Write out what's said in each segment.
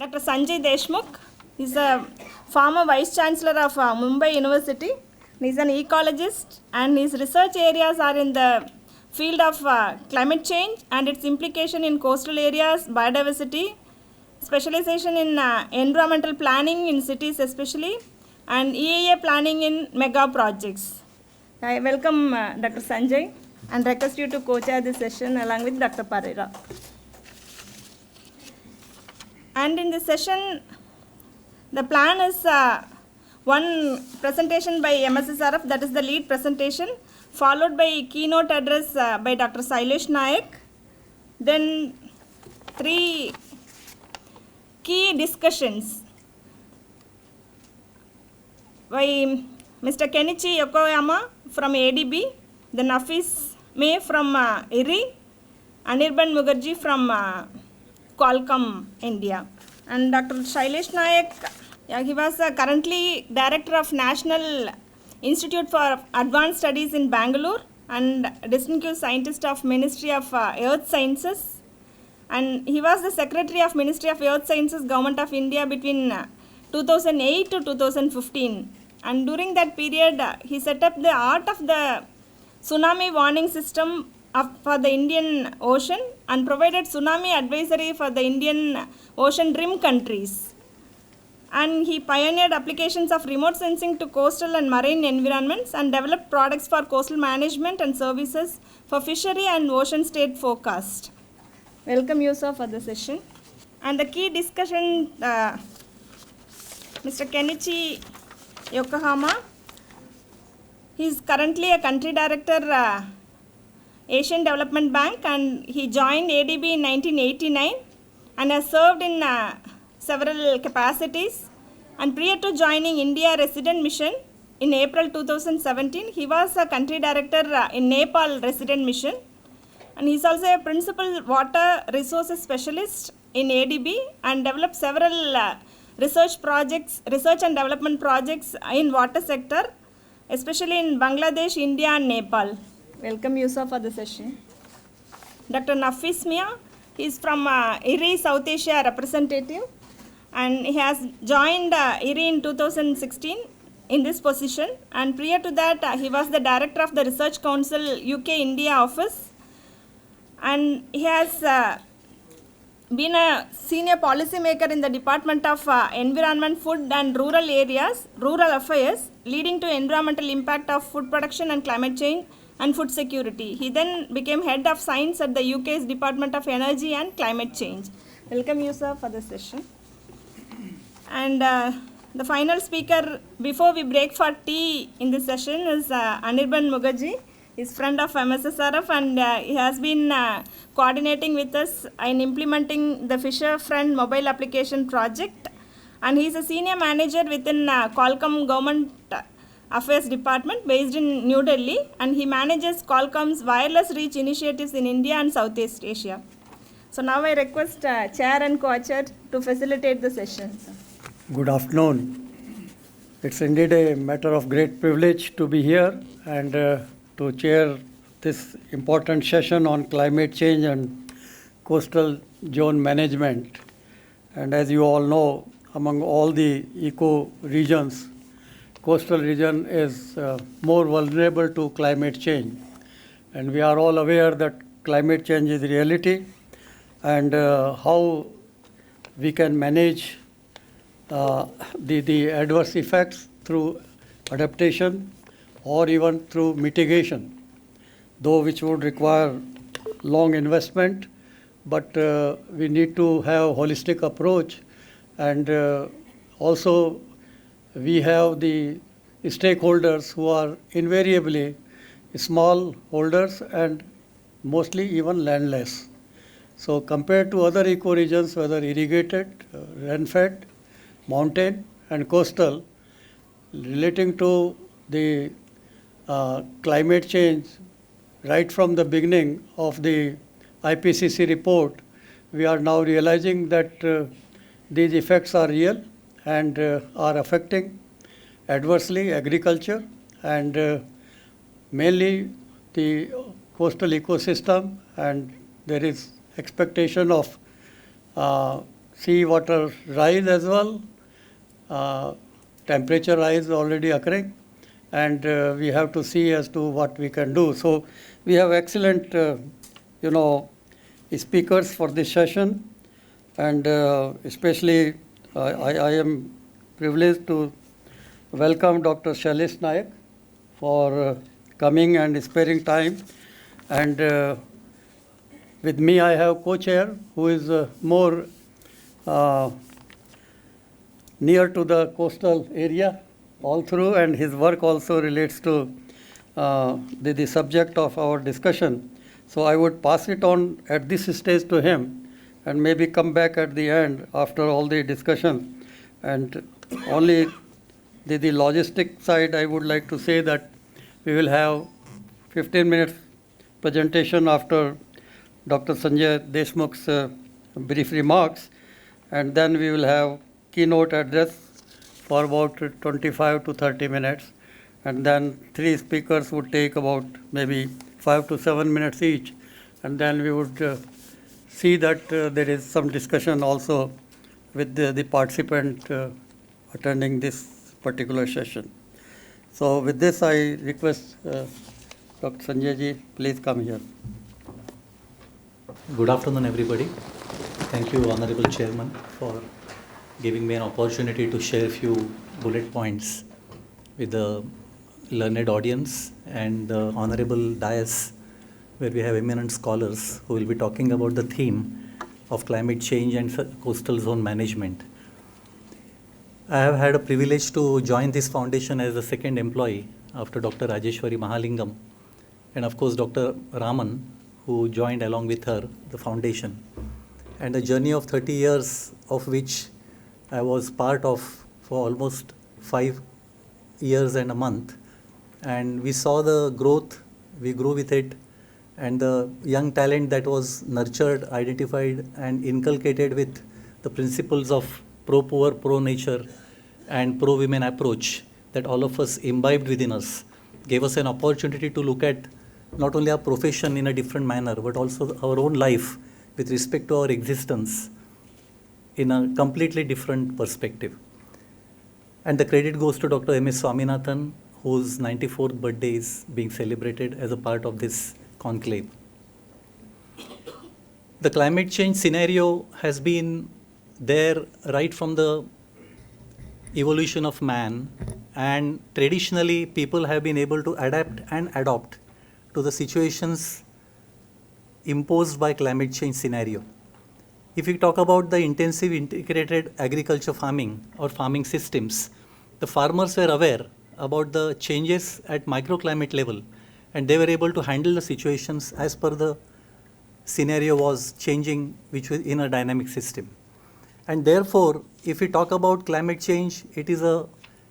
Dr. Sanjay Deshmukh is a former Vice-Chancellor of Mumbai University. He is an ecologist and his research areas are in the field of climate change and its implication in coastal areas, biodiversity, specialization in environmental planning in cities especially, and EAA planning in mega projects. I welcome Dr. Sanjay and request you to co-chair this session along with Dr. Paroda. And in this session, the plan is one presentation by MSSRF, that is the lead presentation, followed by keynote address by Dr. Shailesh Nayak, then 3 key discussions by Mr. Kenichi Yokoyama from ADB, the Nafees Meah from IRRI, Anirban Mukherjee from Qualcomm, India. And Dr. Shailesh Nayak, he was currently Director of National Institute for Advanced Studies in Bangalore and Distinguished Scientist of Ministry of Earth Sciences. And he was the Secretary of Ministry of Earth Sciences, Govt of India between 2008 to 2015. And during that period, he set up the art of the tsunami warning system for the Indian Ocean and provided tsunami advisory for the Indian Ocean rim countries. And he pioneered applications of remote sensing to coastal and marine environments and developed products for coastal management and services for fishery and ocean state forecast. Welcome you, sir, for the session. And the key discussion, Mr. Kenichi Yokoyama. He is currently a country director, Asian Development Bank, and he joined ADB in 1989 and has served in several capacities. And prior to joining India Resident Mission in April 2017, he was a country director in Nepal Resident Mission. And he is also a principal water resources specialist in ADB and developed several research and development projects in water sector, especially in Bangladesh, India and Nepal. Welcome you, sir, for the session. Dr. Nafees Meah, he is from IRRI South Asia representative and he has joined IRRI in 2016 in this position, and prior to that he was the Director of the Research Council UK India office, and he has been a senior policy maker in the Department of Environment, Food and Rural Affairs, leading to environmental impact of food production and climate change and food security. He then became head of science at the UK's Department of Energy and Climate Change. Welcome you, sir, for the session. And the final speaker before we break for tea in this session is Anirban Mukherjee. He's friend of MSSRF and he has been coordinating with us in implementing the Fisher Friend mobile application project, and he is a senior manager within Qualcomm Government Affairs Department based in New Delhi, and he manages Qualcomm's wireless reach initiatives in India and Southeast Asia. So now I request chair and co-chair to facilitate the session. Good afternoon. It's indeed a matter of great privilege to be here and to chair this important session on climate change and coastal zone management. And as you all know, among all the eco regions, coastal region is more vulnerable to climate change. And we are all aware that climate change is reality, and how we can manage the adverse effects through adaptation or even through mitigation, though which would require long investment, but we need to have a holistic approach, and also we have the stakeholders who are invariably small holders and mostly even landless. So compared to other ecoregions, whether irrigated, rain-fed, mountain and coastal, relating to the climate change, right from the beginning of the IPCC report, we are now realizing that these effects are real and are affecting adversely agriculture and mainly the coastal ecosystem, and there is expectation of sea water rise as well. Temperature rise already occurring, and we have to see as to what we can do. So we have excellent, speakers for this session, and especially I am privileged to welcome Dr. Shailesh Nayak for coming and sparing time. And with me I have co-chair who is more near to the coastal area all through, and his work also relates to the subject of our discussion. So I would pass it on at this stage to him and maybe come back at the end after all the discussion. And only the logistic side, I would like to say that we will have 15 minutes presentation after Dr. Sanjay Deshmukh's brief remarks, and then we will have keynote address for about 25 to 30 minutes, and then 3 speakers would take about maybe 5 to 7 minutes each, and then we would see that there is some discussion also with the participant attending this particular session. So with this, I request Dr. Sanjay Ji, please come here. Good afternoon, everybody. Thank you, Honorable Chairman, for giving me an opportunity to share a few bullet points with the learned audience and the Honorable Dais, where we have eminent scholars who will be talking about the theme of climate change and coastal zone management. I have had a privilege to join this foundation as the second employee after Dr. Rajeshwari Mahalingam and of course Dr. Raman, who joined along with her the foundation. And a journey of 30 years of which I was part of for almost 5 years and a month. And we saw the growth, we grew with it, and the young talent that was nurtured, identified and inculcated with the principles of pro-poor, pro-nature and pro-women approach that all of us imbibed within us, gave us an opportunity to look at not only our profession in a different manner, but also our own life with respect to our existence in a completely different perspective. And the credit goes to Dr. M.S. Swaminathan, whose 94th birthday is being celebrated as a part of this conclave. The climate change scenario has been there right from the evolution of man, and traditionally people have been able to adapt and adopt to the situations imposed by climate change scenario. If we talk about the intensive integrated agriculture farming or farming systems, the farmers were aware about the changes at microclimate level, and they were able to handle the situations as per the scenario was changing, which was in a dynamic system. And therefore, if we talk about climate change, it is a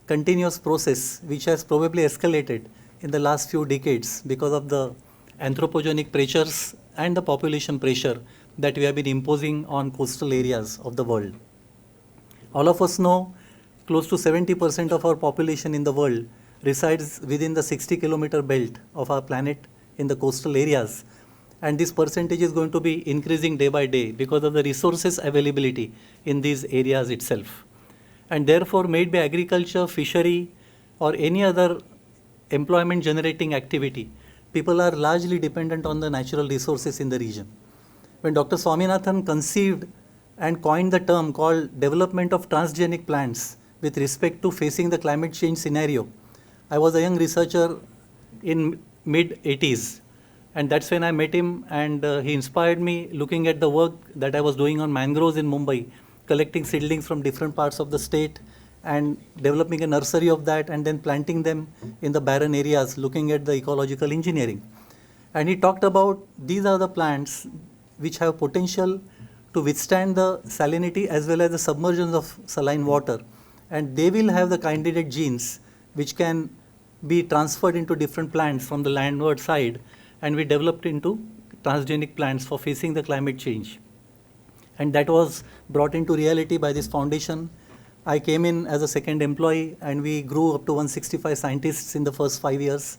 continuous process which has probably escalated in the last few decades because of the anthropogenic pressures and the population pressure that we have been imposing on coastal areas of the world. All of us know close to 70% of our population in the world resides within the 60-kilometer belt of our planet in the coastal areas. And this percentage is going to be increasing day by day because of the resources availability in these areas itself. And therefore, made by agriculture, fishery, or any other employment generating activity, people are largely dependent on the natural resources in the region. When Dr. Swaminathan conceived and coined the term called development of transgenic plants with respect to facing the climate change scenario, I was a young researcher in mid-80s. And that's when I met him, and he inspired me looking at the work that I was doing on mangroves in Mumbai, collecting seedlings from different parts of the state and developing a nursery of that and then planting them in the barren areas, looking at the ecological engineering. And he talked about these are the plants which have potential to withstand the salinity as well as the submergence of saline water. And they will have the candidate genes which can be transferred into different plants from the landward side, and we developed into transgenic plants for facing the climate change. And that was brought into reality by this foundation. I came in as a second employee, and we grew up to 165 scientists in the first 5 years.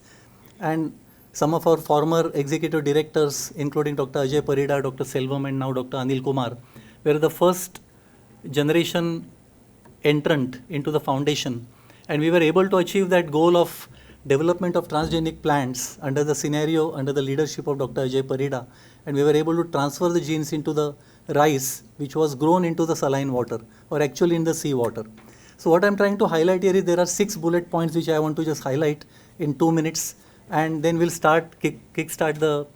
And some of our former executive directors, including Dr. Ajay Parida, Dr. Selvam, and now Dr. Anil Kumar, were the first generation entrant into the foundation. And we were able to achieve that goal of development of transgenic plants under the scenario, under the leadership of Dr. Ajay Parida. And we were able to transfer the genes into the rice, which was grown into the saline water, or actually in the sea water. So what I'm trying to highlight here is there are 6 bullet points which I want to just highlight in 2 minutes, and then we'll kickstart the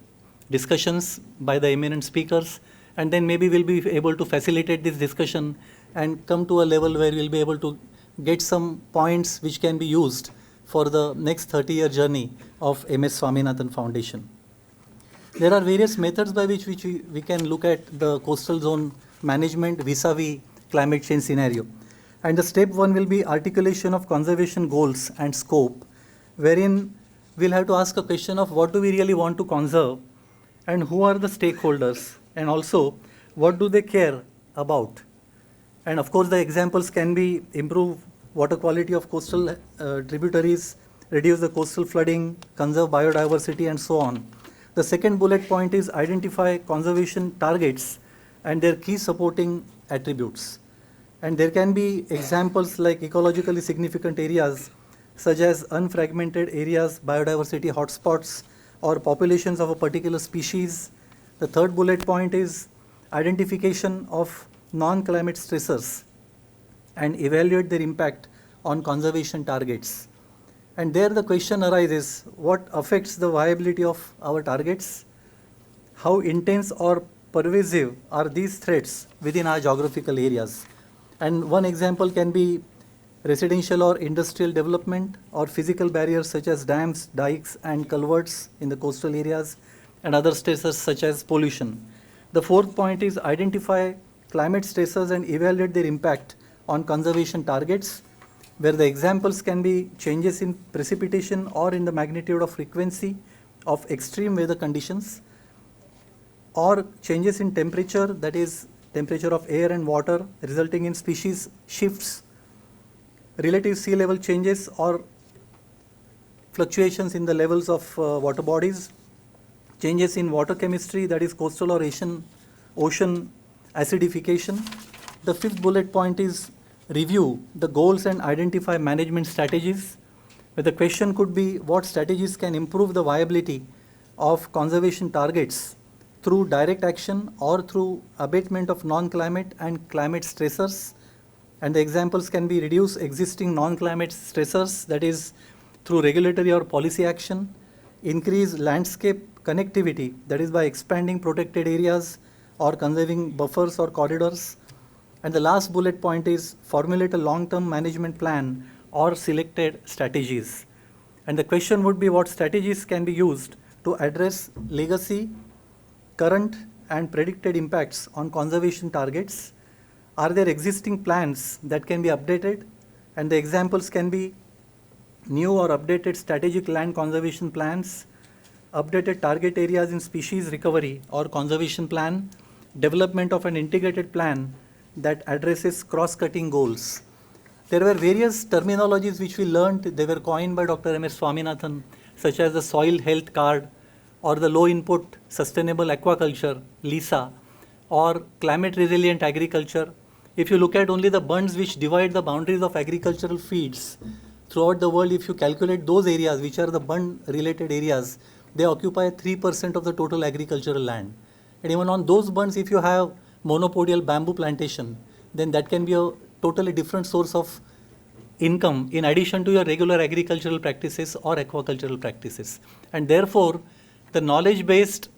discussions by the eminent speakers, and then maybe we'll be able to facilitate this discussion and come to a level where we'll be able to get some points which can be used for the next 30-year journey of MS Swaminathan Foundation. There are various methods by which we can look at the coastal zone management vis-a-vis climate change scenario. And the step 1 will be articulation of conservation goals and scope, wherein we'll have to ask a question of what do we really want to conserve, and who are the stakeholders, and also what do they care about. And of course the examples can be improve water quality of coastal tributaries, reduce the coastal flooding, conserve biodiversity, and so on. The second bullet point is identify conservation targets and their key supporting attributes. And there can be examples like ecologically significant areas such as unfragmented areas, biodiversity hotspots, or populations of a particular species. The third bullet point is identification of non-climate stressors and evaluate their impact on conservation targets. And there the question arises, what affects the viability of our targets? How intense or pervasive are these threats within our geographical areas? And one example can be residential or industrial development, or physical barriers such as dams, dikes, and culverts in the coastal areas, and other stressors such as pollution. The fourth point is identify climate stressors and evaluate their impact on conservation targets, where the examples can be changes in precipitation or in the magnitude of frequency of extreme weather conditions, or changes in temperature, that is temperature of air and water resulting in species shifts, relative sea level changes or fluctuations in the levels of water bodies, changes in water chemistry, that is coastal or ocean acidification. The fifth bullet point is review the goals and identify management strategies, where the question could be what strategies can improve the viability of conservation targets through direct action or through abatement of non-climate and climate stressors. And the examples can be reduce existing non-climate stressors, that is through regulatory or policy action, increase landscape connectivity, that is by expanding protected areas or conserving buffers or corridors. And the last bullet point is formulate a long-term management plan or selected strategies. And the question would be what strategies can be used to address legacy, current, and predicted impacts on conservation targets. Are there existing plans that can be updated? And the examples can be new or updated strategic land conservation plans, updated target areas in species recovery or conservation plan, development of an integrated plan that addresses cross-cutting goals. There were various terminologies which we learned, they were coined by Dr. M.S. Swaminathan, such as the soil health card, or the low input sustainable aquaculture, LISA, or climate resilient agriculture. If you look at only the bunds which divide the boundaries of agricultural fields throughout the world, if you calculate those areas which are the bund related areas, they occupy 3% of the total agricultural land. And even on those bunds, if you have monopodial bamboo plantation, then that can be a totally different source of income in addition to your regular agricultural practices or aquacultural practices. And therefore, the knowledge-based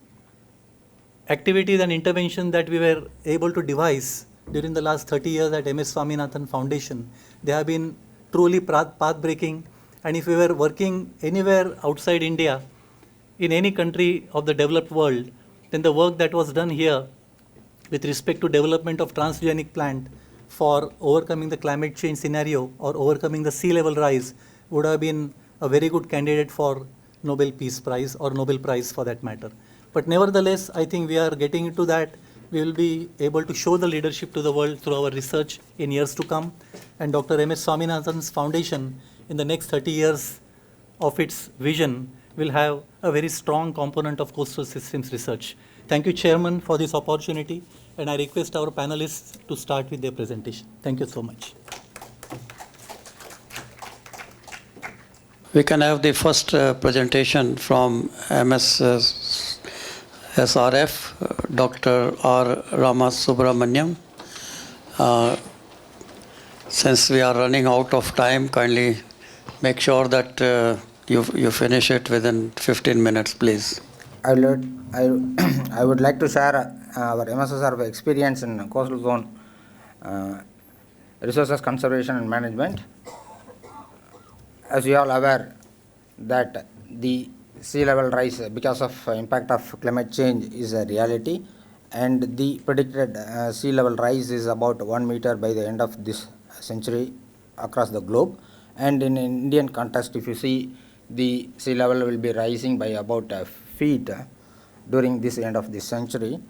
activities and intervention that we were able to devise during the last 30 years at MS Swaminathan Foundation, they have been truly path-breaking. And if we were working anywhere outside India, in any country of the developed world, then the work that was done here with respect to development of transgenic plant for overcoming the climate change scenario or overcoming the sea level rise would have been a very good candidate for Nobel Peace Prize or Nobel Prize for that matter. But nevertheless, I think we are getting into that. We will be able to show the leadership to the world through our research in years to come. And Dr. M.S. Swaminathan's foundation in the next 30 years of its vision will have a very strong component of coastal systems research. Thank you, Chairman, for this opportunity. and I request our panelists to start with their presentation. Thank you so much. We can have the first presentation from MSSRF, Dr. R. Ramasubramaian. Since we are running out of time, kindly make sure that you finish it within 15 minutes, please. I would like to share our MSSRF experience in coastal zone resources conservation and management. As you all aware that the sea level rise because of impact of climate change is a reality, and the predicted sea level rise is about 1 meter by the end of this century across the globe. And in Indian context, if you see, the sea level will be rising by about feet during this end of this century.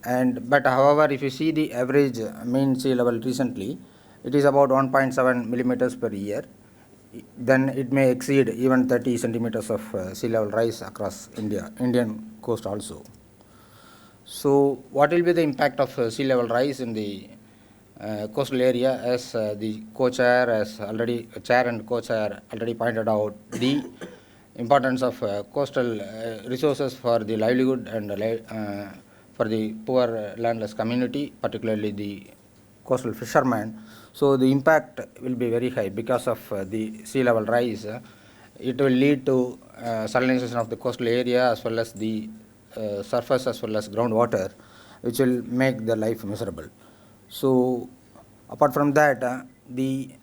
But however, if you see the average mean sea level recently, it is about 1.7 millimeters per year. Then it may exceed even 30 centimeters of sea level rise across Indian coast also. So what will be the impact of sea level rise in the coastal area? As the co-chair and co-chair already pointed out, the importance of coastal resources for the livelihood and for the poor landless community, particularly the coastal fishermen. So the impact will be very high because of the sea level rise. It will lead to salinization of the coastal area as well as the surface as well as groundwater, which will make the life miserable. So apart from that, the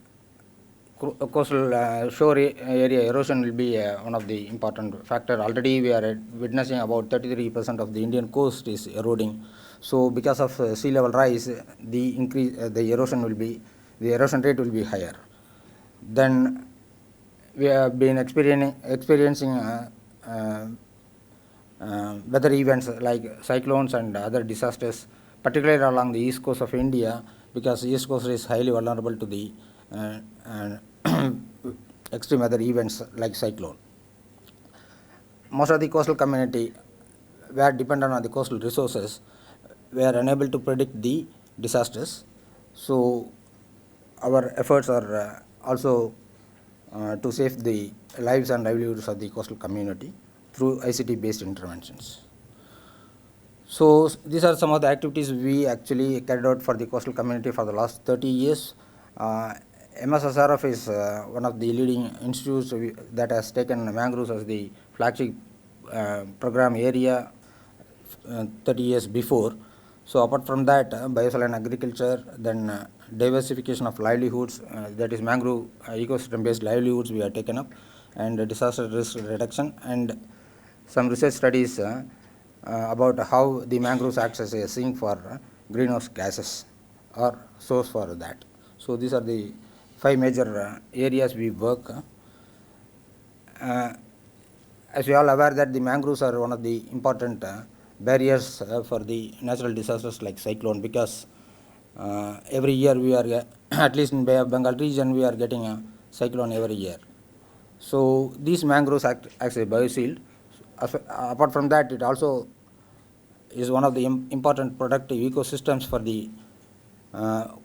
coastal shore area erosion will be one of the important factor. Already we are witnessing about 33% of the Indian coast is eroding. So because of sea level rise, the erosion rate will be higher. Then we have been experiencing weather events like cyclones and other disasters, particularly along the east coast of India, because east coast is highly vulnerable to the extreme weather events like cyclone. Most of the coastal community were dependent on the coastal resources, were unable to predict the disasters. So our efforts are also to save the lives and livelihoods of the coastal community through ICT-based interventions. So these are some of the activities we actually carried out for the coastal community for the last 30 years. MSSRF is one of the leading institutes that has taken mangroves as the flagship program area 30 years before. So apart from that, biosol and agriculture, then diversification of livelihoods, that is mangrove ecosystem-based livelihoods we have taken up, and disaster risk reduction, and some research studies about how the mangroves acts as a sink for greenhouse gases or source for that. So these are the 5 major areas we work. As we all aware that the mangroves are one of the important barriers for the natural disasters like cyclone, because every year we are, at least in Bay of Bengal region, we are getting a cyclone every year. So these mangroves act as a bioshield. Apart from that, it also is one of the important productive ecosystems for the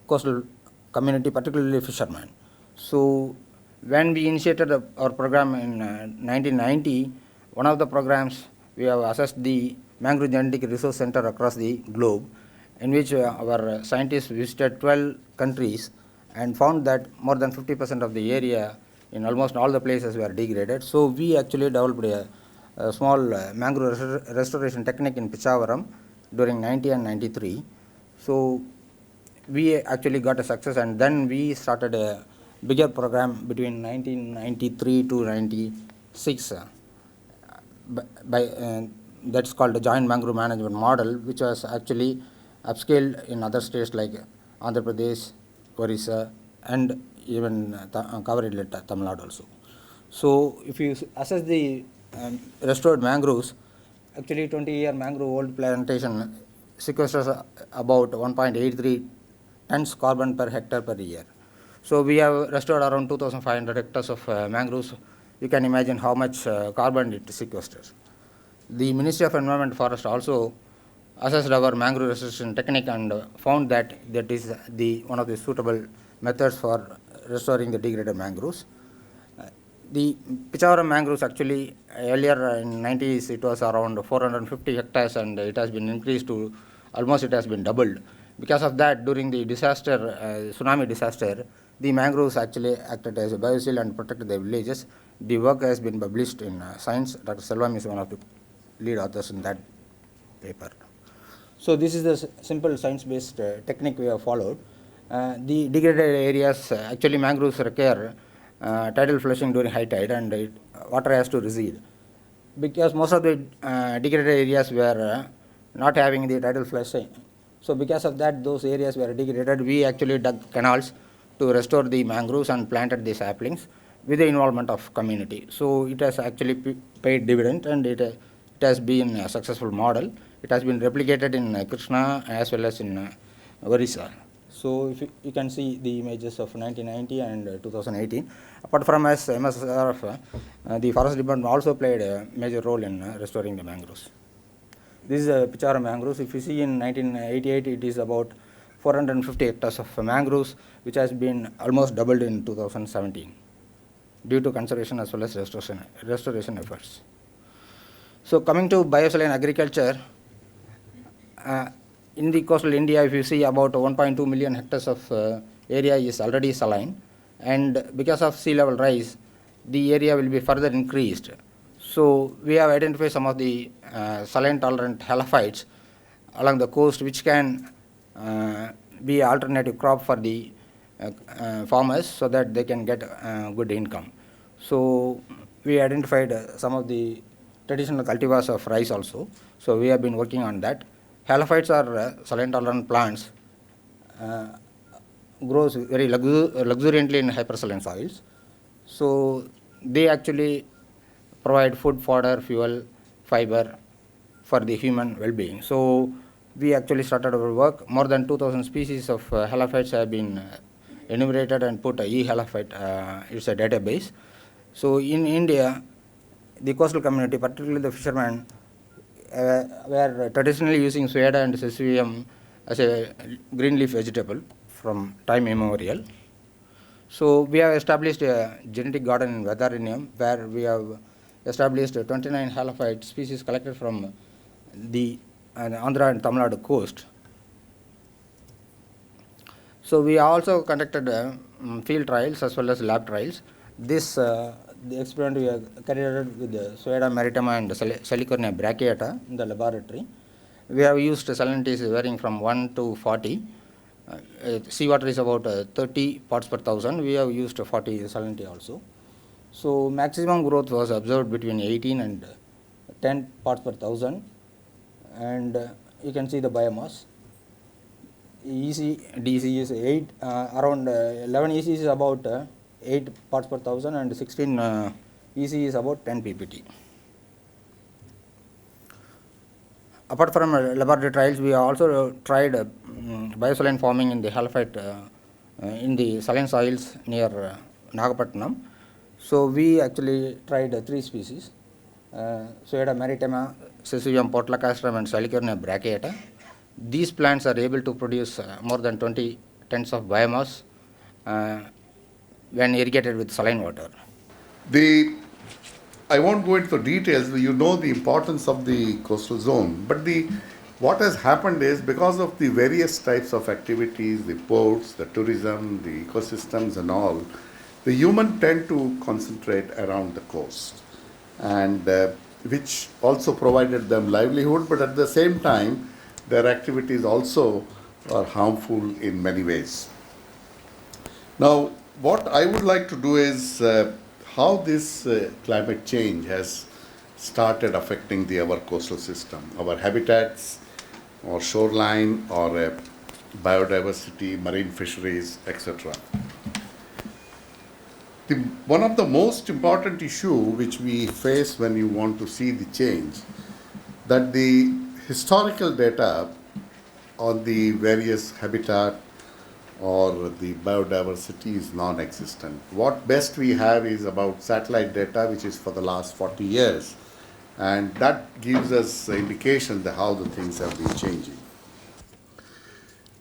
coastal community, particularly fishermen. So when we initiated our program in 1990, one of the programs we have assessed the mangrove genetic resource center across the globe, in which our scientists visited 12 countries and found that more than 50% of the area in almost all the places were degraded. So we actually developed a small mangrove restoration technique in Pichavaram during 90 and 93. So we actually got a success, and then we started a bigger program between 1993 to 96 that's called the joint mangrove management model, which was actually upscaled in other states like Andhra Pradesh, Orissa, and even covered Tamil Nadu also. So if you assess the restored mangroves, actually 20-year mangrove old plantation sequesters about 1.83 tons carbon per hectare per year. So we have restored around 2,500 hectares of mangroves. You can imagine how much carbon it sequesters. The Ministry of Environment and Forest also assessed our mangrove restoration technique and found that that is one of the suitable methods for restoring the degraded mangroves. The Pichavaram mangroves actually earlier in 90s it was around 450 hectares and it has been increased to almost it has been doubled. Because of that, during the disaster, tsunami disaster, the mangroves actually acted as a bioshield and protected the villages. The work has been published in Science. Dr. Selvam is one of the lead authors in that paper. So this is the simple science-based technique we have followed. The degraded areas, actually mangroves require tidal flushing during high tide and water has to recede. Because most of the degraded areas were not having the tidal flushing. So because of that, those areas were degraded. We actually dug canals to restore the mangroves and planted the saplings with the involvement of community. So it has actually paid dividend and it has been a successful model. It has been replicated in Krishna as well as in Orissa. So if you can see the images of 1990 and 2018. Apart from MSSRF, the forest department also played a major role in restoring the mangroves. This is Pichavaram mangroves. If you see in 1988, it is about 450 hectares of mangroves, which has been almost doubled in 2017 due to conservation as well as restoration efforts. So coming to biosaline agriculture, in the coastal India, if you see about 1.2 million hectares of area is already saline, and because of sea level rise, the area will be further increased. So we have identified some of the saline tolerant halophytes along the coast, which can be an alternative crop for the farmers so that they can get good income. So we identified some of the traditional cultivars of rice also. So we have been working on that. Halophytes are saline tolerant plants, grows very luxuriantly in hypersaline soils. So they actually provide food, fodder, fuel, fiber for the human well-being. So we actually started our work. More than 2,000 species of halophytes have been enumerated and put e-halophyte, it's a database. So in India, the coastal community, particularly the fishermen, were traditionally using Sueda and Sesavium as a green leaf vegetable from time immemorial. So we have established a genetic garden in Vedarinium where we have established 29 halophyte species collected from the Andhra and Tamil Nadu coast. So we also conducted field trials as well as lab trials. This the experiment we have carried out with the Sueda maritima and Salicornia brachiata in the laboratory. We have used salinities varying from 1 to 40. Seawater is about 30 parts per thousand. We have used 40 salinity also. So maximum growth was observed between 18 and 10 parts per thousand. And you can see the biomass. EC, DC is 8, around 11 EC is about 8 parts per thousand and 16 EC is about 10 ppt. Apart from laboratory trials, we also tried biosaline farming in the halophyte in the saline soils near Nagapattinam. So we actually tried 3 species, Sueda maritima, Sesavium portulacastrum and Salicornia brachiata. These plants are able to produce more than 20 tons of biomass when irrigated with saline water. I won't go into details. You know the importance of the coastal zone, but what has happened is because of the various types of activities, the ports, the tourism, the ecosystems and all, the human tend to concentrate around the coast, and which also provided them livelihood, but at the same time, their activities also are harmful in many ways. Now, what I would like to do is how this climate change has started affecting our coastal system, our habitats, or shoreline, or biodiversity, marine fisheries, etc. One of the most important issue which we face when you want to see the change, that the historical data on the various habitat or the biodiversity is non-existent. What best we have is about satellite data, which is for the last 40 years, And that gives us indication that how the things have been changing.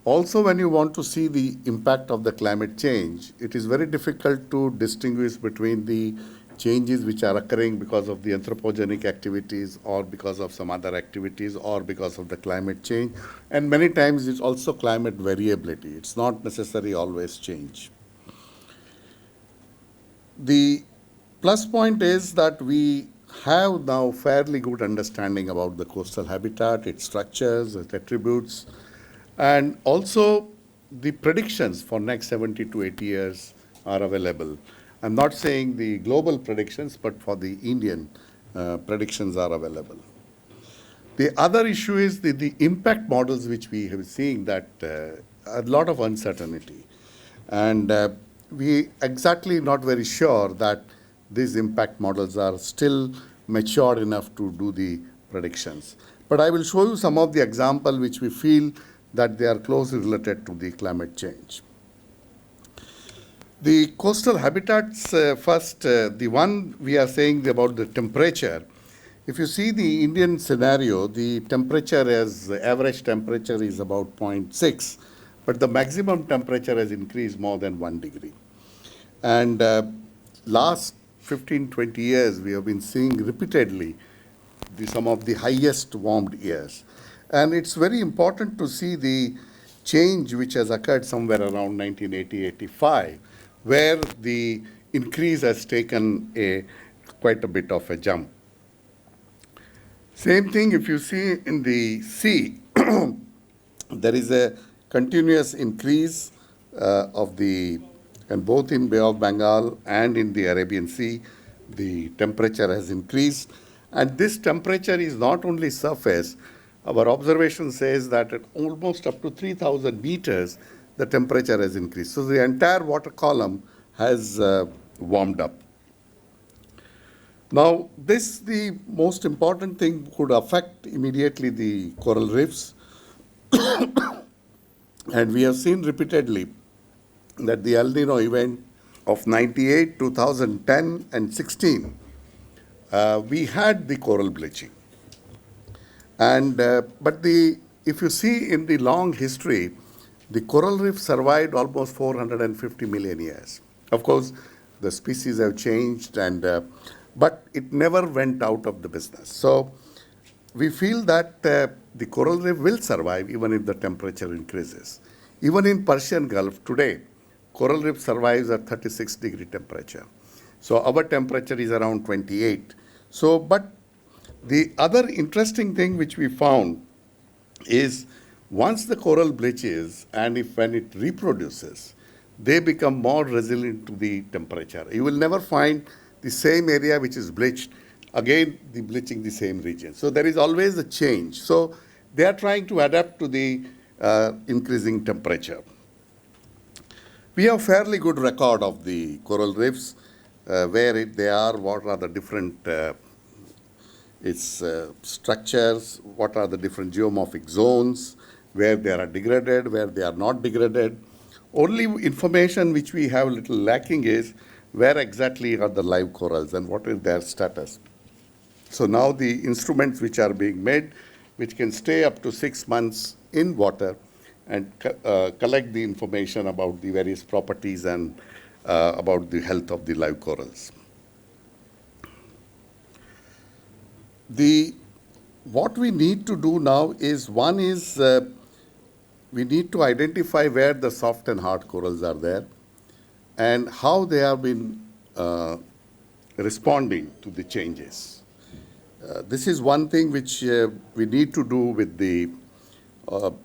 Also, when you want to see the impact of the climate change, it is very difficult to distinguish between the changes which are occurring because of the anthropogenic activities or because of some other activities or because of the climate change. And many times it's also climate variability. It's not necessarily always change. The plus point is that we have now fairly good understanding about the coastal habitat, its structures, its attributes, and also the predictions for next 70 to 80 years are available. I'm not saying the global predictions, but for the Indian predictions are available. The other issue is the impact models which we have seen that a lot of uncertainty. And we exactly not very sure that these impact models are still mature enough to do the predictions. But I will show you some of the examples which we feel that they are closely related to the climate change. The coastal habitats, first, the one we are saying about the temperature. If you see the Indian scenario, the temperature is, average temperature is about 0.6, but the maximum temperature has increased more than 1 degree. And last 15, 20 years, we have been seeing repeatedly some of the highest warmed years. And it's very important to see the change which has occurred somewhere around 1980-85, where the increase has taken quite a bit of a jump. Same thing if you see in the sea, there is a continuous increase and both in Bay of Bengal and in the Arabian Sea, the temperature has increased. And this temperature is not only surface. Our observation says that at almost up to 3,000 meters, the temperature has increased. So the entire water column has warmed up. Now, the most important thing could affect immediately the coral reefs. And we have seen repeatedly that the El Nino event of 98, 2010, and 16, we had the coral bleaching. And but if you see in the long history, the coral reef survived almost 450 million years. Of course, the species have changed, but it never went out of the business. So we feel that the coral reef will survive even if the temperature increases. Even in Persian Gulf today, coral reef survives at 36 degree temperature. So our temperature is around 28. So, but the other interesting thing which we found is once the coral bleaches and when it reproduces, they become more resilient to the temperature. You will never find the same area which is bleached, again the bleaching the same region. So there is always a change. So they are trying to adapt to the increasing temperature. We have fairly good record of the coral reefs, where they are, what are the different structures, what are the different geomorphic zones, where they are degraded, where they are not degraded. Only information which we have a little lacking is where exactly are the live corals and what is their status. So now the instruments which are being made, which can stay up to 6 months in water and collect the information about the various properties and about the health of the live corals. What we need to do now is, one is we need to identify where the soft and hard corals are there and how they have been responding to the changes. This is one thing which we need to do with the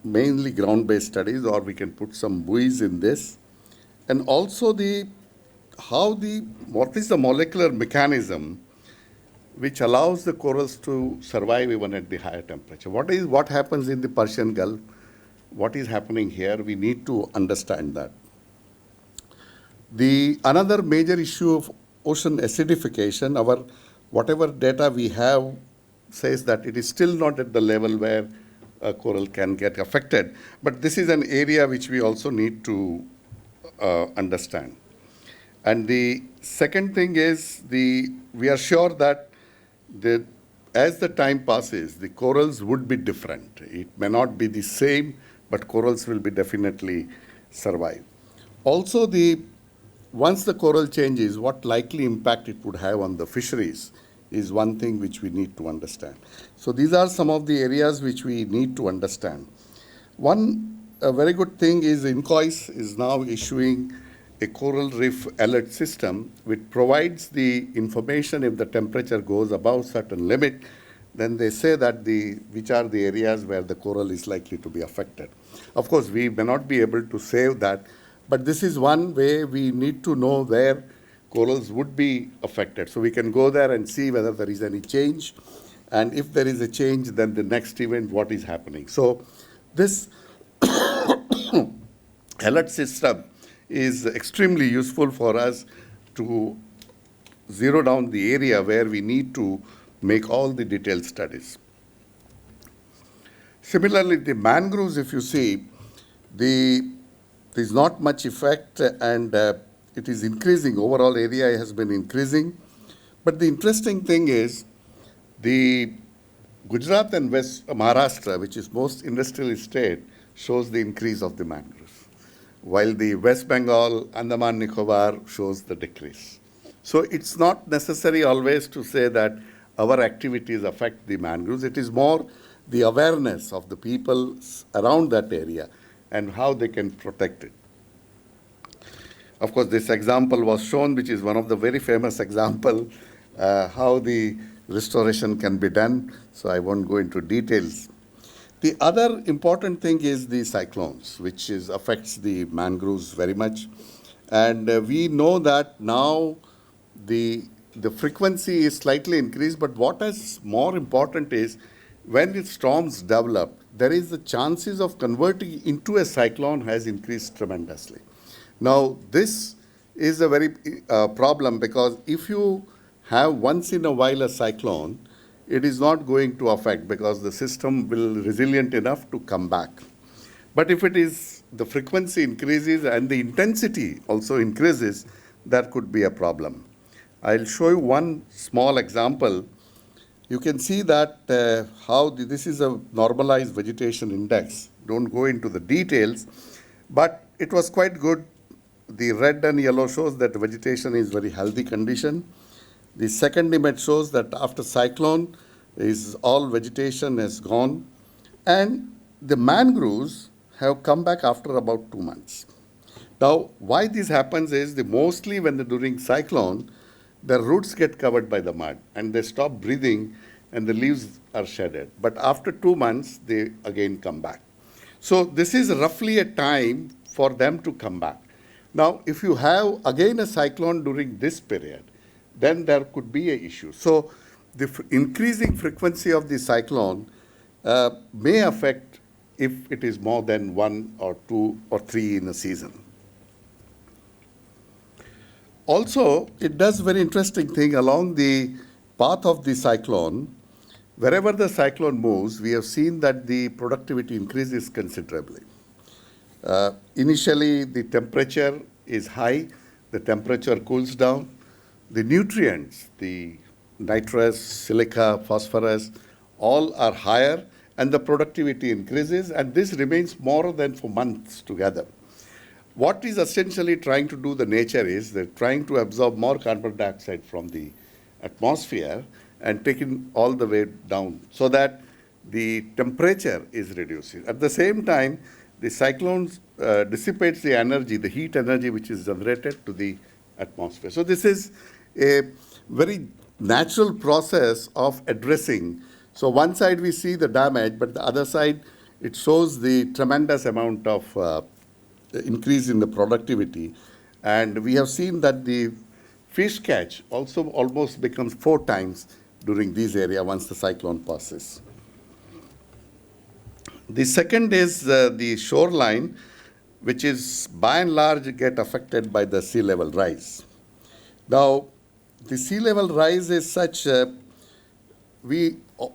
mainly ground-based studies, or we can put some buoys in this. And also what is the molecular mechanism which allows the corals to survive even at the higher temperature. What happens in the Persian Gulf? What is happening here? We need to understand that. Another major issue of ocean acidification, whatever data we have says that it is still not at the level where a coral can get affected. But this is an area which we also need to understand. And the second thing is we are sure that as the time passes, the corals would be different. It may not be the same, but corals will be definitely survive. Also, once the coral changes, what likely impact it would have on the fisheries is one thing which we need to understand. So these are some of the areas which we need to understand. A very good thing is INCOIS is now issuing a coral reef alert system which provides the information if the temperature goes above certain limit, then they say that which are the areas where the coral is likely to be affected. Of course, we may not be able to save that, but this is one way we need to know where corals would be affected. So we can go there and see whether there is any change, and if there is a change, then the next event, what is happening. So this alert system is extremely useful for us to zero down the area where we need to make all the detailed studies. Similarly, the mangroves, if you see, there's not much effect, and it is increasing. Overall area has been increasing. But the interesting thing is the Gujarat and West Maharashtra, which is most industrial state, shows the increase of the mangroves, while the West Bengal, Andaman Nicobar shows the decrease. So it's not necessary always to say that our activities affect the mangroves. It is more the awareness of the people around that area and how they can protect it. Of course, this example was shown, which is one of the very famous example, how the restoration can be done. So I won't go into details. The other important thing is the cyclones, which affects the mangroves very much. And we know that now the frequency is slightly increased, but what is more important is when the storms develop, there is the chances of converting into a cyclone has increased tremendously. Now, this is a very problem, because if you have once in a while a cyclone, it is not going to affect because the system will be resilient enough to come back. But if it is, the frequency increases and the intensity also increases, there could be a problem. I'll show you one small example. You can see that this is a normalized vegetation index. Don't go into the details, but it was quite good. The red and yellow shows that vegetation is very healthy condition. The second image shows that after cyclone, all vegetation has gone, and the mangroves have come back after about 2 months. Now, why this happens is mostly when during cyclone, the roots get covered by the mud and they stop breathing and the leaves are shedded. But after 2 months, they again come back. So this is roughly a time for them to come back. Now, if you have again a cyclone during this period, then there could be an issue. So the increasing frequency of the cyclone may affect if it is more than 1 or 2 or 3 in a season. Also, it does very interesting thing along the path of the cyclone. Wherever the cyclone moves, we have seen that the productivity increases considerably. Initially, the temperature is high, the temperature cools down. The nutrients, the nitrous, silica, phosphorus, all are higher, and the productivity increases, and this remains more than for months together. What is essentially trying to do the nature is they're trying to absorb more carbon dioxide from the atmosphere and take it all the way down so that the temperature is reduced. At the same time, the cyclones dissipates the energy, the heat energy which is generated to the atmosphere. So this is a very natural process of addressing. So one side we see the damage, but the other side it shows the tremendous amount of increase in the productivity. And we have seen that the fish catch also almost becomes 4 times during this area once the cyclone passes. The second is the shoreline, which is by and large get affected by the sea level rise. Now, the sea level rise is such,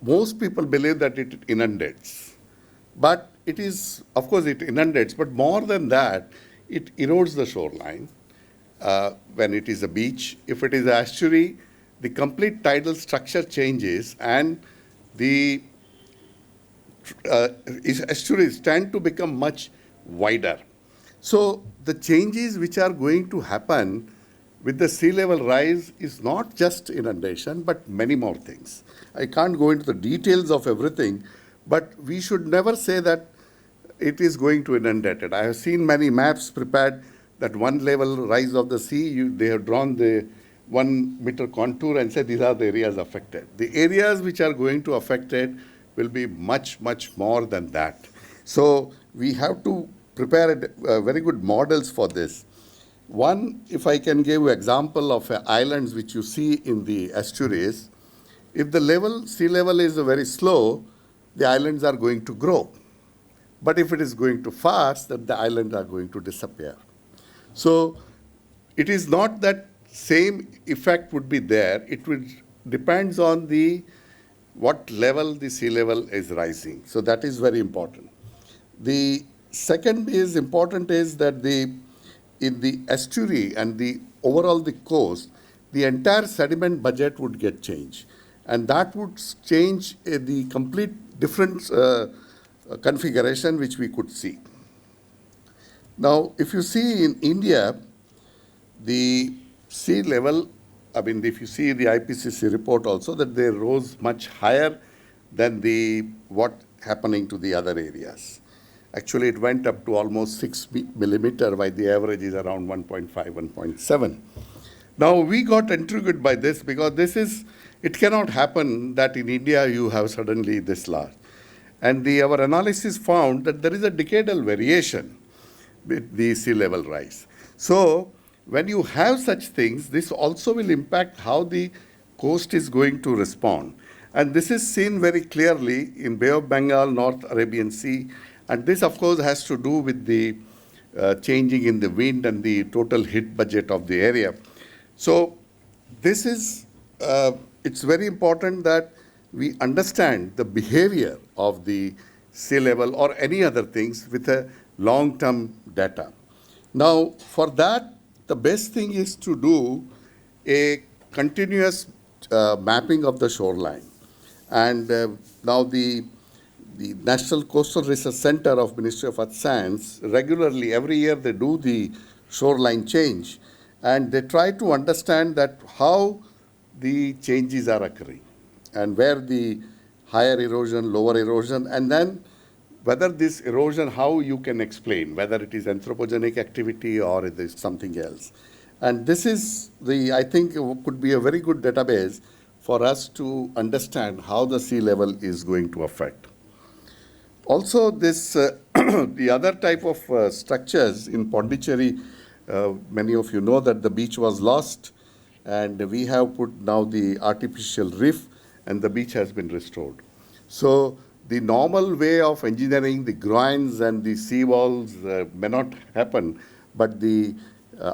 most people believe that it inundates. But it is, of course, it inundates, but more than that, it erodes the shoreline when it is a beach. If it is an estuary, the complete tidal structure changes and the estuaries tend to become much wider. So the changes which are going to happen with the sea level rise is not just inundation, but many more things. I can't go into the details of everything, but we should never say that it is going to inundate it. I have seen many maps prepared that one level rise of the sea, they have drawn the 1 meter contour and said these are the areas affected. The areas which are going to affect it will be much, much more than that. So we have to prepare very good models for this. One, if I can give you example of islands which you see in the estuaries, if the sea level is very slow, the islands are going to grow. But if it is going too fast, then the islands are going to disappear. So it is not that same effect would be there. It depends on what level the sea level is rising. So that is very important. The second is important is that in the estuary and the overall the coast, the entire sediment budget would get changed. And that would change the complete different configuration which we could see. Now, if you see in India, the sea level, I mean, if you see the IPCC report also, that they rose much higher than what happening to the other areas. Actually, it went up to almost 6 millimeter, while the average is around 1.5, 1.7. Now, we got intrigued by this because it cannot happen that in India you have suddenly this large. And our analysis found that there is a decadal variation with the sea level rise. So when you have such things, this also will impact how the coast is going to respond. And this is seen very clearly in Bay of Bengal, North Arabian Sea. And this, of course, has to do with the changing in the wind and the total hit budget of the area. So this is, it's very important that we understand the behavior of the sea level or any other things with a long-term data. Now, for that, the best thing is to do a continuous mapping of the shoreline. And now the National Coastal Research Center of Ministry of Earth Science, regularly, every year they do the shoreline change. And they try to understand that how the changes are occurring and where the higher erosion, lower erosion, and then whether this erosion, how you can explain, whether it is anthropogenic activity or it is something else. And this is I think, could be a very good database for us to understand how the sea level is going to affect. Also, this the other type of structures in Pondicherry, many of you know that the beach was lost, and we have put now the artificial reef, and the beach has been restored. So the normal way of engineering the groins and the sea walls may not happen, but the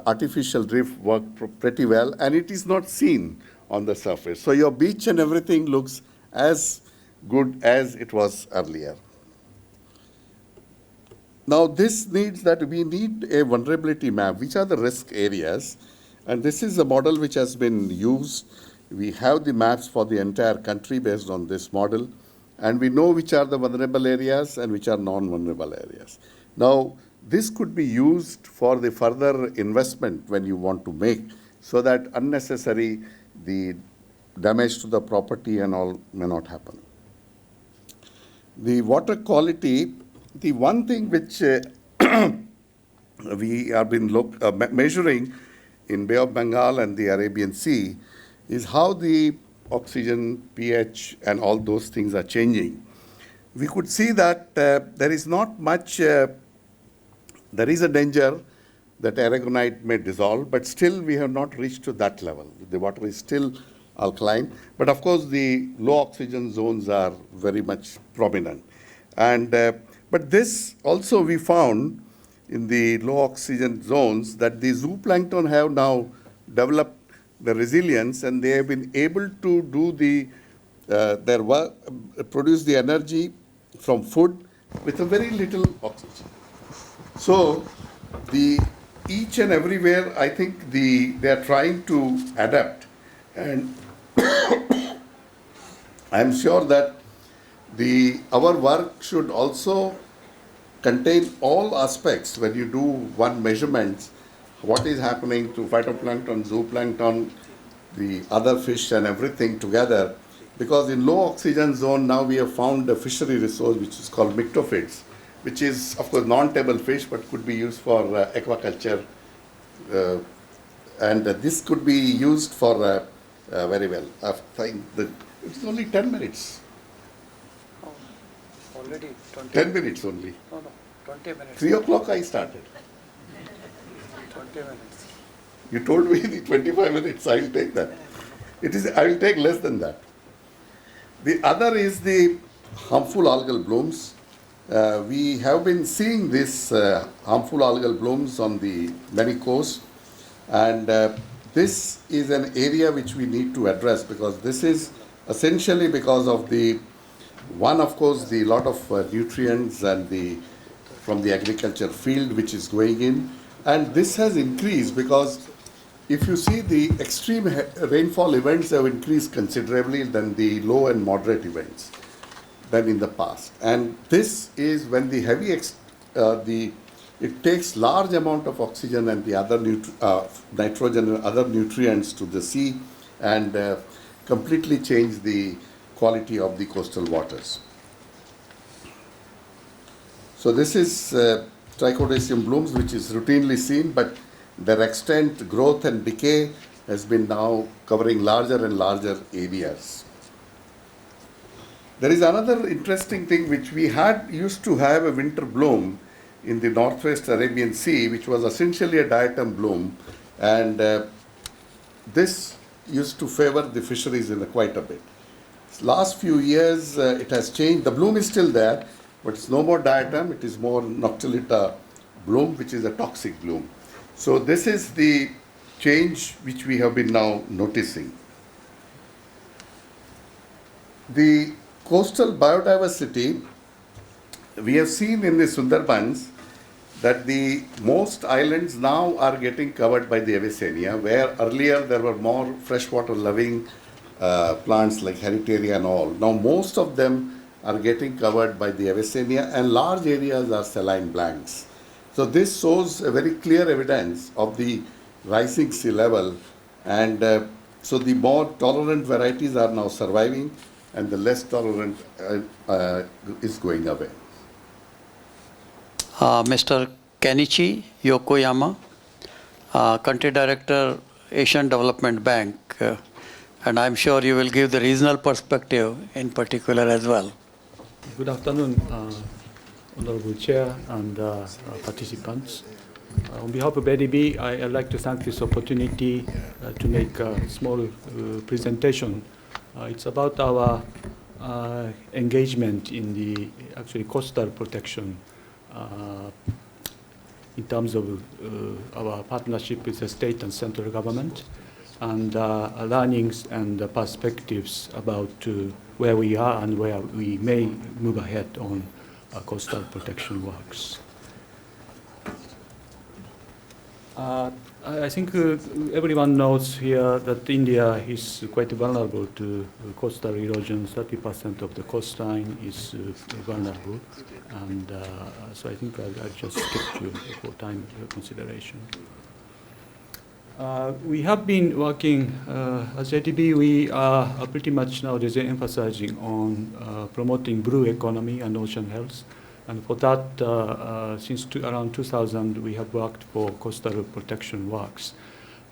artificial reef worked pretty well, and it is not seen on the surface. So your beach and everything looks as good as it was earlier. Now this needs that we need a vulnerability map. Which are the risk areas? And this is a model which has been used. We have the maps for the entire country based on this model. And we know which are the vulnerable areas and which are non-vulnerable areas. Now, this could be used for the further investment when you want to make, so that unnecessary the damage to the property and all may not happen. The water quality, the one thing which we have been measuring in Bay of Bengal and the Arabian Sea is how the oxygen, pH, and all those things are changing. We could see that there is not much, there is a danger that aragonite may dissolve, but still we have not reached to that level. The water is still alkaline, but of course the low oxygen zones are very much prominent. And but this also we found in the low oxygen zones that the zooplankton have now developed the resilience, and they have been able to do their work, produce the energy from food with a very little oxygen. So each and everywhere, I think they are trying to adapt, and I am sure that our work should also contain all aspects when you do one measurements, what is happening to phytoplankton, zooplankton, the other fish and everything together. Because in low oxygen zone now we have found a fishery resource which is called myctophytes, which is of course non-table fish but could be used for aquaculture, and this could be used for very well. I think that it's only 10 minutes. Already 20. 10 minutes only. No, 20 minutes. 3 o'clock I started. 20 minutes. You told me the 25 minutes, I will take that. I will take less than that. The other is the harmful algal blooms. We have been seeing this harmful algal blooms on the many coasts, and this is an area which we need to address, because this is essentially because of of course, the lot of nutrients and from the agriculture field which is going in, and this has increased because if you see the extreme rainfall events have increased considerably than the low and moderate events than in the past. And this is when the heavy, it takes large amount of oxygen and the other nitrogen and other nutrients to the sea, and completely change the quality of the coastal waters. So this is trichodecium blooms, which is routinely seen, but their extent, growth and decay has been now covering larger and larger areas. There is another interesting thing which we used to have a winter bloom in the northwest Arabian Sea, which was essentially a diatom bloom, and this used to favor the fisheries in quite a bit. Last few years it has changed. The bloom is still there, but it's no more diatom, it is more noctilita bloom, which is a toxic bloom. So this is the change which we have been now noticing. The coastal biodiversity, we have seen in the Sundarbans that the most islands now are getting covered by the Avicennia, where earlier there were more freshwater loving plants like Heritaria and all. Now most of them are getting covered by the Avicennia, and large areas are saline blanks. So this shows a very clear evidence of the rising sea level, and so the more tolerant varieties are now surviving and the less tolerant is going away. Mr. Kenichi Yokoyama, Country Director, Asian Development Bank, and I'm sure you will give the regional perspective in particular as well. Good afternoon, Honorable Chair and participants. On behalf of ADB, I'd like to thank this opportunity to make a small presentation. It's about our engagement in the coastal protection in terms of our partnership with the state and central government, and learnings and perspectives about where we are and where we may move ahead on coastal protection works. I think everyone knows here that India is quite vulnerable to coastal erosion. 30% of the coastline is vulnerable, and so I think I'll just skip for time consideration. We have been working, as ADB, we are pretty much nowadays emphasizing on promoting blue economy and ocean health. And for that, since around 2000, we have worked for coastal protection works,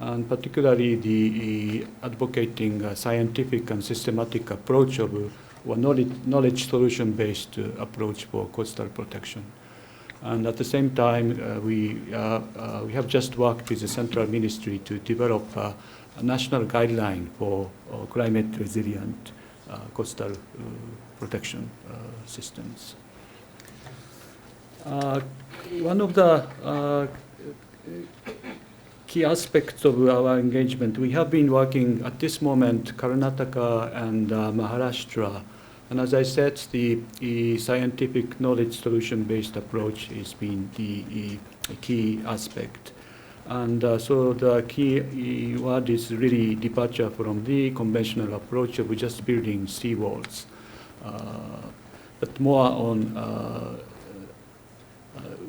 and particularly the advocating a scientific and systematic approach of a knowledge solution-based approach for coastal protection. And at the same time, we have just worked with the Central Ministry to develop a national guideline for climate resilient coastal protection systems. One of the key aspects of our engagement, we have been working at this moment Karnataka and Maharashtra. And as I said, the scientific knowledge solution-based approach has been the key aspect. And so the key word is really departure from the conventional approach of just building seawalls, but more on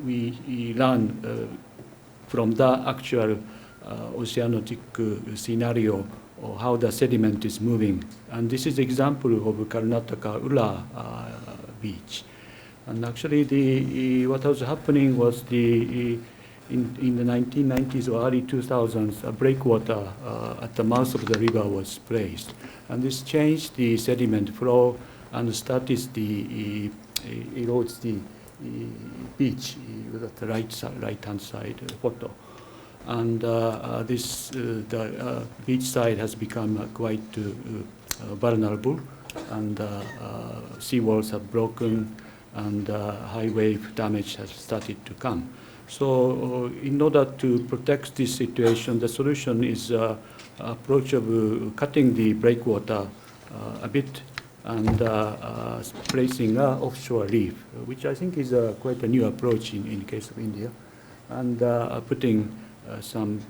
we learn from the actual oceanic scenario or how the sediment is moving. And this is example of Karnataka Ula beach. And actually what was happening was in the 1990s or early 2000s, a breakwater at the mouth of the river was placed. And this changed the sediment flow and started the erodes the beach at the right-hand side photo. And the beach side has become quite vulnerable, and seawalls have broken, and high wave damage has started to come. So in order to protect this situation, the solution is approach of cutting the breakwater a bit and placing an offshore reef, which I think is quite a new approach in the case of India, and putting some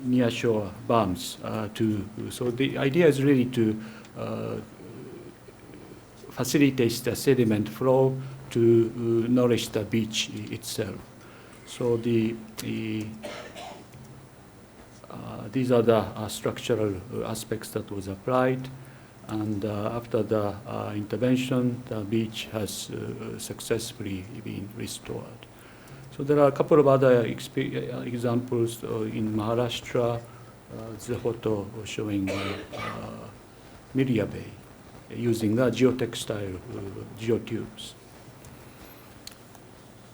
near-shore berms so the idea is really to facilitate the sediment flow to nourish the beach itself. So these are the structural aspects that was applied, and after the intervention, the beach has successfully been restored. So there are a couple of other examples in Maharashtra. It's a photo showing Miria Bay using the geotextile geotubes.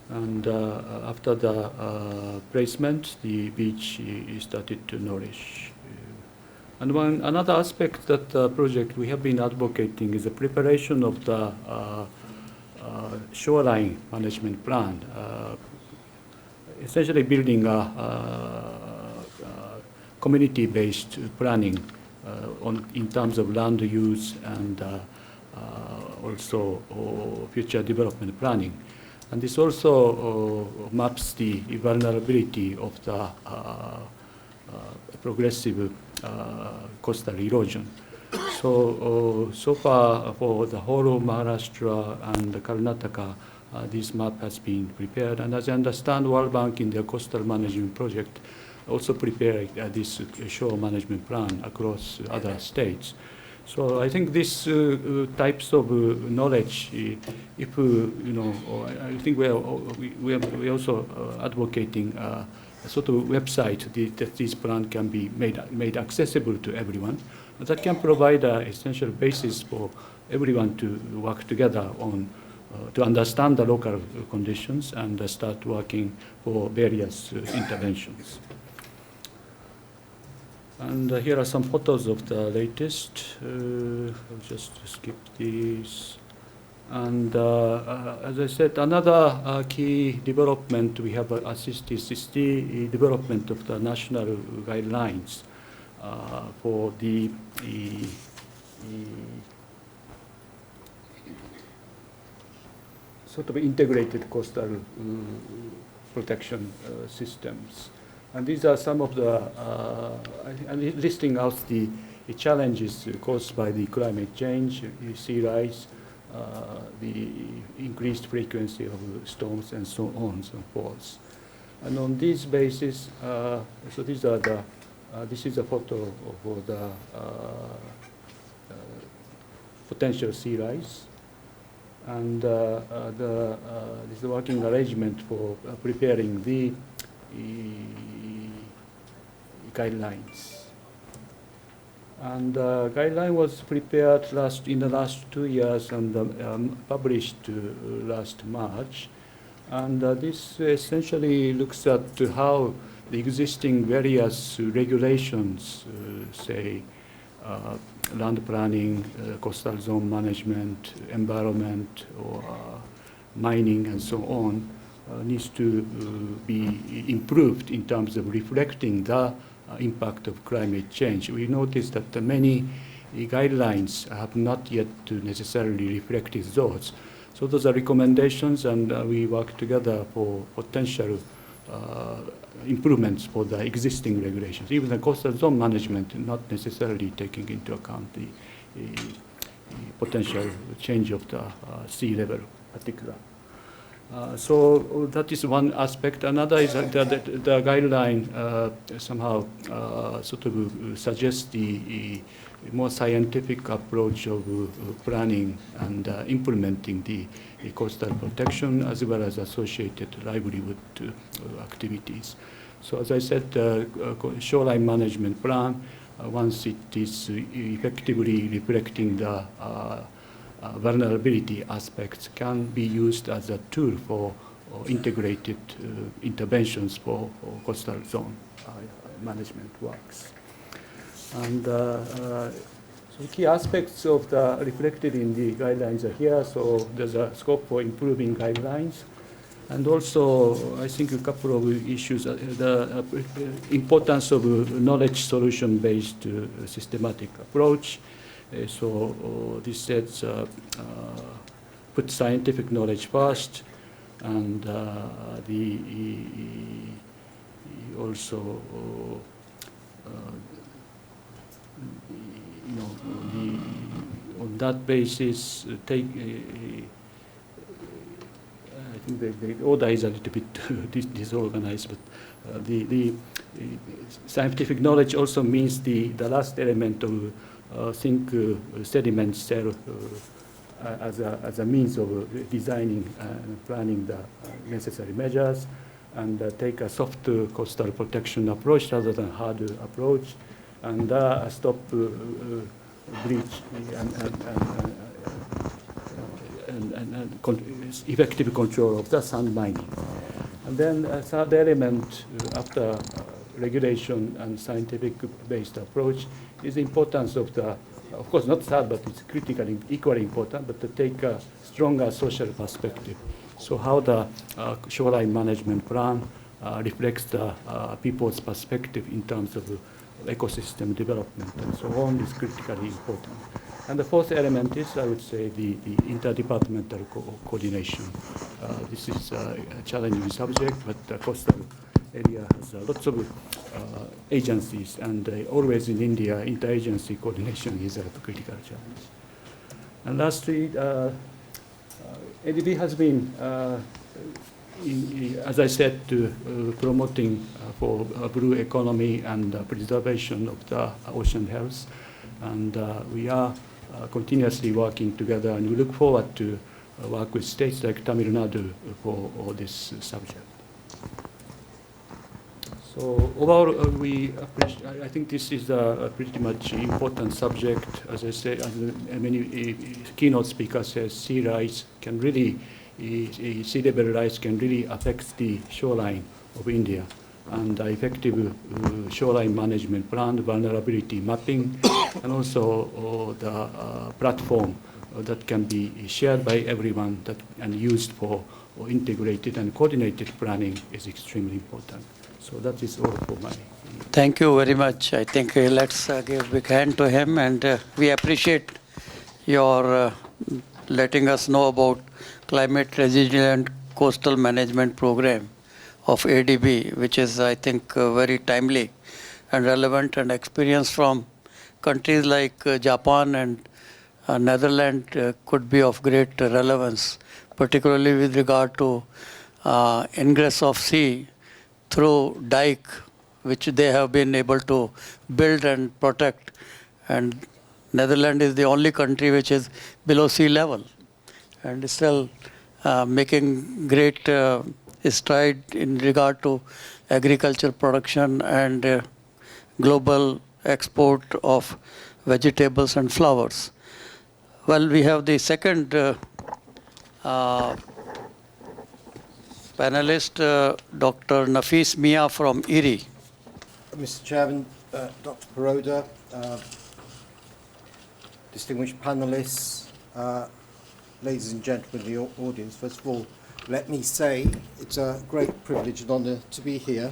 And after the placement, the beach started to nourish. And another aspect that the project we have been advocating is the preparation of the shoreline management plan, essentially building a community-based planning in terms of land use and also future development planning. And this also maps the vulnerability of the progressive coastal erosion. So far for the whole of Maharashtra and Karnataka, this map has been prepared. And as I understand, World Bank in their coastal management project also prepared this shore management plan across other states. So I think these types of knowledge, if I think we also advocating a sort of website that this plan can be made accessible to everyone. That can provide an essential basis for everyone to work together on to understand the local conditions and start working for various interventions. And here are some photos of the latest. I'll just skip these. And as I said, another key development we have assisted is the development of the national guidelines for the sort of integrated coastal protection systems. And these are some of the, listing out the challenges caused by the climate change, sea rise, the increased frequency of storms, and so on and so forth. And on this basis, so these are the, this is a photo of the potential sea rise. And this is a working arrangement for preparing the guidelines. And the guideline was prepared in the last 2 years and published last March. And this essentially looks at how the existing various regulations, say land planning, coastal zone management, environment, or mining, and so on, needs to be improved in terms of reflecting the impact of climate change. We noticed that many guidelines have not yet necessarily reflected those. So those are recommendations, and we work together for potential improvements for the existing regulations. Even the coastal zone management, not necessarily taking into account the potential change of the sea level, particular. So that is one aspect. Another is that the guideline somehow sort of suggests the more scientific approach of planning and implementing the coastal protection as well as associated livelihood activities. So as I said, shoreline management plan, once it is effectively reflecting the vulnerability aspects, can be used as a tool for integrated interventions for coastal zone management works. And so key aspects of the reflected in the guidelines are here. So there's a scope for improving guidelines. And also, I think a couple of issues, the importance of knowledge solution-based systematic approach. So this sets put scientific knowledge first, and also on that basis take. I think the order is a little bit disorganized, but the scientific knowledge also means the last element of think sediment cell as a means of designing and planning the necessary measures, and take a soft coastal protection approach rather than hard approach, and stop breach and effective control of the sand mining. And then a third element after regulation and scientific-based approach is the importance of the, of course not third, but it's critically equally important, but to take a stronger social perspective. So how the shoreline management plan reflects the people's perspective in terms of ecosystem development and so on is critically important. And the fourth element is, I would say, the interdepartmental coordination. This is a challenging subject, but the coastal area has lots of agencies, and always in India, interagency coordination is a critical challenge. And lastly, ADB has been, as I said, promoting for a blue economy and preservation of the ocean health, and we are continuously working together, and we look forward to work with states like Tamil Nadu for this subject. So overall, I think this is a pretty much important subject. As I say, as many keynote speakers say, sea rise can really, sea level rise can really affect the shoreline of India, and effective shoreline management plan, vulnerability mapping, and also the platform that can be shared by everyone and used for integrated and coordinated planning is extremely important. So that is all for my. Thank you very much. I think let's give a big hand to him, and we appreciate your letting us know about climate resilient coastal management program of ADB, which is, I think, very timely and relevant, and experience from countries like Japan and Netherlands could be of great relevance, particularly with regard to ingress of sea through dike, which they have been able to build and protect. And Netherlands is the only country which is below sea level, and still making great stride in regard to agriculture production and global export of vegetables and flowers. Well, we have the second panelist, Dr. Nafees Meah from IRRI. Mr. Chairman, Dr. Paroda, distinguished panelists, ladies and gentlemen in the audience, first of all, let me say it's a great privilege and honour to be here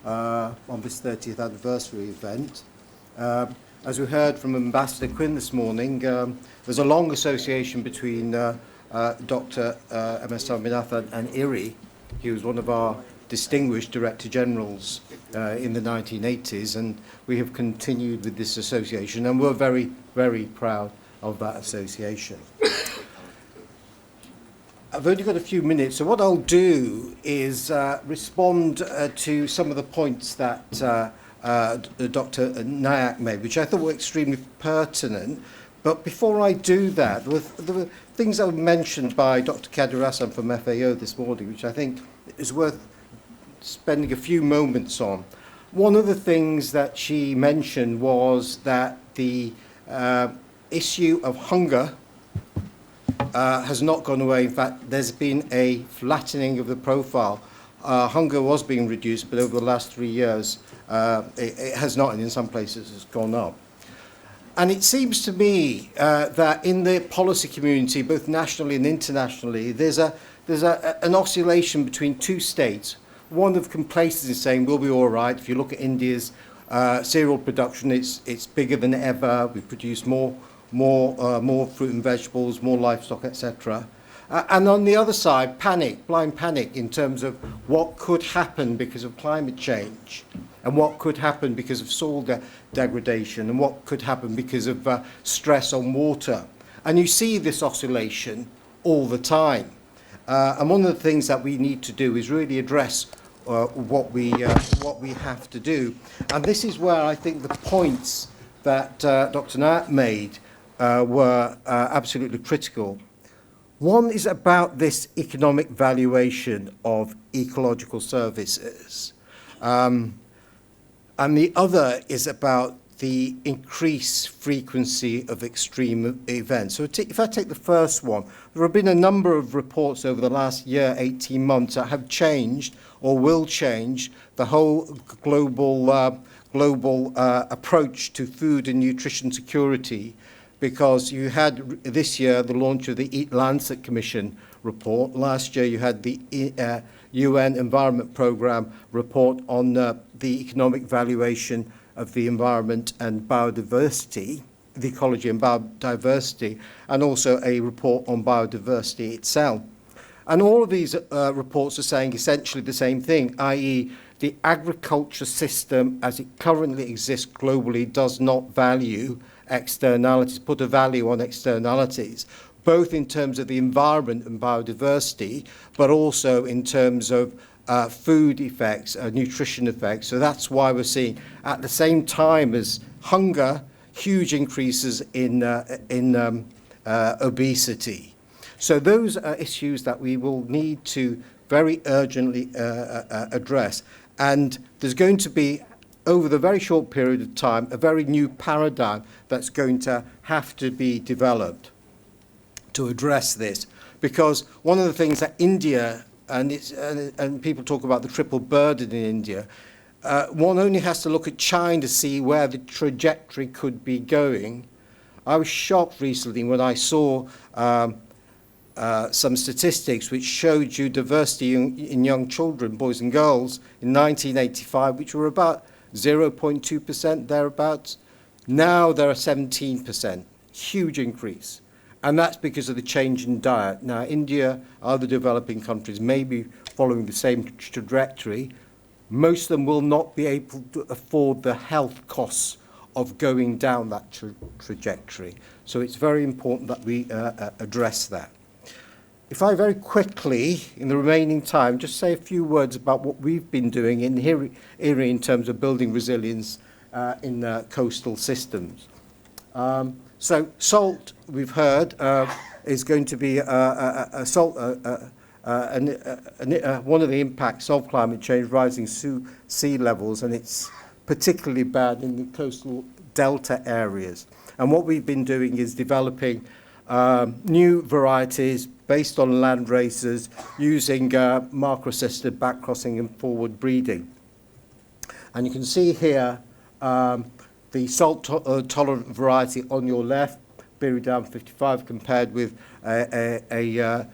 on this 30th anniversary event. As we heard from Ambassador Quinn this morning, there's a long association between Dr. MS Swaminathan and IRRI. He was one of our distinguished Director Generals in the 1980s, and we have continued with this association, and we're very, very proud of that association. I've only got a few minutes, so what I'll do is respond to some of the points that Dr. Nayak made, which I thought were extremely pertinent. But before I do that, there were things that were mentioned by Dr. Kadirasan from FAO this morning, which I think is worth spending a few moments on. One of the things that she mentioned was that the issue of hunger has not gone away. In fact, there's been a flattening of the profile. Hunger was being reduced, but over the last 3 years, it has not, and in some places it's gone up. And it seems to me that in the policy community, both nationally and internationally, there's an oscillation between two states. One of complacency, saying we'll be all right. If you look at India's cereal production, it's bigger than ever. We produce more fruit and vegetables, more livestock, etc. And on the other side, panic, blind panic in terms of what could happen because of climate change, and what could happen because of soil degradation, and what could happen because of stress on water. And you see this oscillation all the time. And one of the things that we need to do is really address what we have to do. And this is where I think the points that Dr. Nayak made were absolutely critical. One is about this economic valuation of ecological services. And the other is about the increased frequency of extreme events. So if I take the first one, there have been a number of reports over the last year, 18 months, that have changed or will change the whole global approach to food and nutrition security, because you had this year the launch of the Eat Lancet Commission report. Last year you had the UN Environment Programme report on the economic valuation of the environment and biodiversity, the ecology and biodiversity, and also a report on biodiversity itself. And all of these reports are saying essentially the same thing, i.e. the agriculture system as it currently exists globally does not value externalities, put a value on externalities, both in terms of the environment and biodiversity, but also in terms of food effects, nutrition effects. So that's why we're seeing, at the same time as hunger, huge increases in obesity. So those are issues that we will need to very urgently address. And there's going to be, over the very short period of time, a very new paradigm that's going to have to be developed to address this. Because one of the things that India, and people talk about the triple burden in India, one only has to look at China to see where the trajectory could be going. I was shocked recently when I saw some statistics which showed you diversity in young children, boys and girls, in 1985, which were about 0.2% thereabouts. Now there are 17%, huge increase. And that's because of the change in diet. Now, India, other developing countries may be following the same trajectory. Most of them will not be able to afford the health costs of going down that trajectory. So it's very important that we address that. If I very quickly, in the remaining time, just say a few words about what we've been doing in IRRI in terms of building resilience in coastal systems. So salt, we've heard, is going to be salt. One of the impacts of climate change, rising sea levels, and it's particularly bad in the coastal delta areas. And what we've been doing is developing new varieties based on land races, using marker-assisted backcrossing and forward breeding. And you can see here the salt-tolerant variety on your left, Biridan 55, compared with a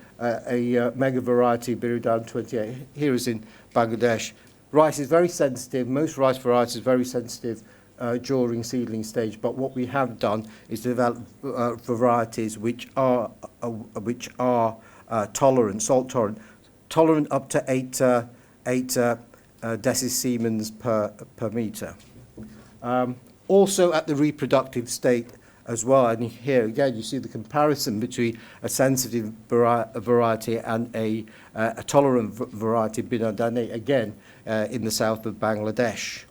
mega variety, Biridan 28. Here is in Bangladesh. Rice is very sensitive. Most rice varieties are very sensitive during seedling stage, but what we have done is develop varieties which are tolerant, salt tolerant up to 8 decisiemens per meter. Also at the reproductive state as well, and here again you see the comparison between a sensitive variety and a tolerant variety, Binadane, again in the south of Bangladesh.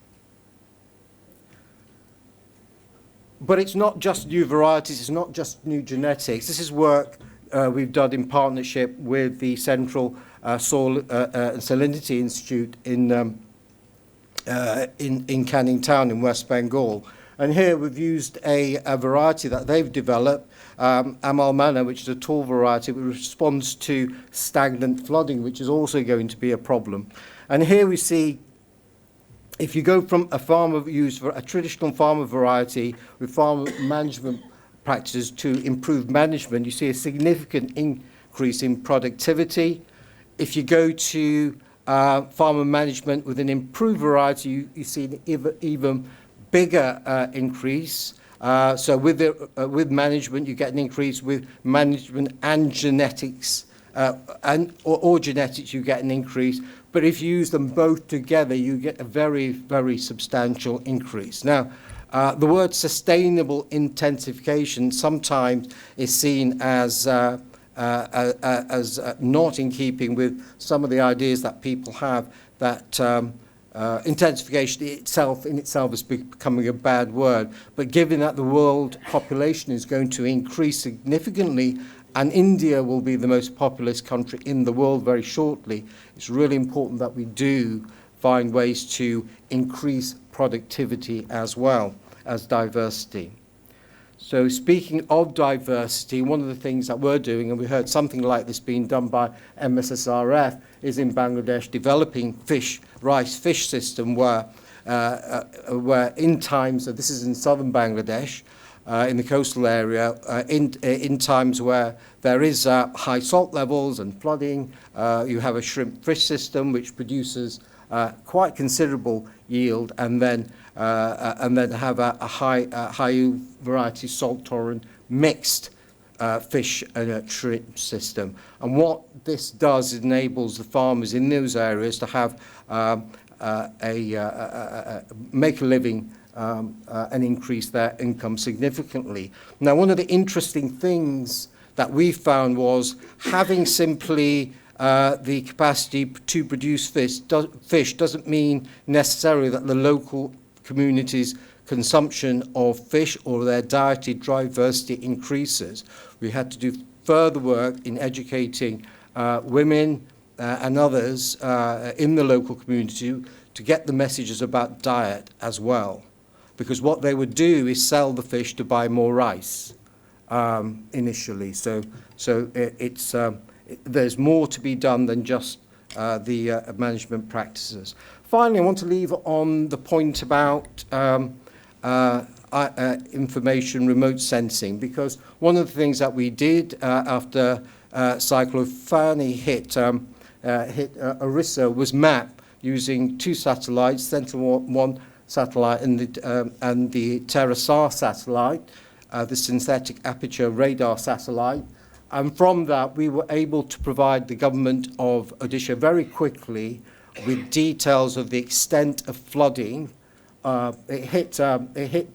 But it's not just new varieties, it's not just new genetics. This is work we've done in partnership with the Central Soil and Salinity Institute in Canning Town in West Bengal. And here we've used a variety that they've developed, Amal Mana, which is a tall variety which responds to stagnant flooding, which is also going to be a problem. And here we see, if you go from a farmer use for a traditional farmer variety with farmer management practices to improved management, you see a significant increase in productivity. If you go to farmer management with an improved variety, you see an even bigger increase. So with management, you get an increase. With management and genetics, or genetics, you get an increase. But if you use them both together, you get a very, very substantial increase. Now, the word sustainable intensification sometimes is seen as not in keeping with some of the ideas that people have that intensification in itself is becoming a bad word. But given that the world population is going to increase significantly, and India will be the most populous country in the world very shortly, it's really important that we do find ways to increase productivity as well as diversity. So speaking of diversity, one of the things that we're doing, and we heard something like this being done by MSSRF, is in Bangladesh developing rice fish system where in times, so this is in southern Bangladesh, in the coastal area, in times where there is high salt levels and flooding, you have a shrimp fish system which produces quite considerable yield, and then have a high variety salt tolerant mixed fish and shrimp system. And what this does enables the farmers in those areas to have make a living and increase their income significantly. Now, one of the interesting things that we found was having simply the capacity to produce fish doesn't mean necessarily that the local community's consumption of fish or their dietary diversity increases. We had to do further work in educating women and others in the local community to get the messages about diet as well. Because what they would do is sell the fish to buy more rice initially. So there's more to be done than just the management practices. Finally, I want to leave on the point about information remote sensing, because one of the things that we did after Cyclone Fani hit Orissa was map using two satellites, Sentinel-1 satellite and the TerraSAR satellite, the synthetic aperture radar satellite. And from that, we were able to provide the government of Odisha very quickly with details of the extent of flooding. It hit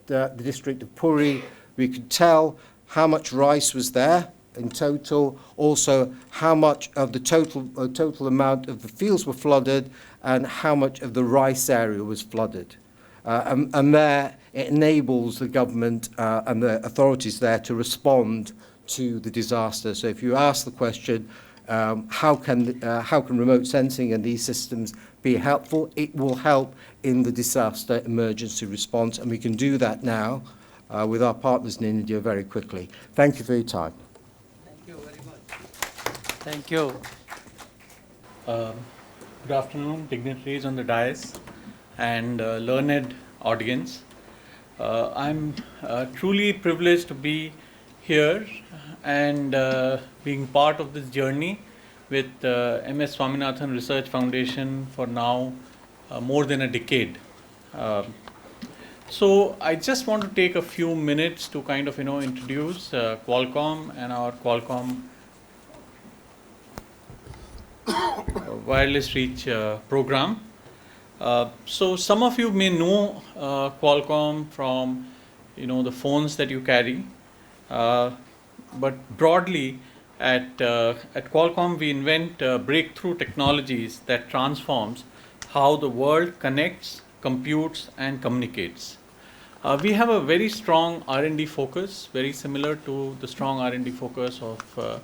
the district of Puri. We could tell how much rice was there in total, also how much of the total amount of the fields were flooded and how much of the rice area was flooded. And there it enables the government and the authorities there to respond to the disaster. So if you ask the question, how can remote sensing and these systems be helpful? It will help in the disaster emergency response, and we can do that now with our partners in India very quickly. Thank you for your time. Thank you very much. Thank you. Good afternoon, dignitaries on the dais and learned audience. I'm truly privileged to be here and being part of this journey with MS Swaminathan Research Foundation for now more than a decade. So I just want to take a few minutes to kind of introduce Qualcomm and our Qualcomm wireless reach program. So some of you may know Qualcomm from the phones that you carry, but broadly at Qualcomm we invent breakthrough technologies that transforms how the world connects, computes and communicates. We have a very strong R&D focus, very similar to the strong R&D focus of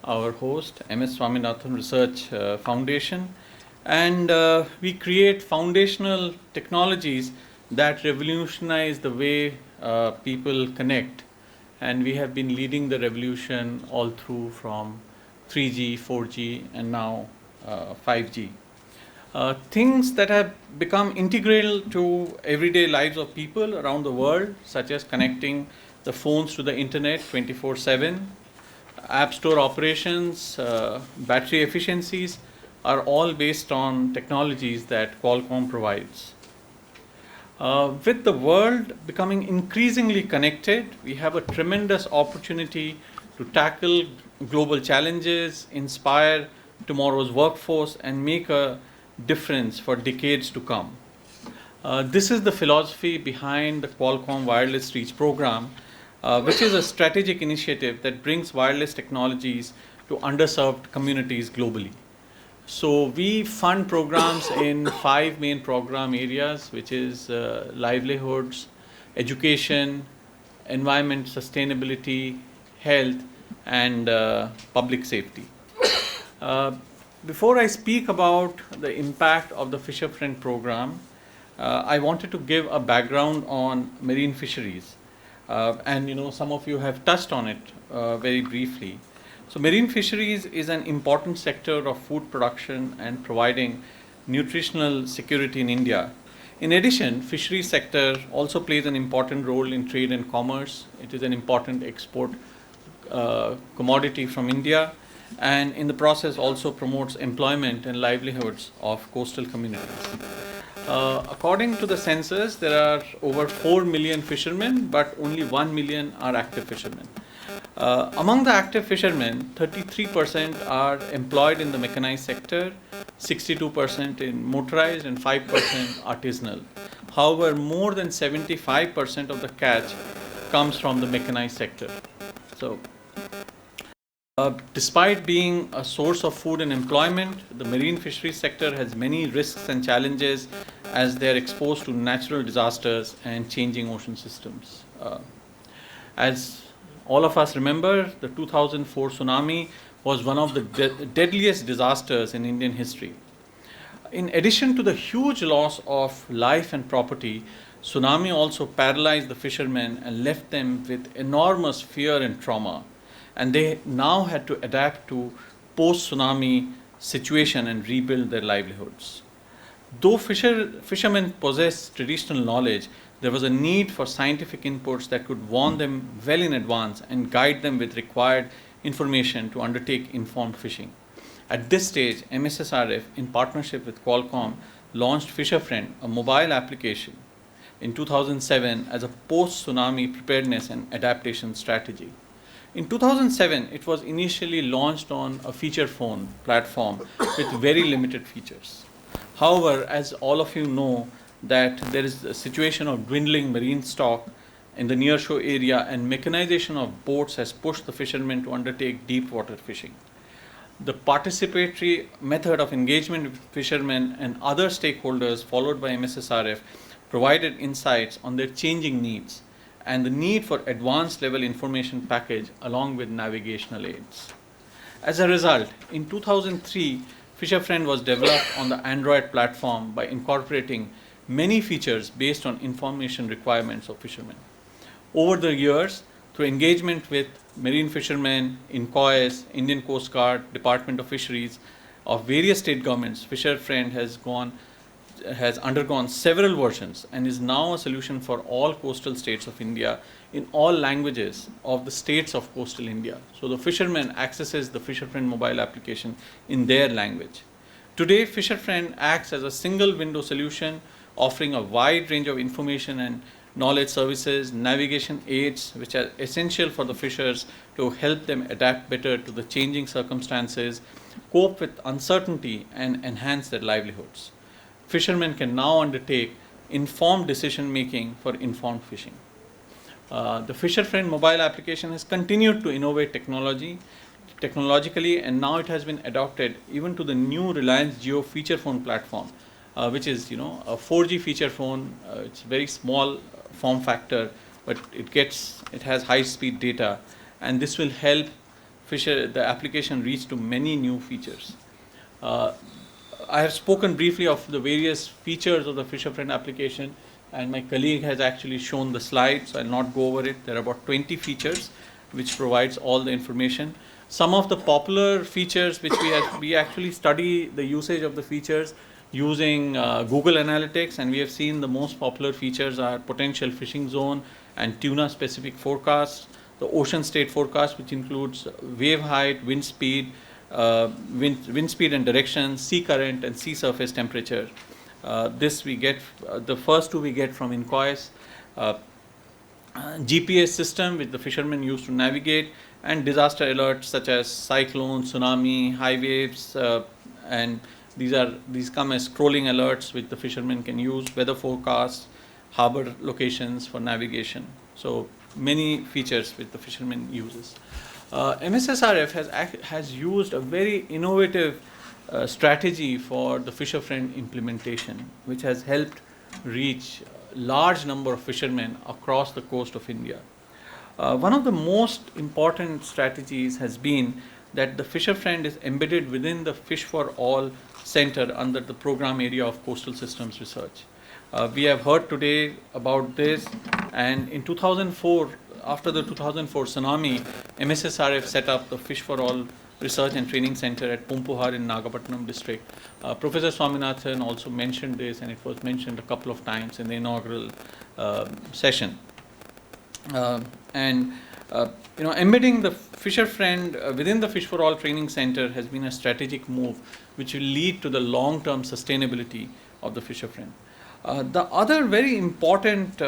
our host, MS Swaminathan Research Foundation. And we create foundational technologies that revolutionize the way people connect. And we have been leading the revolution all through from 3G, 4G, and now 5G. Things that have become integral to everyday lives of people around the world, such as connecting the phones to the internet 24/7, app store operations, battery efficiencies, are all based on technologies that Qualcomm provides. With the world becoming increasingly connected, we have a tremendous opportunity to tackle global challenges, inspire tomorrow's workforce, and make a difference for decades to come. This is the philosophy behind the Qualcomm Wireless Reach program, which is a strategic initiative that brings wireless technologies to underserved communities globally. So we fund programs in 5 main program areas, which is livelihoods, education, environment sustainability, health, and public safety. Before I speak about the impact of the Fisher Friend program, I wanted to give a background on marine fisheries. And some of you have touched on it very briefly. So marine fisheries is an important sector of food production and providing nutritional security in India. In addition, fisheries sector also plays an important role in trade and commerce. It is an important export commodity from India, and in the process also promotes employment and livelihoods of coastal communities. According to the census, there are over 4 million fishermen, but only 1 million are active fishermen. Among the active fishermen, 33% are employed in the mechanized sector, 62% in motorized, and 5% artisanal. However, more than 75% of the catch comes from the mechanized sector. So, despite being a source of food and employment, the marine fisheries sector has many risks and challenges as they are exposed to natural disasters and changing ocean systems. As all of us remember, the 2004 tsunami was one of the deadliest disasters in Indian history. In addition to the huge loss of life and property, tsunami also paralyzed the fishermen and left them with enormous fear and trauma. And they now had to adapt to post-tsunami situation and rebuild their livelihoods. Though fishermen possess traditional knowledge, there was a need for scientific inputs that could warn them well in advance and guide them with required information to undertake informed fishing. At this stage, MSSRF, in partnership with Qualcomm, launched Fisher Friend, a mobile application, in 2007 as a post-tsunami preparedness and adaptation strategy. In 2007, it was initially launched on a feature phone platform with very limited features. However, as all of you know, that there is a situation of dwindling marine stock in the nearshore area, and mechanization of boats has pushed the fishermen to undertake deep water fishing. The participatory method of engagement with fishermen and other stakeholders followed by MSSRF provided insights on their changing needs and the need for advanced level information package along with navigational aids. As a result, in 2003, Fisher Friend was developed on the Android platform by incorporating many features based on information requirements of fishermen. Over the years, through engagement with marine fishermen, INCOIS, Indian Coast Guard, Department of Fisheries, of various state governments, Fisher Friend has undergone several versions and is now a solution for all coastal states of India in all languages of the states of coastal India. So the fisherman accesses the Fisher Friend mobile application in their language. Today, Fisher Friend acts as a single window solution offering a wide range of information and knowledge services, navigation aids, which are essential for the fishers to help them adapt better to the changing circumstances, cope with uncertainty, and enhance their livelihoods. Fishermen can now undertake informed decision making for informed fishing. The Fisher Friend mobile application has continued to innovate technologically, and now it has been adopted even to the new Reliance Jio feature phone platform, which is a 4G feature phone. It's very small form factor, but it has high speed data, and this will help the application reach to many new features. I have spoken briefly of the various features of the Fisher Friend application, and my colleague has actually shown the slides, so I'll not go over it. There are about 20 features which provides all the information. Some of the popular features which we actually study the usage of the features using Google Analytics, and we have seen the most popular features are potential fishing zone and tuna specific forecasts, the ocean state forecast, which includes wave height, wind speed, wind speed and direction, sea current, and sea surface temperature. This we get, the first two we get from Inquires. GPS system which the fishermen use to navigate, and disaster alerts such as cyclone, tsunami, high waves, and these come as scrolling alerts which the fishermen can use, weather forecasts, harbor locations for navigation. So many features which the fishermen uses. MSSRF has used a very innovative strategy for the Fisher Friend implementation, which has helped reach a large number of fishermen across the coast of India. One of the most important strategies has been that the Fisher Friend is embedded within the Fish for All Center under the program area of Coastal Systems Research. We have heard today about this, and in 2004, after the 2004 tsunami, MSSRF set up the Fish for All Research and Training Center at Pumpuhar in Nagapattinam district. Professor Swaminathan also mentioned this, and it was mentioned a couple of times in the inaugural session. Embedding the Fisher Friend within the Fish for All Training Center has been a strategic move which will lead to the long-term sustainability of the Fisher Friend. The other very important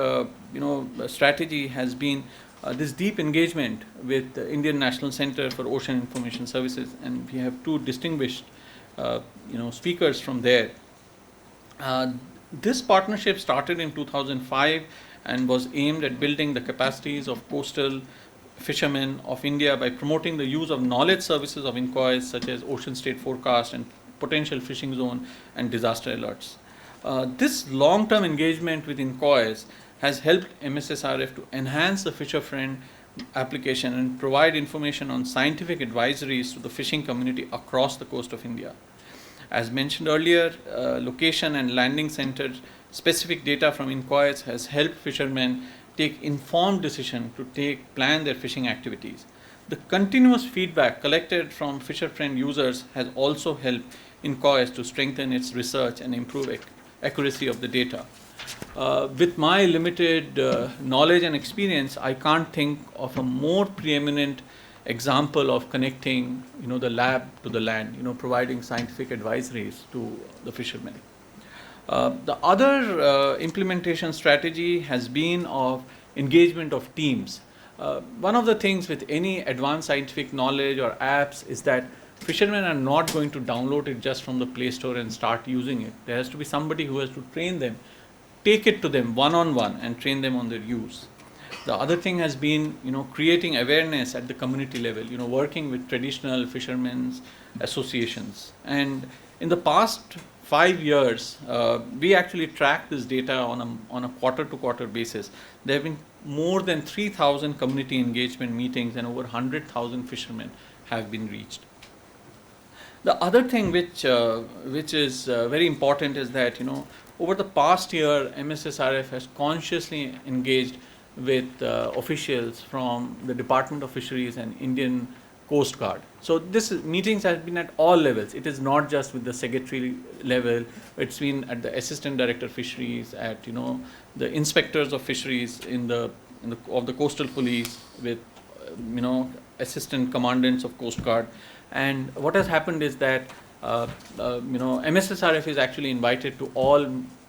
strategy has been this deep engagement with the Indian National Center for Ocean Information Services, and we have two distinguished speakers from there. This partnership started in 2005 and was aimed at building the capacities of coastal fishermen of India by promoting the use of knowledge services of inquiries such as ocean state forecast and potential fishing zone and disaster alerts. This long-term engagement with inquiries has helped MSSRF to enhance the Fisher Friend application and provide information on scientific advisories to the fishing community across the coast of India. As mentioned earlier, location and landing center specific data from inquiries has helped fishermen take informed decision to plan their fishing activities. The continuous feedback collected from Fisher Friend users has also helped inquiries to strengthen its research and improve accuracy of the data. With my limited knowledge and experience, I can't think of a more preeminent example of connecting the lab to the land, providing scientific advisories to the fishermen. The other implementation strategy has been of engagement of teams. One of the things with any advanced scientific knowledge or apps is that fishermen are not going to download it just from the Play Store and start using it. There has to be somebody who has to train them, take it to them one-on-one and train them on their use. The other thing has been, creating awareness at the community level, working with traditional fishermen's associations. And in the past 5 years, we actually track this data on a quarter-to-quarter basis. There have been more than 3,000 community engagement meetings and over 100,000 fishermen have been reached. The other thing which is very important is that, over the past year, MSSRF has consciously engaged with officials from the Department of Fisheries and Indian Coast Guard. So meetings have been at all levels. It is not just with the secretary level. It's been at the Assistant Director Fisheries, at the inspectors of fisheries of the coastal police, with assistant commandants of Coast Guard. And what has happened is that MSSRF is actually invited to all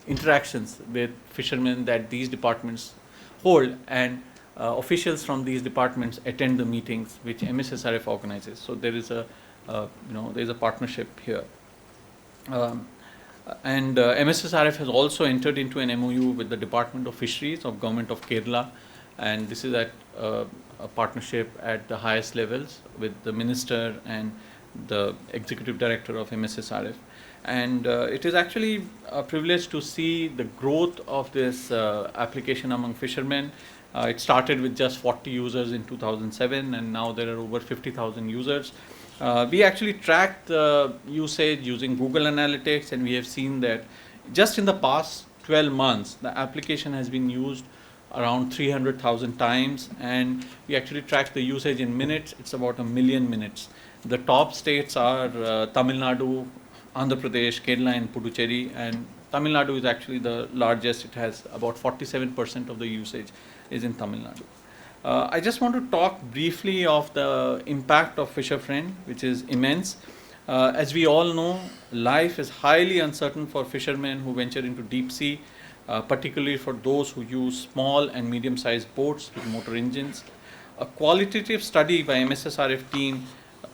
interactions with fishermen that these departments hold, and officials from these departments attend the meetings which MSSRF organizes. So there is a there is a partnership here. And MSSRF has also entered into an MOU with the Department of Fisheries of Government of Kerala, and this is at a partnership at the highest levels with the Minister and the Executive Director of MSSRF. And it is actually a privilege to see the growth of this application among fishermen. It started with just 40 users in 2007, and now there are over 50,000 users. We actually tracked the usage using Google Analytics, and we have seen that just in the past 12 months, the application has been used around 300,000 times, and we actually tracked the usage in minutes. It's about 1 million minutes. The top states are Tamil Nadu, Andhra Pradesh, Kerala, and Puducherry, and Tamil Nadu is actually the largest. It has about 47% of the usage is in Tamil Nadu. I just want to talk briefly of the impact of Fisher Friend, which is immense. As we all know, life is highly uncertain for fishermen who venture into deep sea, particularly for those who use small and medium-sized boats with motor engines. A qualitative study by MSSRF team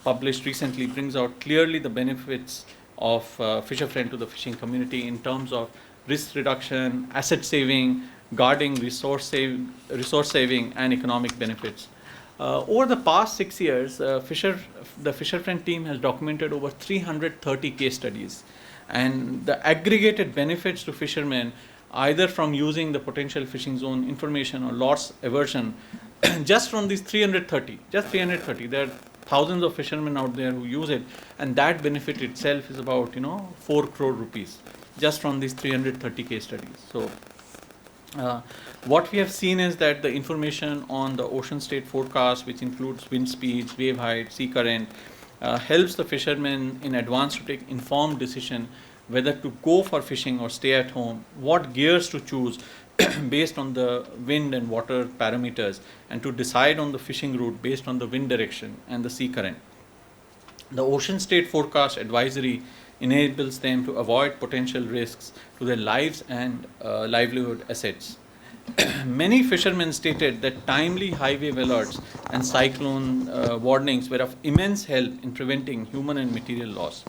published recently brings out clearly the benefits of Fisher Friend to the fishing community in terms of risk reduction, asset saving, guarding, resource saving, and economic benefits. Over the past 6 years, the Fisher Friend team has documented over 330 case studies, and the aggregated benefits to fishermen, either from using the potential fishing zone information or loss aversion, just from these 330, there are thousands of fishermen out there who use it, and that benefit itself is about 4 crore rupees just from these 330 case studies. So what we have seen is that the information on the ocean state forecast, which includes wind speeds, wave height, sea current, helps the fishermen in advance to take informed decision whether to go for fishing or stay at home, what gears to choose based on the wind and water parameters, and to decide on the fishing route based on the wind direction and the sea current. The ocean state forecast advisory enables them to avoid potential risks to their lives and livelihood assets. Many fishermen stated that timely high wave alerts and cyclone warnings were of immense help in preventing human and material loss.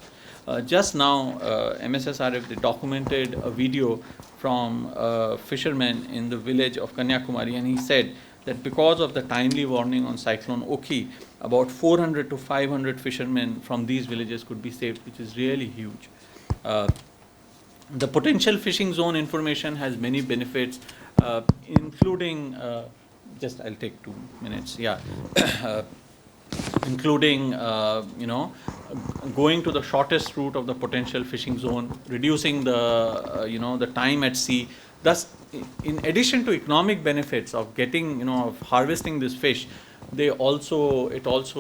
Just now, MSSRF they documented a video from a fisherman in the village of Kanyakumari, and he said that because of the timely warning on cyclone Oki, about 400 to 500 fishermen from these villages could be saved, which is really huge. The potential fishing zone information has many benefits, including, I'll take 2 minutes, including, going to the shortest route of the potential fishing zone, reducing the, the time at sea. Thus, in addition to economic benefits of getting, of harvesting this fish, it also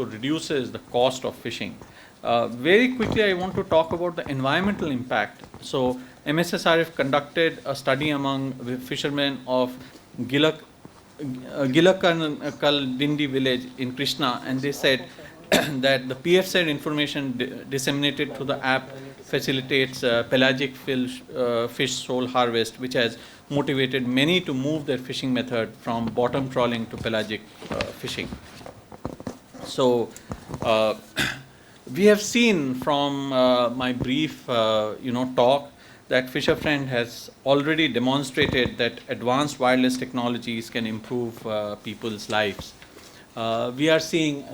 reduces the cost of fishing. Very quickly, I want to talk about the environmental impact. So, MSSRF conducted a study among fishermen of Gilakalvindi village in Krishna, and they said that the PFZ information disseminated through the app facilitates pelagic fish sole harvest, which has motivated many to move their fishing method from bottom trawling to pelagic fishing. So, we have seen from my brief, talk that Fisher Friend has already demonstrated that advanced wireless technologies can improve people's lives. We are seeing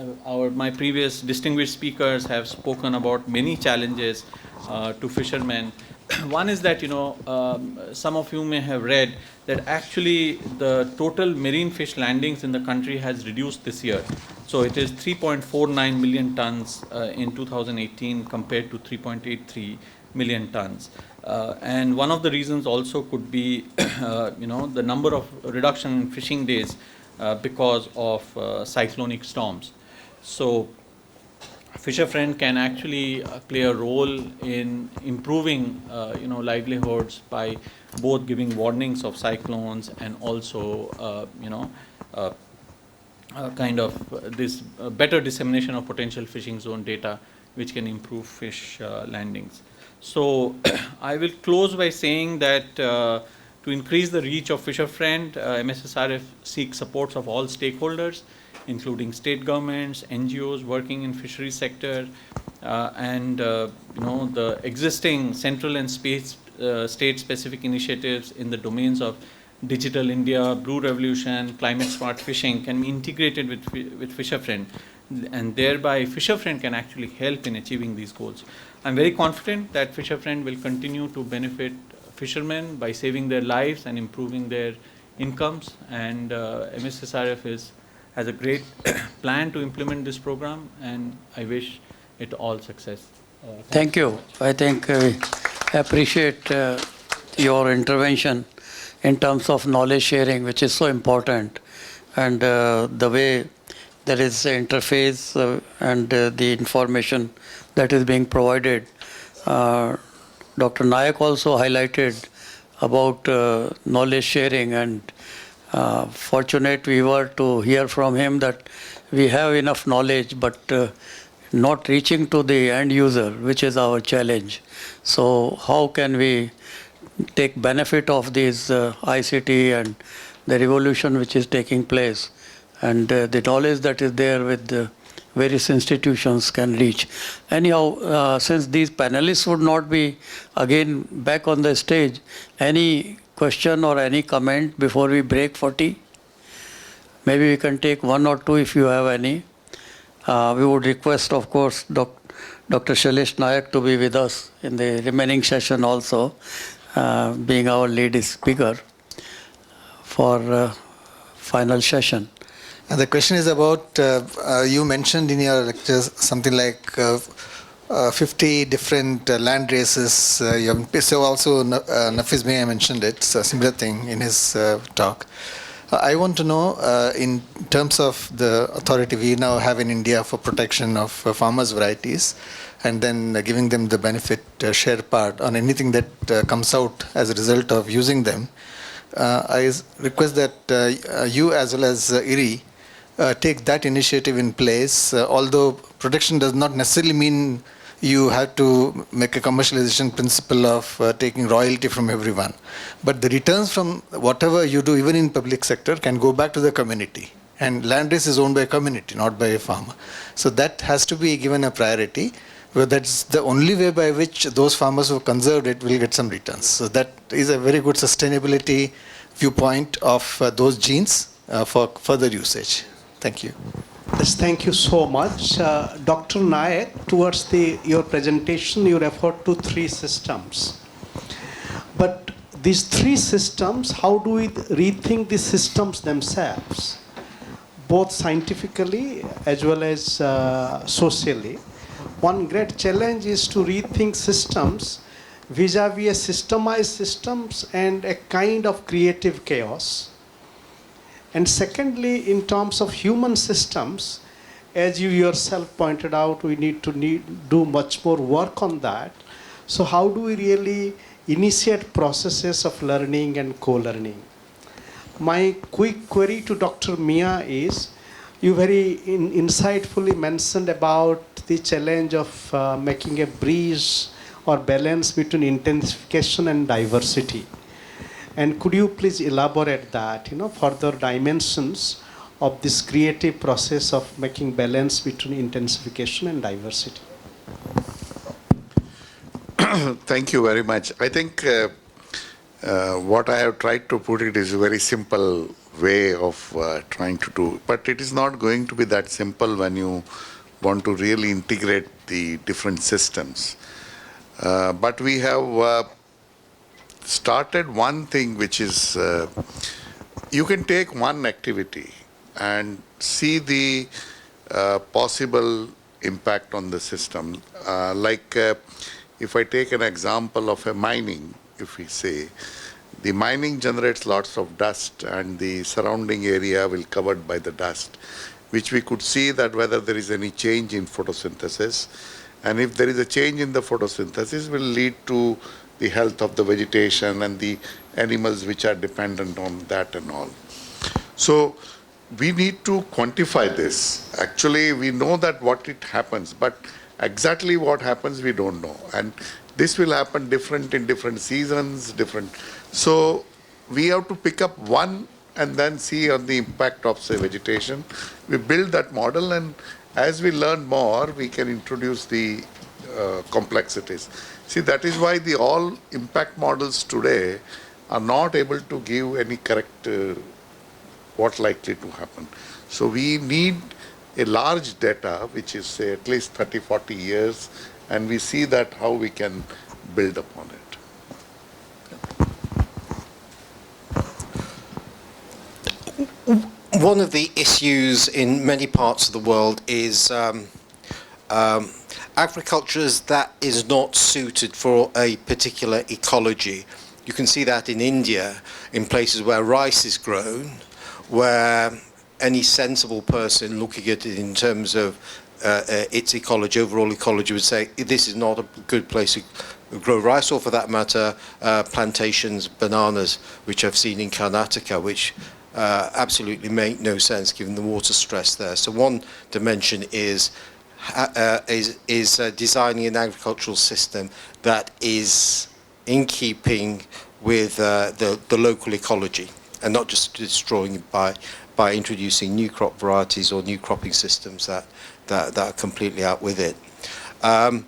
my previous distinguished speakers have spoken about many challenges to fishermen. One is that, some of you may have read that actually the total marine fish landings in the country has reduced this year. So it is 3.49 million tons in 2018 compared to 3.83 million tons. And one of the reasons also could be, the number of reduction in fishing days because of cyclonic storms. So Fisher Friend can actually play a role in improving, livelihoods by both giving warnings of cyclones and also, kind of this better dissemination of potential fishing zone data, which can improve fish landings. So I will close by saying that to To increase the reach of Fisher Friend, MSSRF seeks supports of all stakeholders, including state governments, NGOs working in fisheries sector, and the existing central and state-specific initiatives in the domains of Digital India, Blue Revolution, Climate Smart Fishing can be integrated with Fisher Friend, and thereby Fisher Friend can actually help in achieving these goals. I'm very confident that Fisher Friend will continue to benefit fishermen by saving their lives and improving their incomes, and MSSRF has a great plan to implement this program, and I wish it all success. Thank you. I think I appreciate your intervention in terms of knowledge sharing, which is so important, and the way there is interface and the information that is being provided. Dr. Nayak also highlighted about knowledge sharing, and fortunate we were to hear from him that we have enough knowledge, but not reaching to the end user, which is our challenge. So how can we take benefit of this ICT and the revolution which is taking place, and the knowledge that is there with the various institutions can reach. Anyhow, since these panelists would not be again back on the stage, any question or any comment before we break for tea? Maybe we can take one or two if you have any. We would request, of course, Dr. Shailesh Nayak to be with us in the remaining session also, being our lead speaker for final session. The question is about, you mentioned in your lectures something like 50 different land races. So also Nafees Meah mentioned it, a similar thing in his talk. I want to know, in terms of the authority we now have in India for protection of farmers' varieties, and then giving them the benefit share part on anything that comes out as a result of using them, I request that you as well as IRRI take that initiative in place, although protection does not necessarily mean you have to make a commercialization principle of taking royalty from everyone. But the returns from whatever you do, even in public sector, can go back to the community. And land race is owned by a community, not by a farmer. So that has to be given a priority. Well, that's the only way by which those farmers who conserved it will get some returns. So that is a very good sustainability viewpoint of those genes for further usage. Thank you. Yes, thank you so much. Dr. Nayak, towards your presentation, you referred to 3 systems. But these 3 systems, how do we rethink the systems themselves, both scientifically as well as socially? One great challenge is to rethink systems vis-a-vis a systemized systems and a kind of creative chaos. And secondly, in terms of human systems, as you yourself pointed out, we need to do much more work on that. So how do we really initiate processes of learning and co-learning? My quick query to Dr. Meah is, you very insightfully mentioned about the challenge of making a bridge or balance between intensification and diversity. And could you please elaborate that, further dimensions of this creative process of making balance between intensification and diversity? Thank you very much. I think what I have tried to put it is a very simple way of trying to do, but it is not going to be that simple when you want to really integrate the different systems. But we have started one thing, which is you can take one activity and see the possible impact on the system. If I take an example of a mining, if we say, the mining generates lots of dust and the surrounding area will be covered by the dust, which we could see that whether there is any change in photosynthesis, and if there is a change in the photosynthesis will lead to the health of the vegetation and the animals which are dependent on that and all. So we need to quantify this. Actually, we know that what it happens, but exactly what happens we don't know. And this will happen different in different seasons, different. So we have to pick up one and then see on the impact of, say, vegetation. We build that model, and as we learn more, we can introduce the complexities. See, that is why the all impact models today are not able to give any correct what likely to happen. So we need a large data, which is, say, at least 30, 40 years, and we see that how we can build upon it. One of the issues in many parts of the world is agriculture that is not suited for a particular ecology. You can see that in India, in places where rice is grown, where any sensible person looking at it in terms of its ecology, overall ecology, would say this is not a good place to grow rice, or for that matter, plantations, bananas, which I've seen in Karnataka, which absolutely make no sense given the water stress there. So one dimension is designing an agricultural system that is in keeping with the local ecology, and not just destroying it by introducing new crop varieties or new cropping systems that are completely out with it. And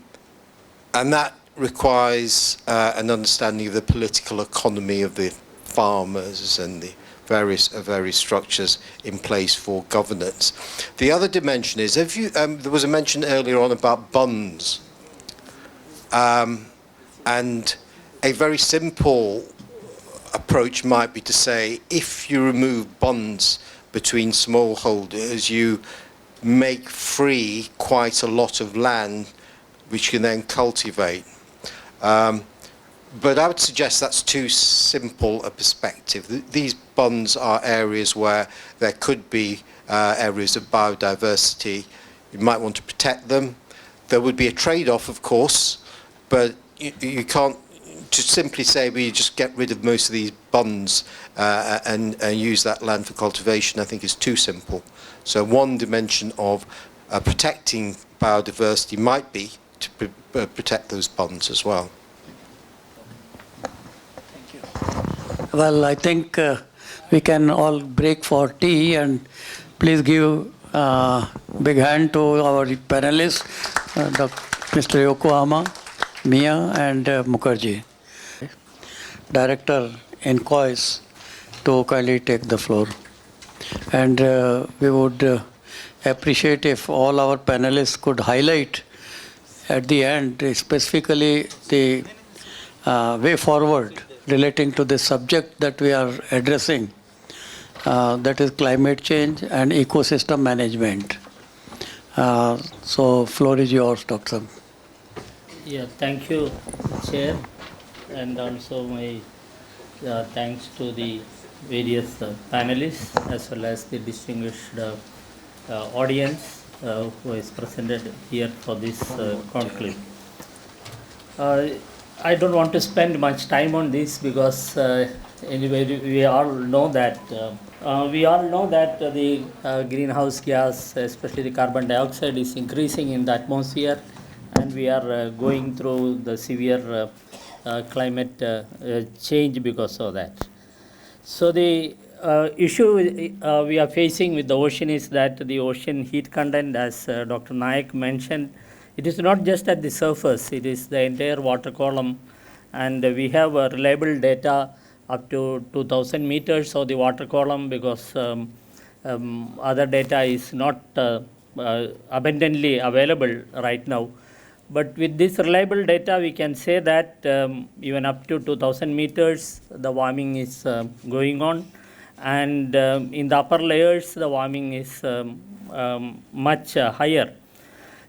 that requires an understanding of the political economy of the farmers and the various structures in place for governance. The other dimension is, if you, there was a mention earlier on about bunds, and a very simple approach might be to say, if you remove bonds between smallholders, you make free quite a lot of land which you can then cultivate. But I would suggest that's too simple a perspective. These bonds are areas where there could be areas of biodiversity. You might want to protect them. There would be a trade-off, of course, but you can't just simply say we just get rid of most of these bonds and use that land for cultivation. I think is too simple. So one dimension of protecting biodiversity might be to protect those bonds as well. Well, I think we can all break for tea, and please give a big hand to our panelists, Mr. Yokoyama, Meah, and Mukherjee. Director inquires to kindly take the floor. And we would appreciate if all our panelists could highlight at the end specifically the way forward relating to the subject that we are addressing, that is climate change and ecosystem management. So floor is yours, Dr. Yeah, thank you, Chair, and also my thanks to the various panelists as well as the distinguished audience who is presented here for this conclave. I don't want to spend much time on this because anyway we all know that the greenhouse gas, especially the carbon dioxide, is increasing in the atmosphere, and we are going through the severe climate change because of that. So the issue we are facing with the ocean is that the ocean heat content, as Dr. Nayak mentioned, it is not just at the surface, it is the entire water column, and we have reliable data up to 2000 meters of the water column because other data is not abundantly available right now. But with this reliable data, we can say that even up to 2000 meters, the warming is going on, and in the upper layers, the warming is much higher.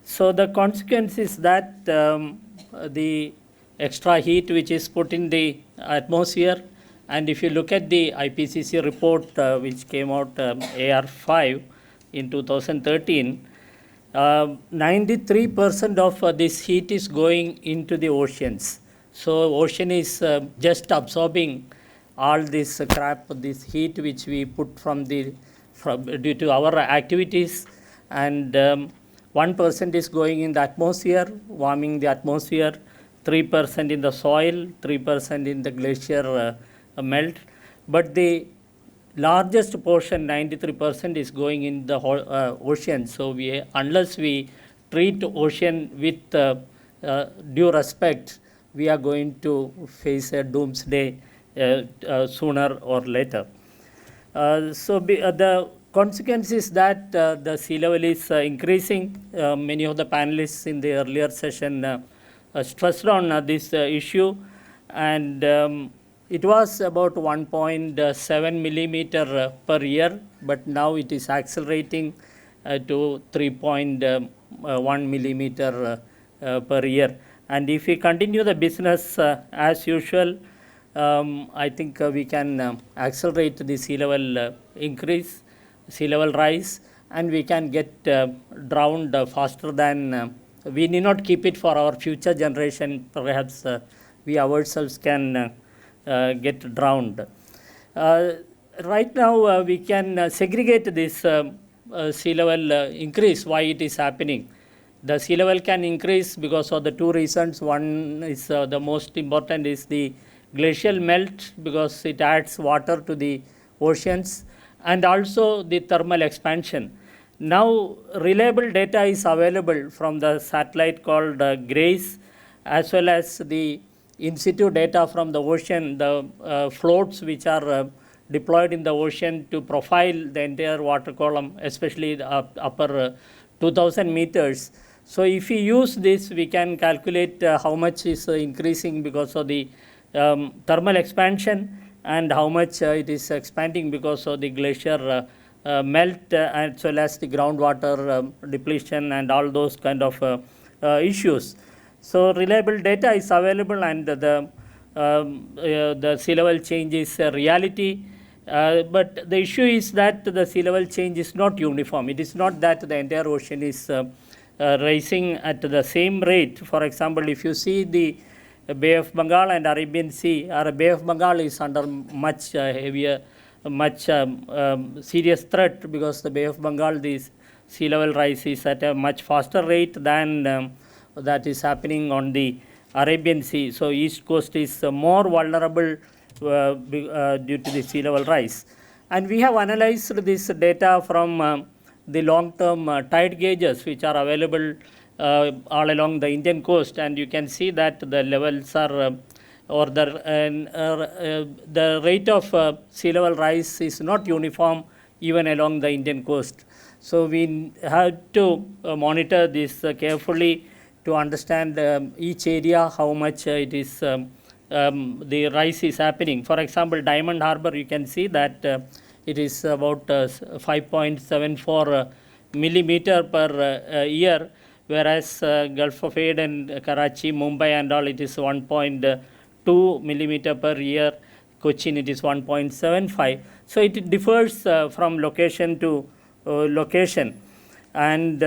So the consequence is that the extra heat which is put in the atmosphere, and if you look at the IPCC report which came out AR5 in 2013, 93% of this heat is going into the oceans. So ocean is just absorbing all this crap, this heat which we put due to our activities, and 1% is going in the atmosphere, warming the atmosphere, 3% in the soil, 3% in the glacier melt. but the largest portion, 93%, is going in the ocean. So unless we treat ocean with due respect, we are going to face a doomsday sooner or later. The consequence is that the sea level is increasing. Many of the panelists in the earlier session stressed on this issue, and it was about 1.7 millimeter per year, but now it is accelerating to 3.1 millimeter per year. And if we continue the business as usual, I think we can accelerate the sea level increase, sea level rise, and we can get drowned faster than, we need not keep it for our future generation. Perhaps we ourselves can get drowned. Right now we can segregate this sea level increase, why it is happening. The sea level can increase because of the two reasons. One is the most important is the glacial melt, because it adds water to the oceans, and also the thermal expansion. Now reliable data is available from the satellite called GRACE, as well as the in situ data from the ocean, the floats which are deployed in the ocean to profile the entire water column, especially the upper 2000 meters. So if we use this, we can calculate how much is increasing because of the thermal expansion, and how much it is expanding because of the glacier melt, as well as the groundwater depletion and all those kind of issues. So reliable data is available, and the sea level change is a reality. But the issue is that the sea level change is not uniform. It is not that the entire ocean is rising at the same rate. For example, if you see the Bay of Bengal and Arabian Sea, Bay of Bengal is under much heavier, much serious threat, because the Bay of Bengal, the sea level rise is at a much faster rate than that is happening on the Arabian Sea. So East Coast is more vulnerable due to the sea level rise. And we have analyzed this data from the long-term tide gauges which are available all along the Indian coast, and you can see that the levels are or the rate of sea level rise is not uniform even along the Indian coast. So we have to monitor this carefully to understand each area how much it is the rise is happening. For example, Diamond Harbour, you can see that it is about 5.74 millimeter per year, whereas Gulf of Aden, Karachi, Mumbai and all, it is 1.2 millimeter per year. Cochin, it is 1.75. So it differs from location to location. And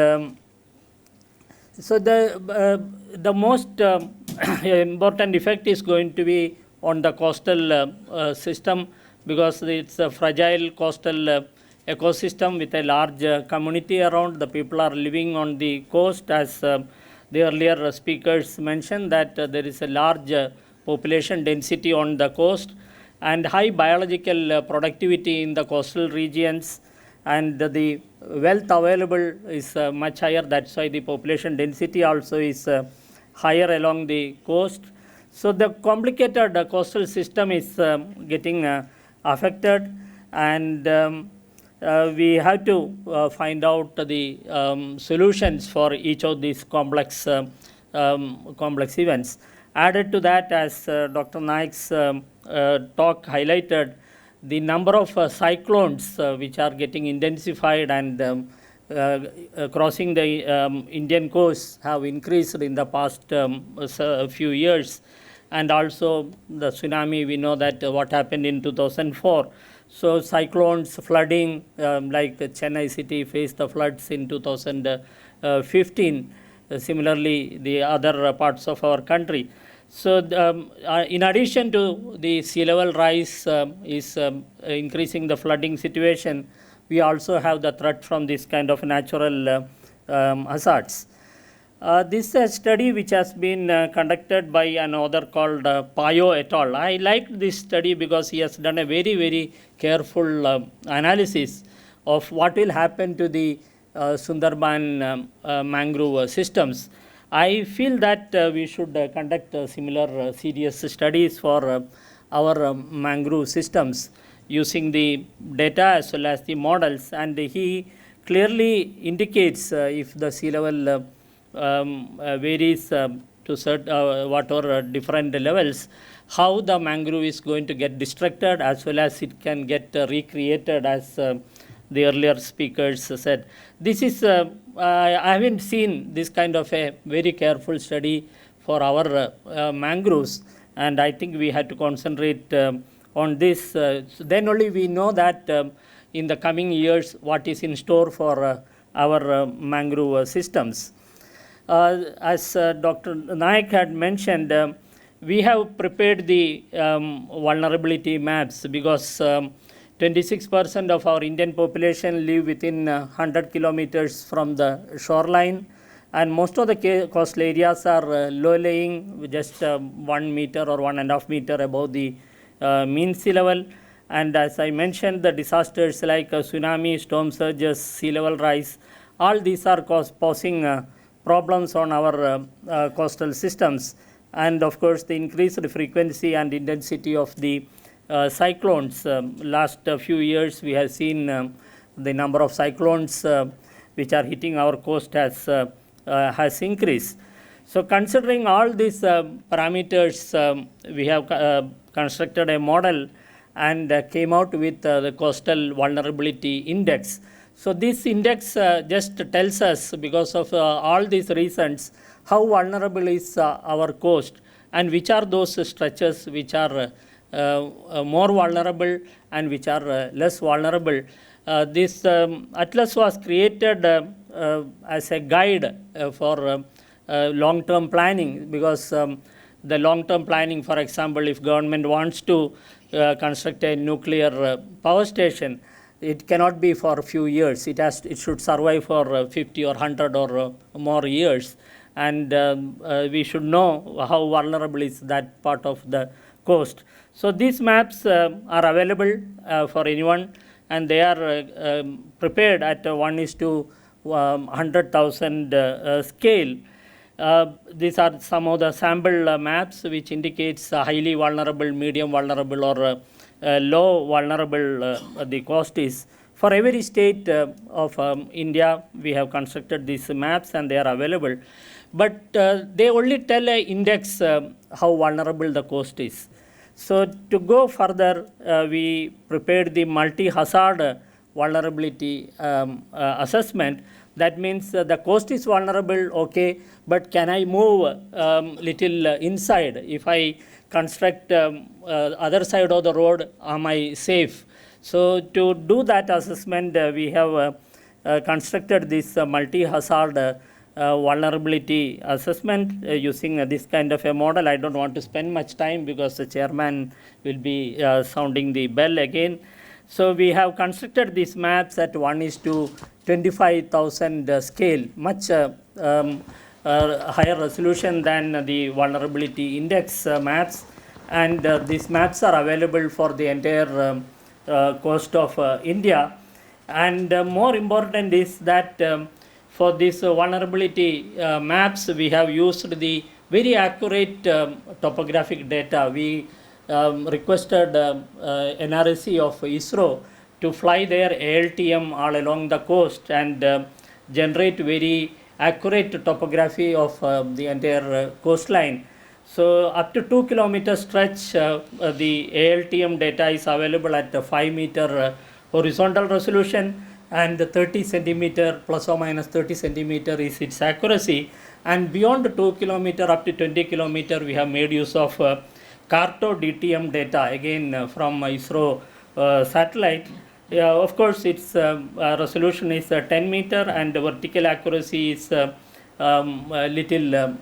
so the most important effect is going to be on the coastal system, because it's a fragile coastal ecosystem with a large community around. The people are living on the coast, as the earlier speakers mentioned, that there is a large population density on the coast and high biological productivity in the coastal regions, and the wealth available is much higher. That's why the population density also is higher along the coast. So the complicated coastal system is getting affected, and we have to find out the solutions for each of these complex events. Added to that, as Dr. Nayak's talk highlighted, the number of cyclones which are getting intensified and crossing the Indian coast have increased in the past few years. And also the tsunami, we know that what happened in 2004. So cyclones, flooding, like Chennai city faced the floods in 2015. Similarly, the other parts of our country. So in addition to the sea level rise is increasing the flooding situation, we also have the threat from this kind of natural hazards. This is a study which has been conducted by an author called Payo et al. I liked this study because he has done a very, very careful analysis of what will happen to the Sundarban mangrove systems. I feel that we should conduct similar serious studies for our mangrove systems using the data as well as the models, and he clearly indicates if the sea level varies to certain whatever different levels, how the mangrove is going to get destructed as well as it can get recreated, as the earlier speakers said. This is I haven't seen this kind of a very careful study for our mangroves, and I think we had to concentrate on this. Then only we know that in the coming years what is in store for our mangrove systems. As Dr. Nayak had mentioned, we have prepared the vulnerability maps because 26% of our Indian population live within 100 kilometers from the shoreline, and most of the coastal areas are low-lying, just 1 meter or 1.5 meter above the mean sea level. And as I mentioned, the disasters like tsunami, storm surges, sea level rise, all these are posing problems on our coastal systems. And of course, the increased frequency and intensity of the cyclones. Last few years, we have seen the number of cyclones which are hitting our coast has increased. So considering all these parameters, we have constructed a model and came out with the coastal vulnerability index. So this index just tells us, because of all these reasons, how vulnerable is our coast and which are those stretches which are more vulnerable and which are less vulnerable. This atlas was created as a guide for long-term planning, because the long-term planning, for example, if government wants to construct a nuclear power station, it cannot be for a few years. It should survive for 50 or 100 or more years. And we should know how vulnerable is that part of the coast. So these maps are available for anyone, and they are prepared at 1:100,000 scale. These are some of the sample maps which indicates highly vulnerable, medium vulnerable, or low vulnerable the coast is. For every state of India, we have constructed these maps and they are available. But they only tell an index how vulnerable the coast is. So to go further, we prepared the multi-hazard vulnerability assessment. That means the coast is vulnerable, okay, but can I move little inside? If I construct other side of the road, am I safe? So to do that assessment, we have constructed this multi-hazard vulnerability assessment using this kind of a model. I don't want to spend much time because the chairman will be sounding the bell again. So we have constructed these maps at 1:25,000 scale, much higher resolution than the vulnerability index maps, and these maps are available for the entire coast of India. And more important is that for this vulnerability maps, we have used the very accurate topographic data. We requested NRSC of ISRO to fly their ALTM all along the coast and generate very accurate topography of the entire coastline. So up to 2 kilometer stretch, the ALTM data is available at 5 meter horizontal resolution, and 30 centimeter plus or minus 30 centimeter is its accuracy. And beyond 2 kilometer up to 20 kilometer, we have made use of CARTO DTM data, again from ISRO satellite. Of course, its resolution is 10 meter and the vertical accuracy is a little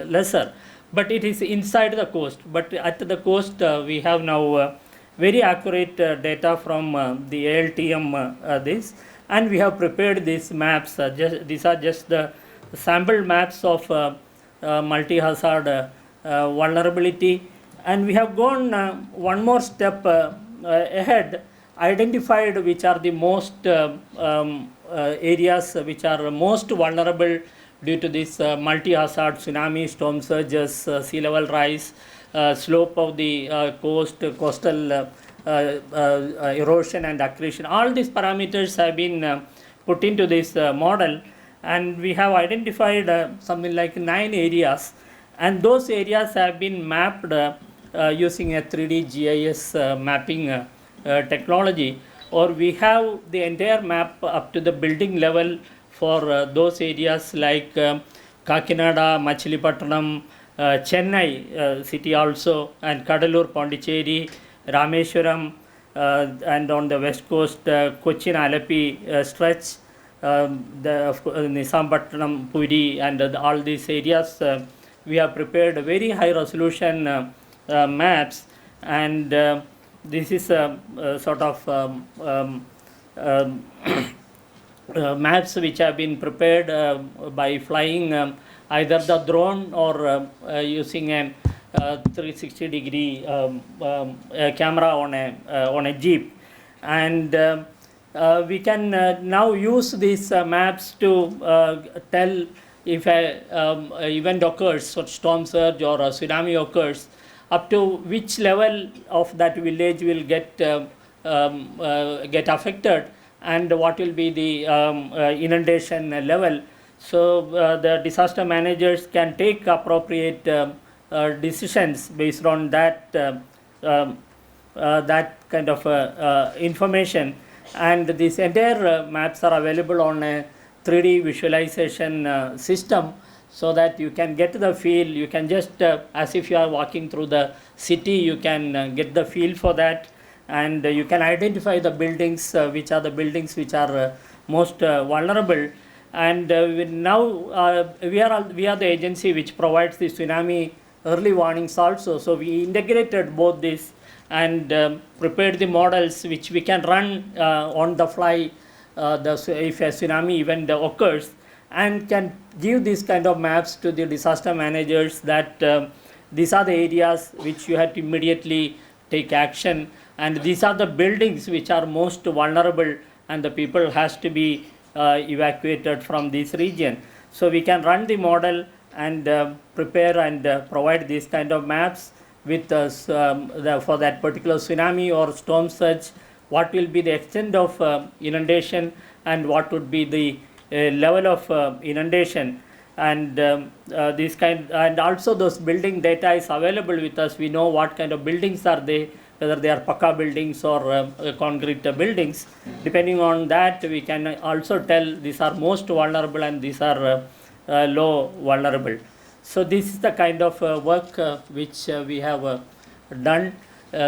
lesser. But it is inside the coast. But at the coast, we have now very accurate data from the ALTM this, and we have prepared these maps. These are just the sample maps of multi-hazard vulnerability. And we have gone one more step ahead, identified which are the most areas which are most vulnerable due to this multi-hazard tsunami, storm surges, sea level rise, slope of the coastal erosion and accretion. All these parameters have been put into this model, and we have identified something like 9 areas, and those areas have been mapped using a 3D GIS mapping technology, or we have the entire map up to the building level for those areas like Kakinada, Machilipatnam, Chennai city also, and Kadalur, Pondicherry, Rameshwaram, and on the west coast, Cochin, Alleppey stretch, Nisampatnam, Puri, and all these areas. We have prepared very high resolution maps, and this is a sort of maps which have been prepared by flying either the drone or using a 360-degree camera on a jeep, and we can now use these maps to tell if an event occurs, or storm surge or a tsunami occurs, up to which level of that village will get affected, and what will be the inundation level. So the disaster managers can take appropriate decisions based on that that kind of information, and these entire maps are available on a 3D visualization system, so that you can get the feel. You can just as if you are walking through the city, you can get the feel for that, and you can identify the buildings which are the buildings which are most vulnerable. And now we are the agency which provides the tsunami early warnings also. So we integrated both this and prepared the models which we can run on the fly if a tsunami event occurs, and can give these kind of maps to the disaster managers that these are the areas which you have to immediately take action, and these are the buildings which are most vulnerable, and the people has to be evacuated from this region. So we can run the model and prepare and provide these kind of maps with for that particular tsunami or storm surge, what will be the extent of inundation and what would be the level of inundation, and this kind, and also those building data is available with us. We know what kind of buildings are they, whether they are Paka buildings or concrete buildings. Depending on that, we can also tell these are most vulnerable and these are low vulnerable. So this is the kind of work which we have done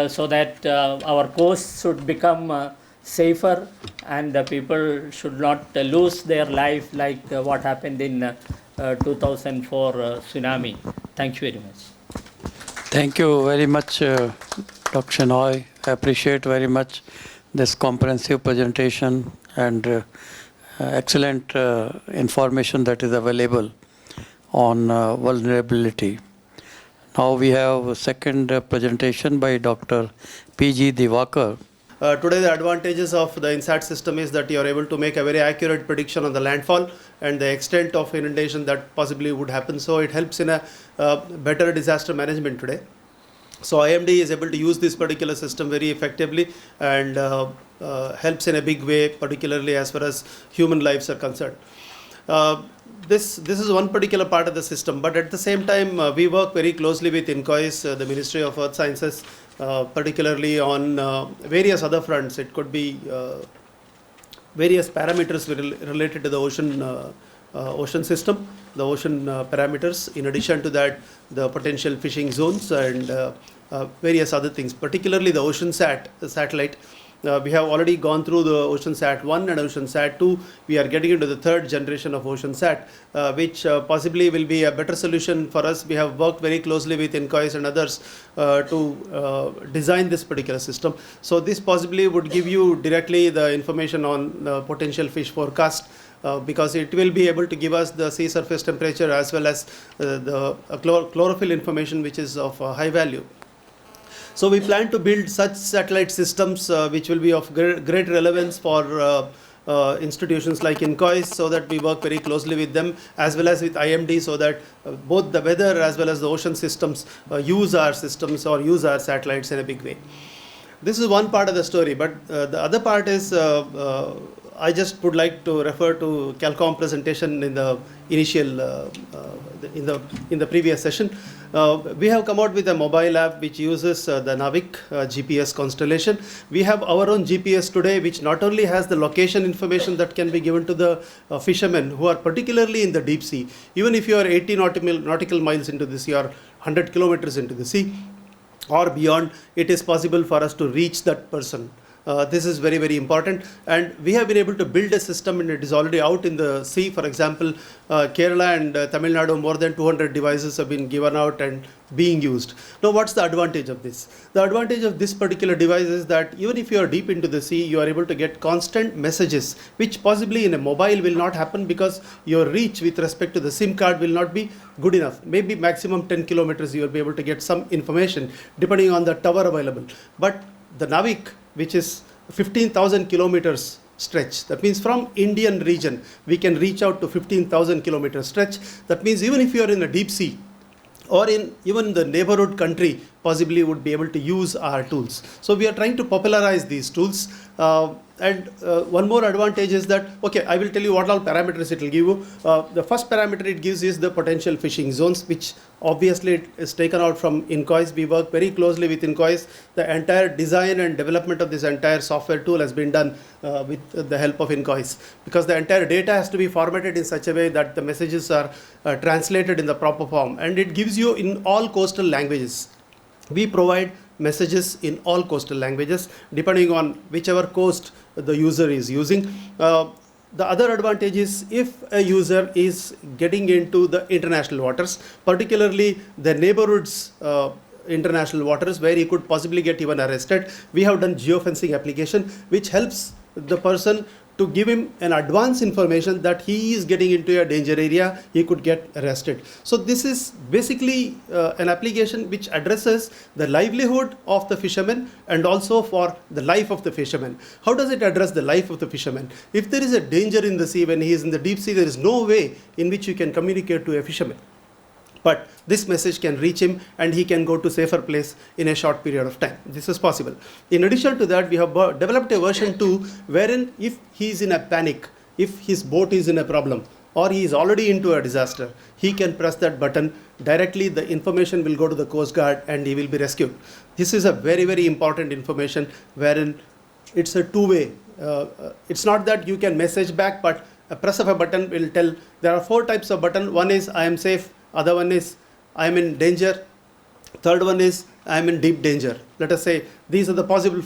so that our coasts should become safer, and people should not lose their life like what happened in 2004 tsunami. Thank you very much. Thank you very much, Dr. Shenoy. I appreciate very much this comprehensive presentation and excellent information that is available on vulnerability. Now we have a second presentation by Dr. P.G. Divakar. Today the advantages of the INSAT system is that you are able to make a very accurate prediction on the landfall and the extent of inundation that possibly would happen. So it helps in a better disaster management today. So IMD is able to use this particular system very effectively and helps in a big way, particularly as far as human lives are concerned. This is one particular part of the system, but at the same time we work very closely with INCOIS, the Ministry of Earth Sciences, particularly on various other fronts. It could be various parameters related to the ocean system, the ocean parameters. In addition to that, the potential fishing zones and various other things, particularly the OceanSat, the satellite. We have already gone through the OceanSat 1 and OceanSat 2. We are getting into the third generation of OceanSat, which possibly will be a better solution for us. We have worked very closely with INCOIS and others to design this particular system. So this possibly would give you directly the information on the potential fish forecast, because it will be able to give us the sea surface temperature as well as the chlorophyll information, which is of high value. So we plan to build such satellite systems which will be of great relevance for institutions like INCOIS, so that we work very closely with them as well as with IMD, so that both the weather as well as the ocean systems use our systems or use our satellites in a big way. This is one part of the story, but the other part is I just would like to refer to Calcom presentation in the initial in the previous session. We have come out with a mobile app which uses the Navik GPS constellation. We have our own GPS today, which not only has the location information that can be given to the fishermen who are particularly in the deep sea. Even if you are 80 nautical miles into the sea or 100 kilometers into the sea or beyond, it is possible for us to reach that person. This is very, very important, and we have been able to build a system, and it is already out in the sea. For example, Kerala and Tamil Nadu, more than 200 devices have been given out and being used. Now, what's the advantage of this? The advantage of this particular device is that even if you are deep into the sea, you are able to get constant messages, which possibly in a mobile will not happen, because your reach with respect to the SIM card will not be good enough. Maybe maximum 10 kilometers you will be able to get some information depending on the tower available. But the Navik, which is 15,000 kilometers stretch. That means from Indian region, we can reach out to 15,000 kilometer stretch. That means even if you are in a deep sea or in even the neighborhood country, possibly would be able to use our tools. So we are trying to popularize these tools. And one more advantage is that, okay, I will tell you what all parameters it will give you. The first parameter it gives is the potential fishing zones, which obviously is taken out from INCOIS. We work very closely with INCOIS. The entire design and development of this entire software tool has been done with the help of INCOIS, because the entire data has to be formatted in such a way that the messages are translated in the proper form, and it gives you in all coastal languages. We provide messages in all coastal languages depending on whichever coast the user is using. The other advantage is if a user is getting into the international waters, particularly the neighborhoods international waters where he could possibly get even arrested, we have done geofencing application which helps the person to give him an advance information that he is getting into a danger area, he could get arrested. So this is basically an application which addresses the livelihood of the fishermen and also for the life of the fishermen. How does it address the life of the fishermen? If there is a danger in the sea, when he is in the deep sea, there is no way in which you can communicate to a fisherman. But this message can reach him and he can go to safer place in a short period of time. This is possible. In addition to that, we have developed a version 2 wherein if he is in a panic, if his boat is in a problem or he is already into a disaster, he can press that button. Directly the information will go to the Coast Guard and he will be rescued. This is a very, very important information wherein it's a two-way. It's not that you can message back, but a press of a button will tell. There are 4 types of button. One is I am safe. Other one is I am in danger. Third one is I am in deep danger. Let us say these are the possible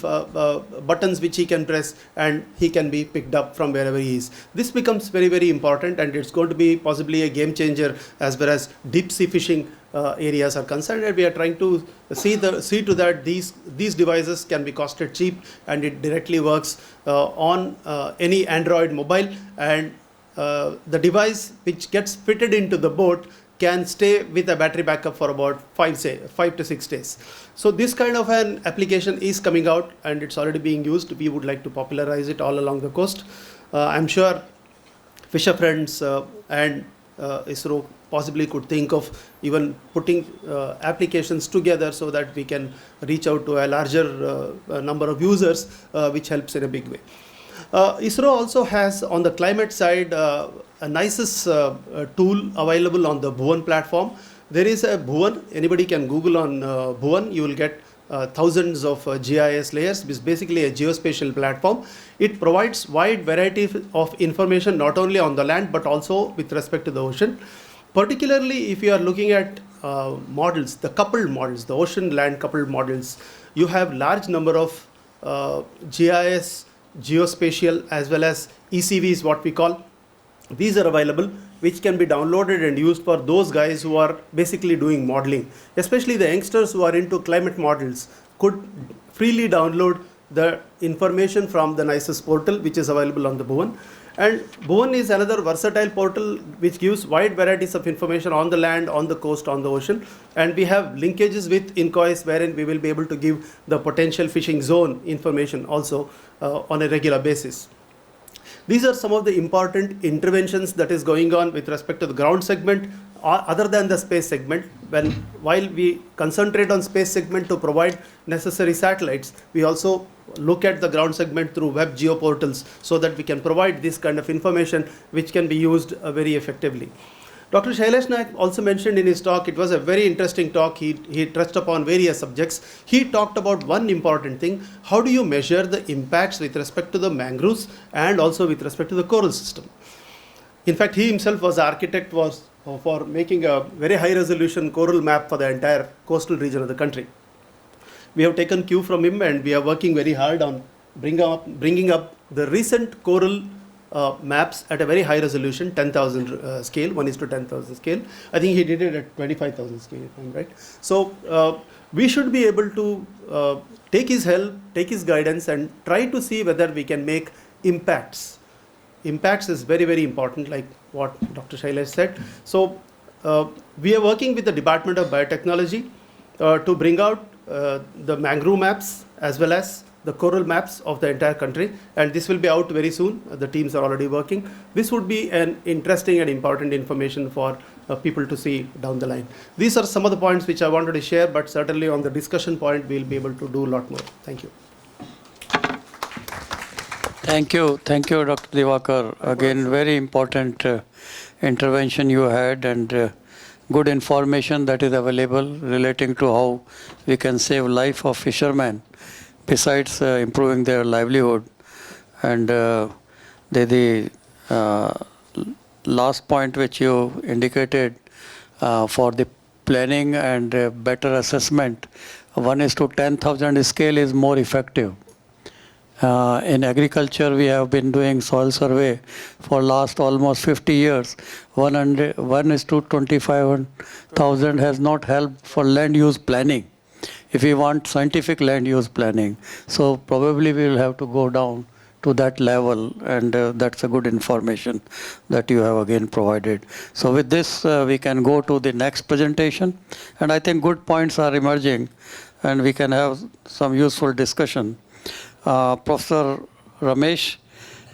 buttons which he can press and he can be picked up from wherever he is. This becomes very, very important, and it's going to be possibly a game changer as far as deep sea fishing areas are concerned, and we are trying to see to that these devices can be costed cheap, and it directly works on any Android mobile, and the device which gets fitted into the boat can stay with a battery backup for about 5 to 6 days. So this kind of an application is coming out and it's already being used. We would like to popularize it all along the coast. I'm sure Fisher Friends and ISRO possibly could think of even putting applications together so that we can reach out to a larger number of users, which helps in a big way. ISRO also has on the climate side a nicest tool available on the Bhuvan platform. There is a Bhuvan, anybody can Google on Bhuvan, you will get thousands of GIS layers. It's basically a geospatial platform. It provides wide variety of information not only on the land but also with respect to the ocean. Particularly if you are looking at models, the coupled models, the ocean land coupled models, you have large number of GIS, geospatial as well as ECVs, what we call. These are available, which can be downloaded and used for those guys who are basically doing modeling. Especially the youngsters who are into climate models could freely download the information from the NICES portal, which is available on the Bhuvan. And Bhuvan is another versatile portal which gives wide varieties of information on the land, on the coast, on the ocean. And we have linkages with INCOIS wherein we will be able to give the potential fishing zone information also on a regular basis. These are some of the important interventions that is going on with respect to the ground segment other than the space segment. While we concentrate on space segment to provide necessary satellites, we also look at the ground segment through web geoportals so that we can provide this kind of information which can be used very effectively. Dr. Shailesh Nayak also mentioned in his talk, it was a very interesting talk. He touched upon various subjects. He talked about one important thing: how do you measure the impacts with respect to the mangroves and also with respect to the coral system? In fact, he himself was the architect for making a very high resolution coral map for the entire coastal region of the country. We have taken cue from him and we are working very hard on bringing up the recent coral maps at a very high resolution, 10,000 scale, 1:10,000 scale. I think he did it at 25,000 scale, if I'm right. So we should be able to take his help, take his guidance, and try to see whether we can make impacts. Impacts is very, very important, like what Dr. Shailesh said. So we are working with the Department of Biotechnology to bring out the mangrove maps as well as the coral maps of the entire country, and this will be out very soon. The teams are already working. This would be an interesting and important information for people to see down the line. These are some of the points which I wanted to share, but certainly on the discussion point, we'll be able to do a lot more. Thank you. Thank you, Dr. Divakar. Again, very important intervention you had, and good information that is available relating to how we can save life of fishermen besides improving their livelihood. And the last point which you indicated for the planning and better assessment, 1:10,000 scale is more effective. In agriculture, we have been doing soil survey for last almost 50 years. 1:25,000 has not helped for land use planning, if we want scientific land use planning. So probably we will have to go down to that level, and that's a good information that you have again provided. So with this, we can go to the next presentation, and I think good points are emerging, and we can have some useful discussion. Professor Ramesh,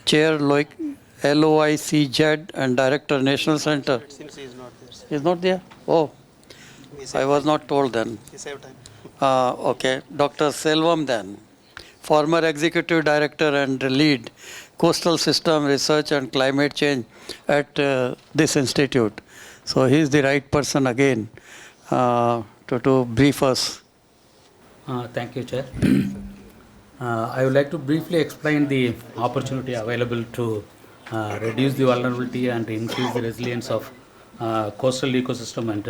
Chair LOICZ and Director National Center. It seems he is not there. He is not there? Oh, I was not told then. He saved time. Okay, Dr. Selvam then, former Executive Director and Lead Coastal System Research and Climate Change at this institute. So he is the right person again to brief us. Thank you, Chair. I would like to briefly explain the opportunity available to reduce the vulnerability and increase the resilience of coastal ecosystem and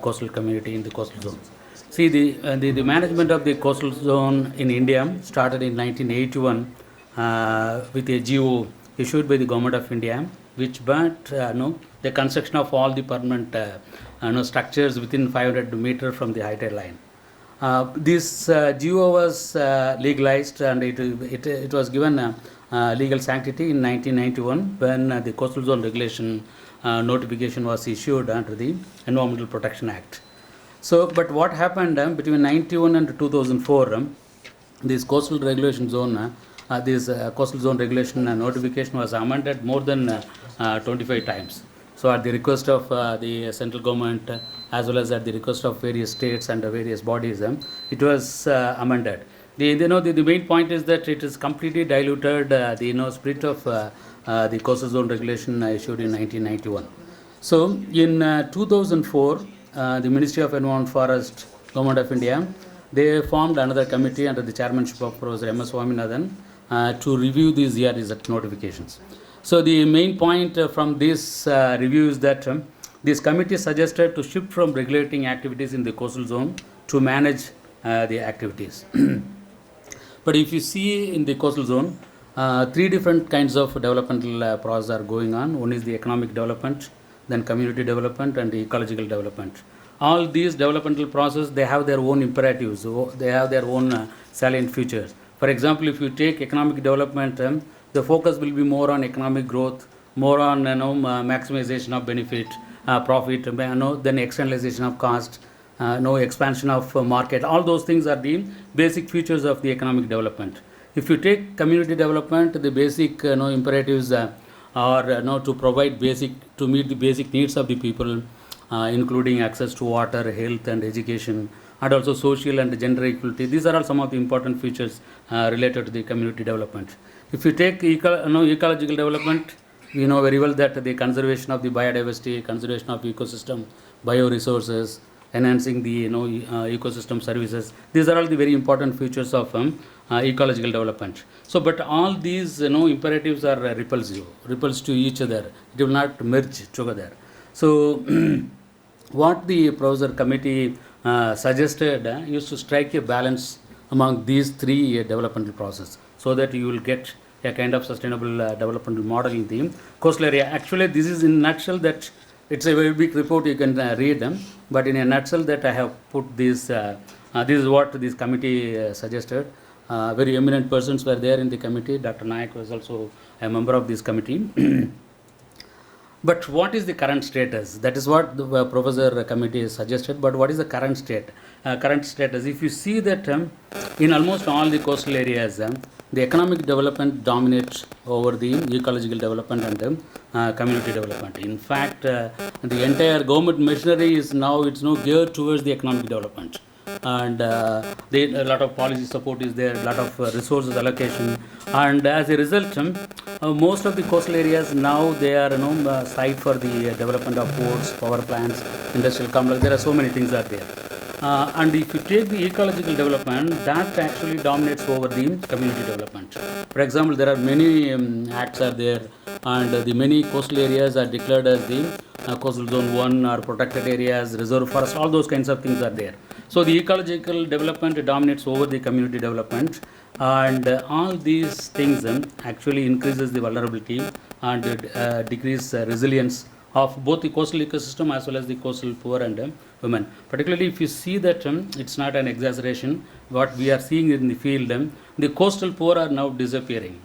coastal community in the coastal zones. See, the management of the coastal zone in India started in 1981 with a GO issued by the Government of India, which banned the construction of all the permanent structures within 500 meters from the high tide line. This GO was legalized, and it was given legal sanctity in 1991 when the Coastal Zone Regulation notification was issued under the Environmental Protection Act. So, but what happened between 91 and 2004, this coastal regulation zone, coastal zone regulation notification was amended more than 25 times. So, at the request of the central government, as well as at the request of various states and various bodies, it was amended. The main point is that it is completely diluted the spirit of the coastal zone regulation issued in 1991. So, in 2004, the Ministry of Environment Forest, Government of India, they formed another committee under the chairmanship of Professor MS Swaminathan to review these ERZ notifications. So the main point from this review is that this committee suggested to shift from regulating activities in the coastal zone to manage the activities. But if you see in the coastal zone, three different kinds of developmental processes are going on. One is the economic development, then community development, and the ecological development. All these developmental processes, they have their own imperatives, they have their own salient features. For example, if you take economic development, The focus will be more on economic growth, more on maximization of benefit, profit, then externalization of cost, no expansion of market. All those things are the basic features of the economic development. If you take community development, the basic imperatives are to provide to meet the basic needs of the people, including access to water, health and education, and also social and gender equality. These are all some of the important features related to the community development. If you take ecological development, we know very well that the conservation of the biodiversity, conservation of ecosystem, bioresources, enhancing the ecosystem services. These are all the very important features of ecological development. So, but all these imperatives are repulsive to each other. It will not merge together. So, what the Professor Committee suggested is to strike a balance among these three developmental processes, so that you will get a kind of sustainable developmental model in the coastal area. Actually, this is in a nutshell that it's a very big report, you can read them, but in a nutshell that I have put this, this is what this committee suggested. Very eminent persons were there in the committee. Dr. Nayak was also a member of this committee. But what is the current status? That is what the Professor Committee suggested, but what is the current state? Current status, if you see that in almost all the coastal areas, the economic development dominates over the ecological development and community development. In fact, the entire government machinery is now geared towards the economic development, and a lot of policy support is there, a lot of resources allocation, and as a result, most of the coastal areas now they are site for the development of ports, power plants, industrial complex. There are so many things are there. And if you take the ecological development, that actually dominates over the community development. For example, there are many acts are there, and the many coastal areas are declared as the coastal zone 1 or protected areas, reserve forest, all those kinds of things are there. So the ecological development dominates over the community development, and all these things actually increases the vulnerability and decrease resilience of both the coastal ecosystem as well as the coastal poor and women. Particularly if you see that it's not an exaggeration, what we are seeing in the field, the coastal poor are now disappearing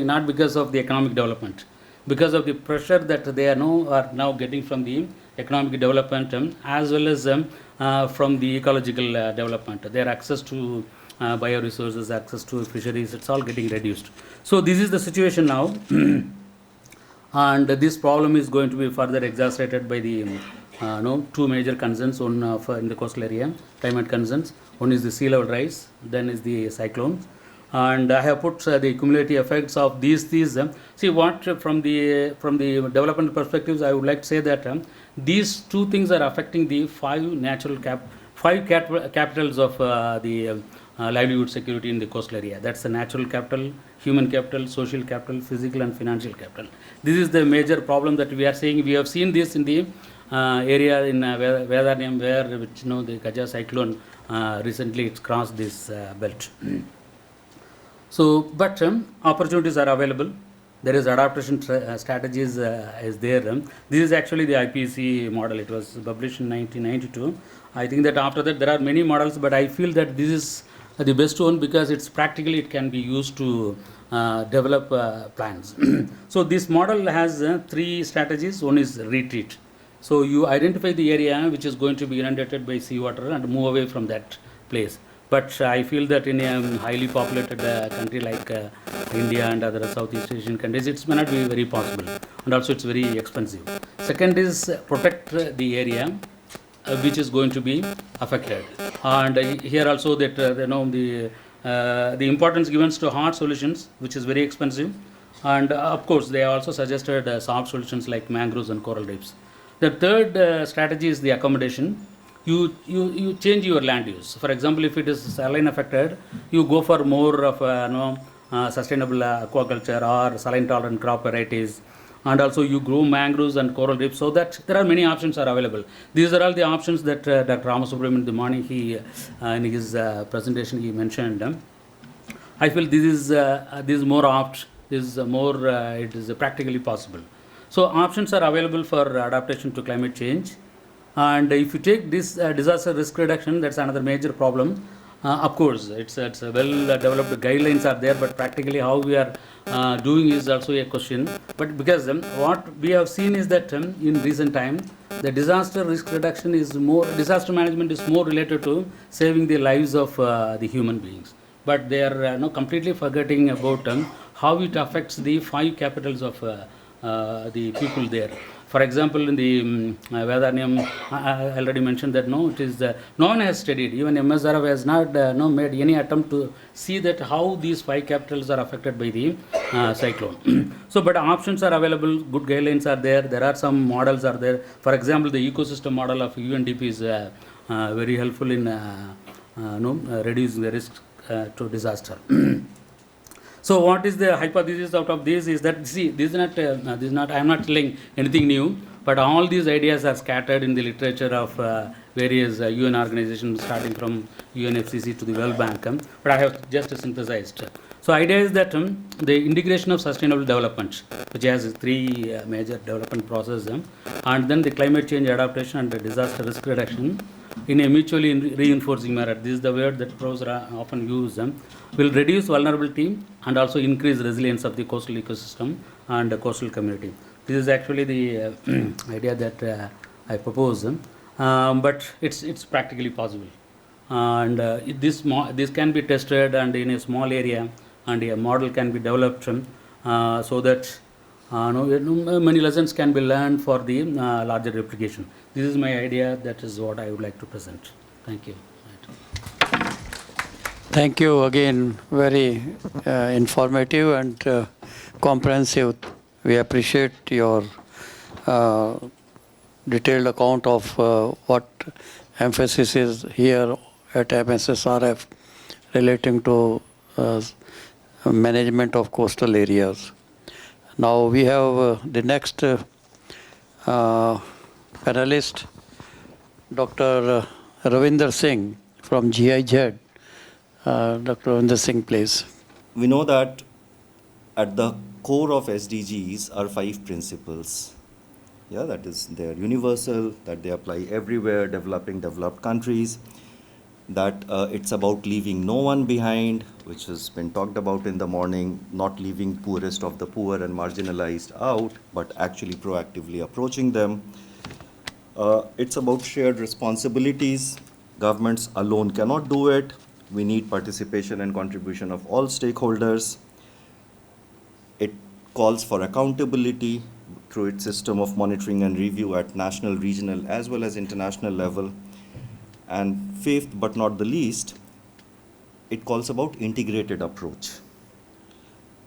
not because of the economic development, because of the pressure that they are now getting from the economic development as well as from the ecological development. Their access to bioresources, access to fisheries, it's all getting reduced. So this is the situation now. And this problem is going to be further exacerbated by the two major concerns in the coastal area, climate concerns. One is the sea level rise, then is the cyclones. And I have put the cumulative effects of these. See what from the development perspectives, I would like to say that these two things are affecting the five capitals of the livelihood security in the coastal area. That's the natural capital, human capital, social capital, physical and financial capital. This is the major problem that we are seeing. We have seen this in the area in Vedanam, where the Gaja cyclone recently it's crossed this belt. So, but opportunities are available. There is adaptation strategies is there. This is actually the IPC model. It was published in 1992. I think that after that there are many models, but I feel that this is the best one because it's practically it can be used to develop plans. So this model has three strategies. One is retreat. So you identify the area which is going to be inundated by seawater and move away from that place. But I feel that in a highly populated country like India and other Southeast Asian countries, it may not be very possible, and also it's very expensive. Second is protect the area which is going to be affected, and here also that the importance given to hard solutions, which is very expensive, and of course they also suggested soft solutions like mangroves and coral reefs. The third strategy is the accommodation. You change your land use. For example, if it is saline affected, you go for more of sustainable aquaculture or saline tolerant crop varieties, and also you grow mangroves and coral reefs, so that there are many options are available. These are all the options that Dr. Ramasubramaian in the morning in his presentation he mentioned. I feel this is more opt. This is more it is practically possible. So options are available for adaptation to climate change. And if you take this disaster risk reduction, that's another major problem. Of course, it's a well-developed guidelines are there, but practically how we are doing is also a question. But because what we have seen is that in recent time, the disaster risk reduction is more, disaster management is more related to saving the lives of the human beings. But they are completely forgetting about how it affects the 5 capitals of the people there. For example, in the Vedanyam, I already mentioned that it is no one has studied. Even MSSRF has not made any attempt to see that how these 5 capitals are affected by the cyclone. So, but options are available. Good guidelines are there. There are some models are there. For example, the ecosystem model of UNDP is very helpful in reducing the risk to disaster. So what is the hypothesis out of this is that, see, this is not, I am not telling anything new, but all these ideas are scattered in the literature of various UN organizations, starting from UNFCCC to the World Bank, but I have just synthesized. So idea is that the integration of sustainable development, which has 3 major development processes, and then the climate change adaptation and the disaster risk reduction in a mutually reinforcing manner. This is the word that Professor often use. Will reduce vulnerability and also increase resilience of the coastal ecosystem and the coastal community. This is actually the idea that I propose, but it's practically possible, and this can be tested and in a small area, and a model can be developed so that many lessons can be learned for the larger replication. This is my idea. That is what I would like to present. Thank you. Thank you again. Very informative and comprehensive. We appreciate your detailed account of what emphasis is here at MSSRF relating to management of coastal areas. Now we have the next panelist, Dr. Ravinder Singh from GIZ. Dr. Ravinder Singh, please. We know that at the core of SDGs are 5 principles. Yeah, that is, they are universal, that they apply everywhere, developed countries, that it's about leaving no one behind, which has been talked about in the morning, not leaving poorest of the poor and marginalized out, but actually proactively approaching them. It's about shared responsibilities. Governments alone cannot do it. We need participation and contribution of all stakeholders. It calls for accountability through its system of monitoring and review at national, regional, as well as international level. And fifth, but not the least, it calls about integrated approach,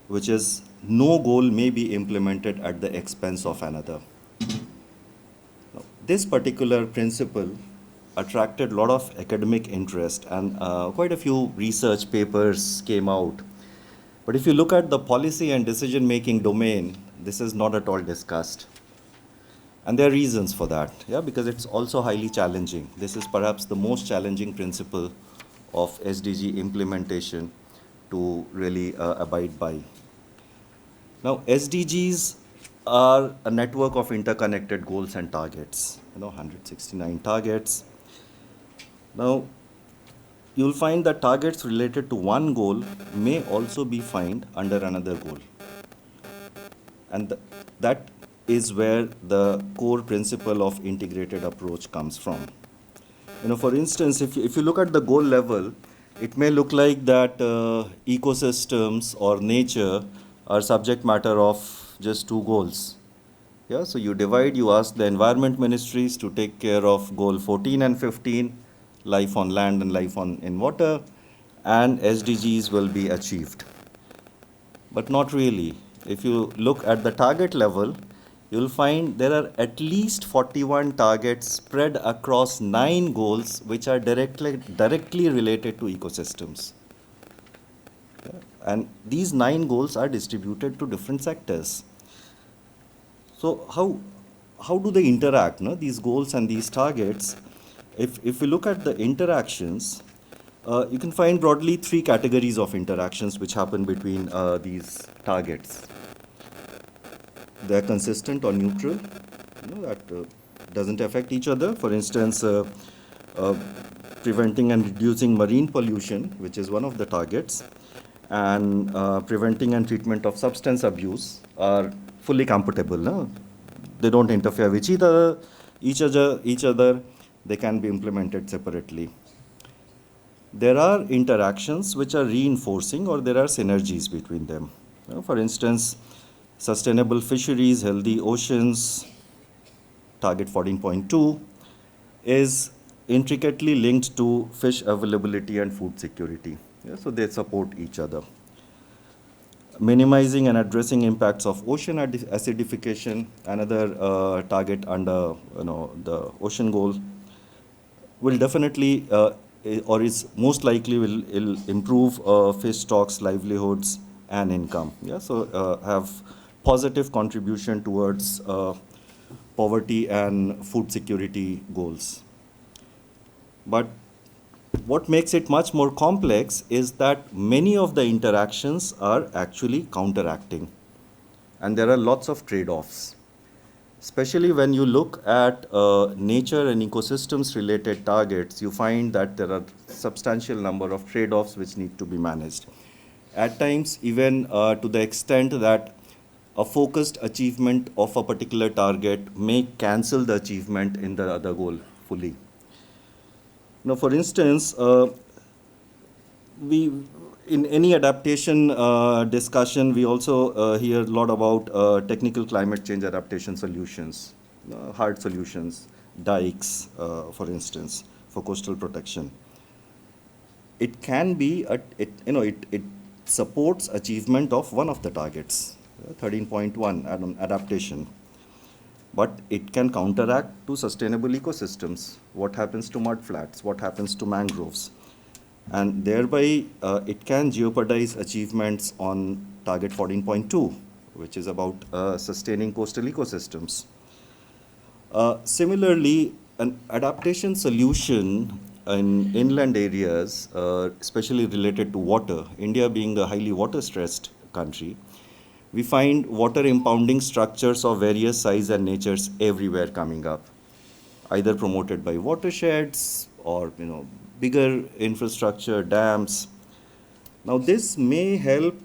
which is no goal may be implemented at the expense of another. Now, this particular principle attracted a lot of academic interest, and quite a few research papers came out. But if you look at the policy and decision-making domain, this is not at all discussed. And there are reasons for that, because it's also highly challenging. This is perhaps the most challenging principle of SDG implementation to really abide by. Now, SDGs are a network of interconnected goals and targets, 169 targets. Now, you'll find that targets related to one goal may also be found under another goal. And that is where the core principle of integrated approach comes from. For instance, if you look at the goal level, it may look like that ecosystems or nature are subject matter of just 2 goals. So you divide, you ask the environment ministries to take care of goal 14 and 15, life on land and life in water, and SDGs will be achieved. But not really. If you look at the target level, you'll find there are at least 41 targets spread across 9 goals which are directly related to ecosystems. And these 9 goals are distributed to different sectors. So how do they interact, these goals and these targets? If we look at the interactions, you can find broadly 3 categories of interactions which happen between these targets. They're consistent or neutral, that doesn't affect each other. For instance, preventing and reducing marine pollution, which is one of the targets, and preventing and treatment of substance abuse are fully compatible. No? They don't interfere with each other. They can be implemented separately. There are interactions which are reinforcing, or there are synergies between them. For instance, sustainable fisheries, healthy oceans, target 14.2 is intricately linked to fish availability and food security. So they support each other. Minimizing and addressing impacts of ocean acidification, another target under the ocean goal, will definitely or is most likely will improve fish stocks, livelihoods, and income. So have positive contribution towards poverty and food security goals. But what makes it much more complex is that many of the interactions are actually counteracting, and there are lots of trade-offs. Especially when you look at nature and ecosystems related targets, you find that there are substantial number of trade-offs which need to be managed. At times, even to the extent that a focused achievement of a particular target may cancel the achievement in the other goal fully. Now, for instance, in any adaptation discussion, we also hear a lot about technical climate change adaptation solutions, hard solutions, dikes, for instance, for coastal protection. It can be, it supports achievement of one of the targets, 13.1 adaptation. But it can counteract to sustainable ecosystems. What happens to mudflats? What happens to mangroves? And thereby, it can jeopardize achievements on target 14.2, which is about sustaining coastal ecosystems. Similarly, an adaptation solution in inland areas, especially related to water, India being a highly water-stressed country, we find water impounding structures of various size and natures everywhere coming up, either promoted by watersheds or bigger infrastructure, dams. Now this may help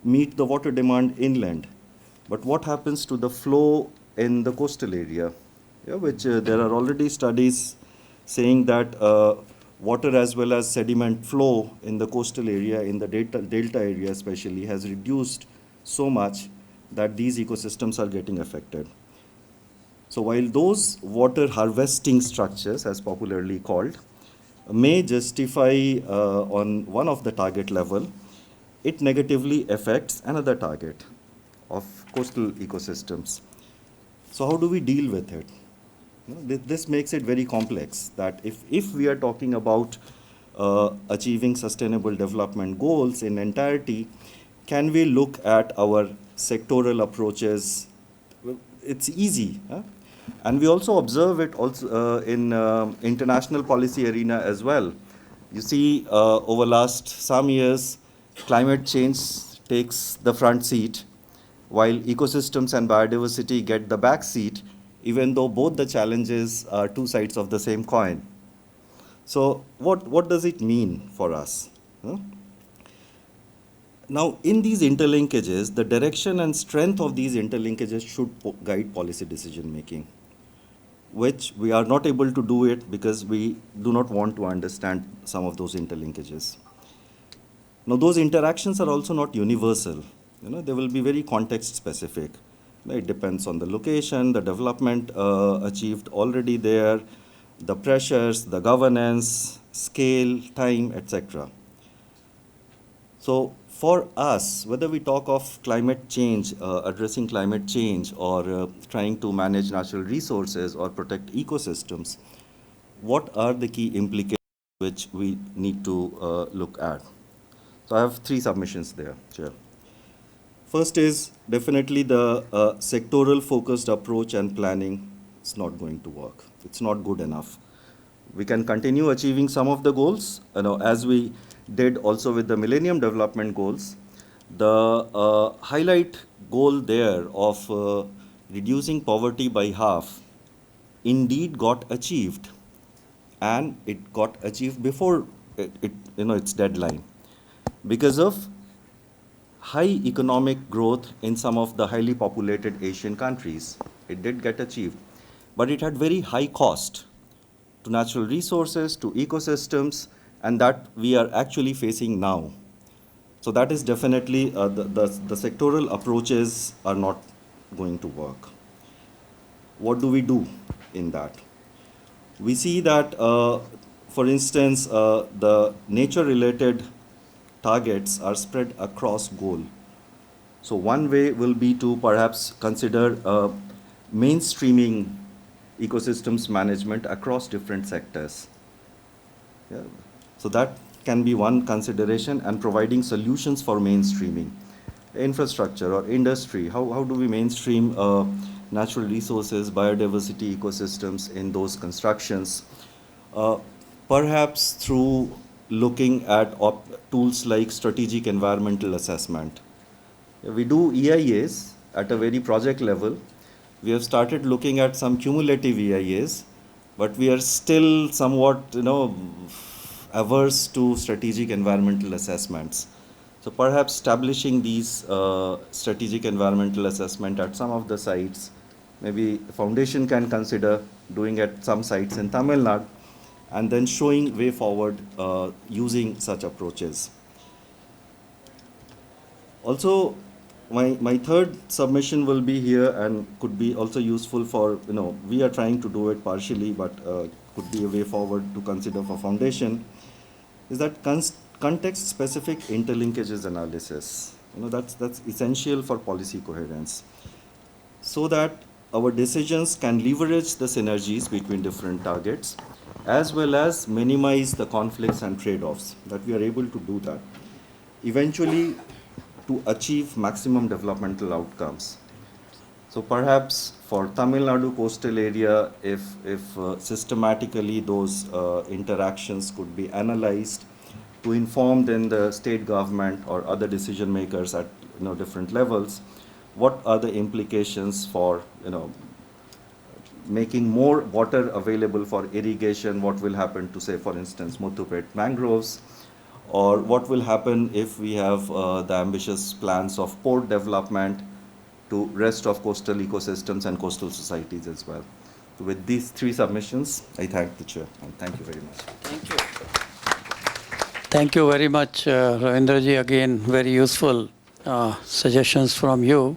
meet the water demand inland, but what happens to the flow in the coastal area? Which there are already studies saying that water as well as sediment flow in the coastal area, in the delta area especially, has reduced so much that these ecosystems are getting affected. So while those water harvesting structures, as popularly called, may justify on one of the target level, it negatively affects another target of coastal ecosystems. So how do we deal with it? This makes it very complex, that if we are talking about achieving sustainable development goals in entirety, can we look at our sectoral approaches? It's easy. And we also observe it also in international policy arena as well. You see, over last some years, climate change takes the front seat, while ecosystems and biodiversity get the back seat, even though both the challenges are two sides of the same coin. So what does it mean for us? Now, in these interlinkages, the direction and strength of these interlinkages should guide policy decision making, which we are not able to do it because we do not want to understand some of those interlinkages. Now, those interactions are also not universal. They will be very context specific. It depends on the location, the development achieved already there, the pressures, the governance, scale, time, etc. So for us, whether we talk of climate change, addressing climate change, or trying to manage natural resources or protect ecosystems, what are the key implications which we need to look at? So I have three submissions there, Chair. First is definitely the sectoral focused approach and planning is not going to work. It's not good enough. We can continue achieving some of the goals, as we did also with the Millennium Development Goals. The highlight goal there of reducing poverty by half indeed got achieved. and it got achieved before its deadline. Because of high economic growth in some of the highly populated Asian countries, it did get achieved. But it had very high cost to natural resources, to ecosystems, and that we are actually facing now. So that is definitely, the sectoral approaches are not going to work. What do we do in that? We see that, for instance, the nature-related targets are spread across goal. So one way will be to perhaps consider mainstreaming ecosystems management across different sectors. Yeah. So that can be one consideration, and providing solutions for mainstreaming. Infrastructure or industry, how do we mainstream natural resources, biodiversity, ecosystems in those constructions? Perhaps through looking at tools like strategic environmental assessment. We do EIAs at a very project level. We have started looking at some cumulative EIAs, but we are still somewhat, averse to strategic environmental assessments. So perhaps establishing these strategic environmental assessment at some of the sites, maybe the foundation can consider doing at some sites in Tamil Nadu, and then showing way forward using such approaches. Also, my third submission will be here and could be also useful for, we are trying to do it partially, but could be a way forward to consider for foundation, is that context-specific interlinkages analysis. That's essential for policy coherence, so that our decisions can leverage the synergies between different targets, as well as minimize the conflicts and trade-offs, that we are able to do that. Eventually, to achieve maximum developmental outcomes. So perhaps for Tamil Nadu coastal area, if systematically those interactions could be analyzed to inform then the state government or other decision makers at different levels, what are the implications for making more water available for irrigation? What will happen to, say, for instance, Muthupet mangroves? Or what will happen if we have the ambitious plans of port development to rest of coastal ecosystems and coastal societies as well? So with these three submissions, I thank the Chair, and thank you very much. Thank you. Thank you very much, Ravindraji. Again, very useful suggestions from you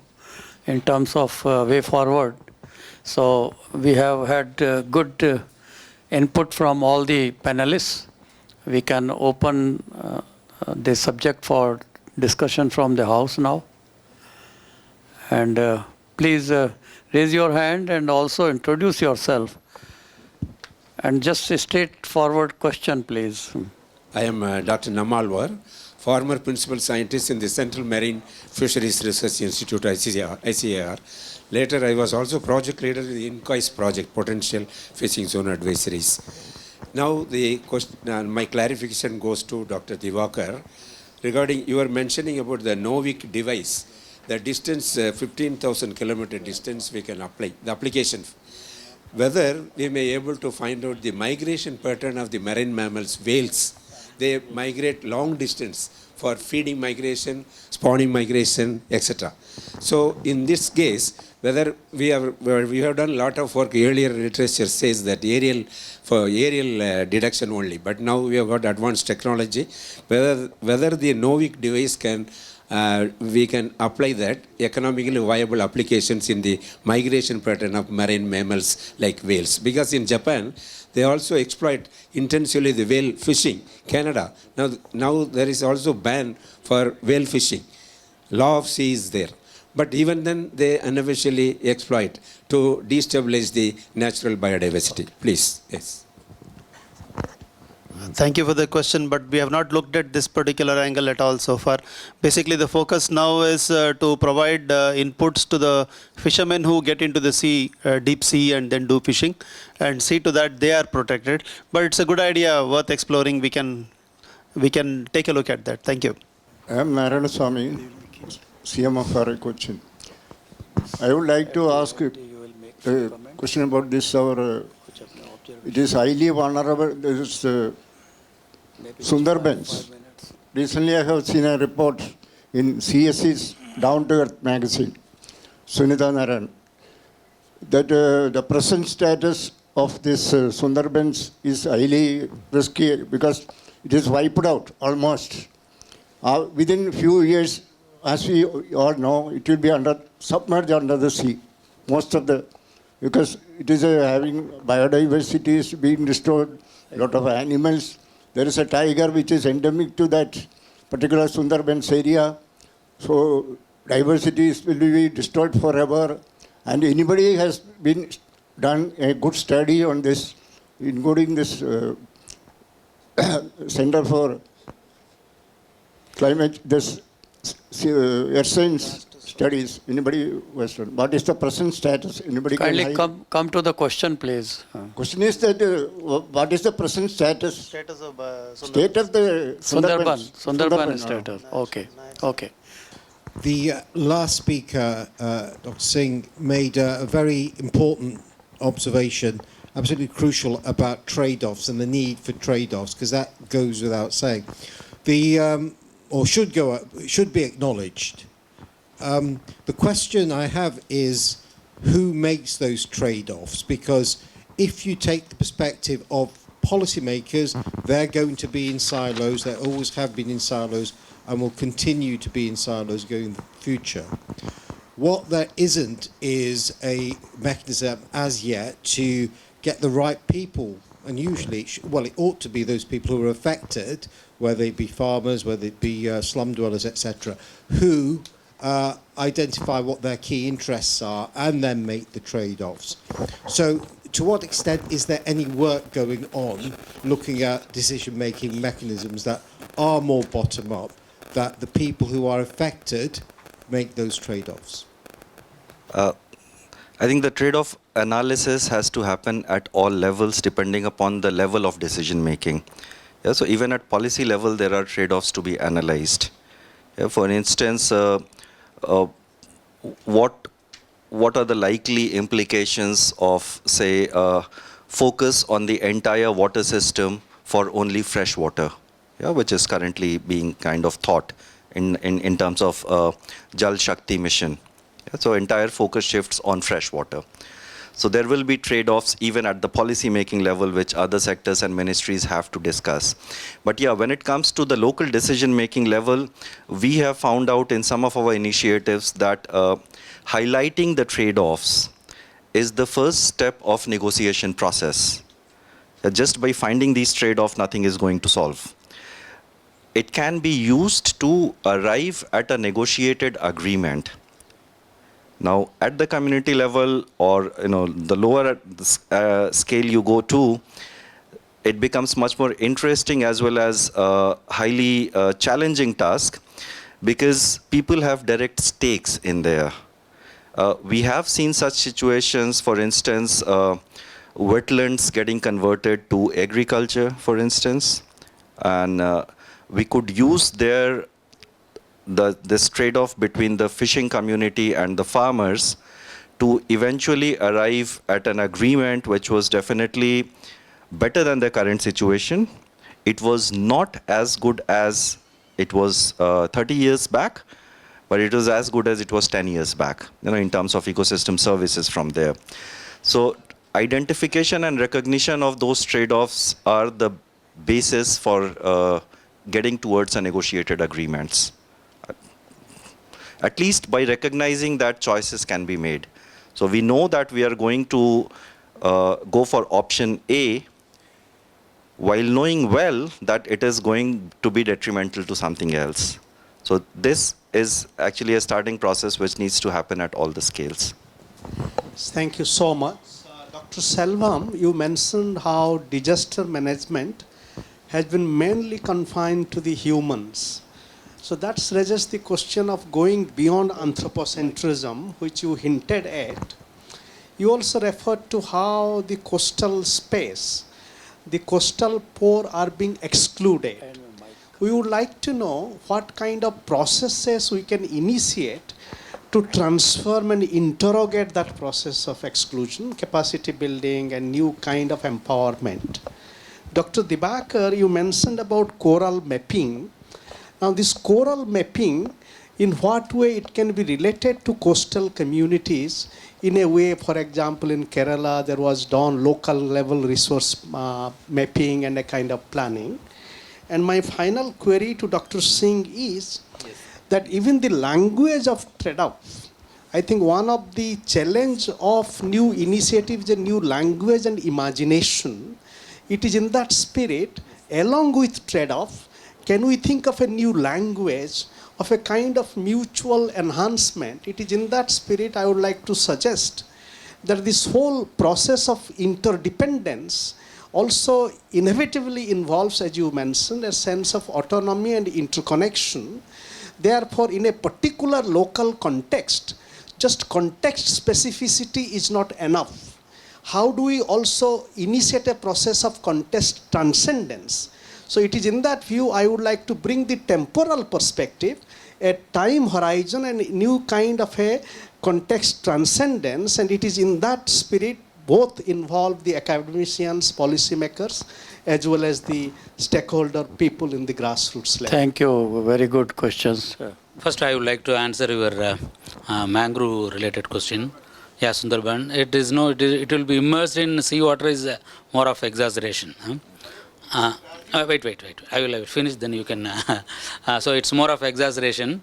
in terms of way forward. So we have had good input from all the panelists. We can open the subject for discussion from the House now. And please raise your hand and also introduce yourself. And just a straightforward question, please. I am Dr. Namalwar, former principal scientist in the Central Marine Fisheries Research Institute, ICAR. Later, I was also project leader in the INCOIS project, Potential Fishing Zone Advisories. Now, the question, my clarification goes to Dr. Divakar regarding you were mentioning about the Novik device, the distance, 15,000 kilometer distance we can apply, the application. Whether we may be able to find out the migration pattern of the marine mammals, whales. They migrate long distance for feeding migration, spawning migration, etc. So in this case, whether we have done a lot of work, earlier literature says that aerial deduction only, but now we have got advanced technology, whether the Novik device can, we can apply that economically viable applications in the migration pattern of marine mammals like whales. Because in Japan, they also exploit intensively the whale fishing. Canada, now there is also ban for whale fishing. Law of sea is there. But even then, they unofficially exploit to destabilize the natural biodiversity. Please, yes. Thank you for the question, but we have not looked at this particular angle at all so far. Basically, the focus now is to provide inputs to the fishermen who get into the sea, deep sea, and then do fishing, and see to that they are protected. But it's a good idea, worth exploring. We can take a look at that. Thank you. I am Narayanaswamy, CM of IRRI Cochin. I would like to ask a question about this, our It is highly vulnerable. This is Sundarbans. Recently, I have seen a report in CSE's Down to Earth magazine, Sunitha Naran, that the present status of this Sundarbans is highly risky because it is wiped out almost. Within few years, as we all know, it will be submerged under the sea. Most of the, because it is having biodiversity is being destroyed, a lot of animals. There is a tiger which is endemic to that particular Sundarbans area. So diversity will be destroyed forever. And anybody has been done a good study on this, including this Center for Climate, this Earth Science Studies. Anybody was done? What is the present status? Anybody Kindly can come to the question, please. Question is that what is the present status? Status of State of the Sundarban status. Okay. Okay. The last speaker, Dr. Singh, made a very important observation, absolutely crucial about trade-offs and the need for trade-offs, because that goes without saying. Should be acknowledged. The question I have is who makes those trade-offs? Because if you take the perspective of policymakers, they're going to be in silos, they always have been in silos, and will continue to be in silos going in the future. What there isn't is a mechanism as yet to get the right people, and usually, it ought to be those people who are affected, whether it be farmers, whether it be slum dwellers, etc., who identify what their key interests are and then make the trade-offs. So to what extent is there any work going on looking at decision-making mechanisms that are more bottom-up, that the people who are affected make those trade-offs? I think the trade-off analysis has to happen at all levels depending upon the level of decision-making. Yeah, so even at policy level, there are trade-offs to be analyzed. Yeah, for instance, what are the likely implications of, say, focus on the entire water system for only fresh water, yeah, which is currently being kind of thought in terms of Jal Shakti mission. Yeah, so entire focus shifts on fresh water. So there will be trade-offs even at the policy-making level, which other sectors and ministries have to discuss. But yeah, when it comes to the local decision-making level, we have found out in some of our initiatives that highlighting the trade-offs is the first step of negotiation process. Just by finding these trade-offs, nothing is going to solve. It can be used to arrive at a negotiated agreement. Now, at the community level, or the lower scale you go to, it becomes much more interesting as well as a highly challenging task, because people have direct stakes in there. We have seen such situations, for instance, wetlands getting converted to agriculture, for instance, and we could use this trade-off between the fishing community and the farmers to eventually arrive at an agreement which was definitely better than the current situation. It was not as good as it was 30 years back, but it was as good as it was 10 years back, in terms of ecosystem services from there. So identification and recognition of those trade-offs are the basis for getting towards a negotiated agreements. At least by recognizing that choices can be made. So we know that we are going to go for option A, while knowing well that it is going to be detrimental to something else. So this is actually a starting process which needs to happen at all the scales. Thank you so much. Dr. Selvam, you mentioned how disaster management has been mainly confined to the humans. So that raises the question of going beyond anthropocentrism, which you hinted at. You also referred to how the coastal space, the coastal poor are being excluded. We would like to know what kind of processes we can initiate to transform and interrogate that process of exclusion, capacity building, and new kind of empowerment. Dr. Dibakar, you mentioned about coral mapping. Now, this coral mapping, in what way it can be related to coastal communities? In a way, for example, in Kerala, there was done local level resource mapping and a kind of planning. And my final query to Dr. Singh is that even the language of trade-off, I think one of the challenge of new initiatives and new language and imagination, it is in that spirit, along with trade-off, can we think of a new language of a kind of mutual enhancement? It is in that spirit I would like to suggest that this whole process of interdependence also inevitably involves, as you mentioned, a sense of autonomy and interconnection. Therefore, in a particular local context, just context specificity is not enough. How do we also initiate a process of context transcendence? So it is in that view I would like to bring the temporal perspective, a time horizon, and a new kind of a context transcendence, and it is in that spirit both involve the academicians, policymakers, as well as the stakeholder people in the grassroots level. Thank you. Very good questions. First, I would like to answer your mangrove-related question. Yeah, Sundarban, it will be immersed in seawater is more of exaggeration. Wait. I will finish, then you can. So it's more of exaggeration.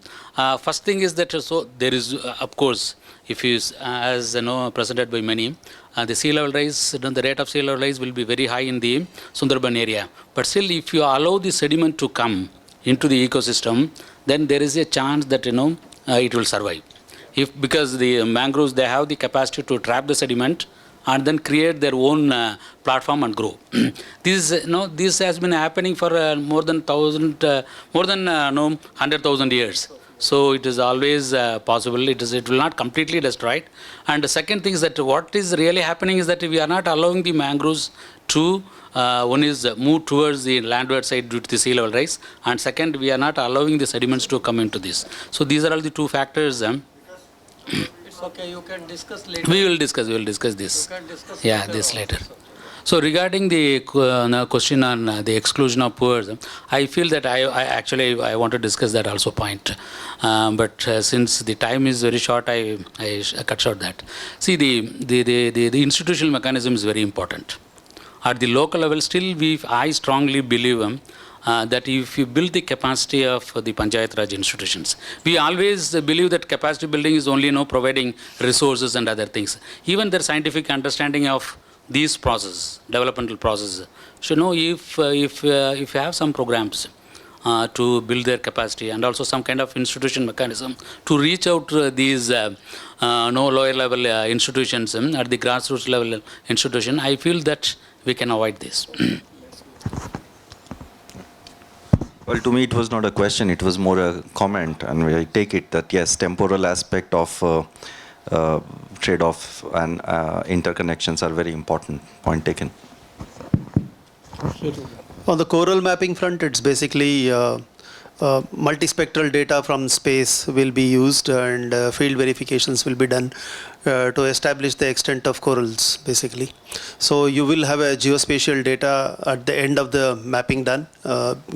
First thing is that so there is, of course, if you, as presented by many, the sea level rise, the rate of sea level rise will be very high in the Sundarban area. But still, if you allow the sediment to come into the ecosystem, then there is a chance that it will survive. Because the mangroves, they have the capacity to trap the sediment and then create their own platform and grow. This has been happening for more than 100,000 years. So it is always possible. It will not completely destroyed. And the second thing is that what is really happening is that we are not allowing the mangroves to one is move towards the landward side due to the sea level rise, and second, we are not allowing the sediments to come into this. So these are all the two factors. It's okay, you can discuss later. We will discuss this. This later. So regarding the question on the exclusion of poor, I feel that I want to discuss that also point. But since the time is very short, I cut short that. See, the institutional mechanism is very important. At the local level, still I strongly believe that if you build the capacity of the Panchayat Raj institutions, we always believe that capacity building is only providing resources and other things. Even their scientific understanding of these processes, developmental processes, should know if you have some programs to build their capacity and also some kind of institution mechanism to reach out to these lower level institutions at the grassroots level institution, I feel that we can avoid this. Well, to me, it was not a question, it was more a comment, and I take it that, yes, temporal aspect of trade-off and interconnections are very important. Point taken. On the coral mapping front, it's basically multispectral data from space will be used, and field verifications will be done to establish the extent of corals, basically. So you will have a geospatial data at the end of the mapping done,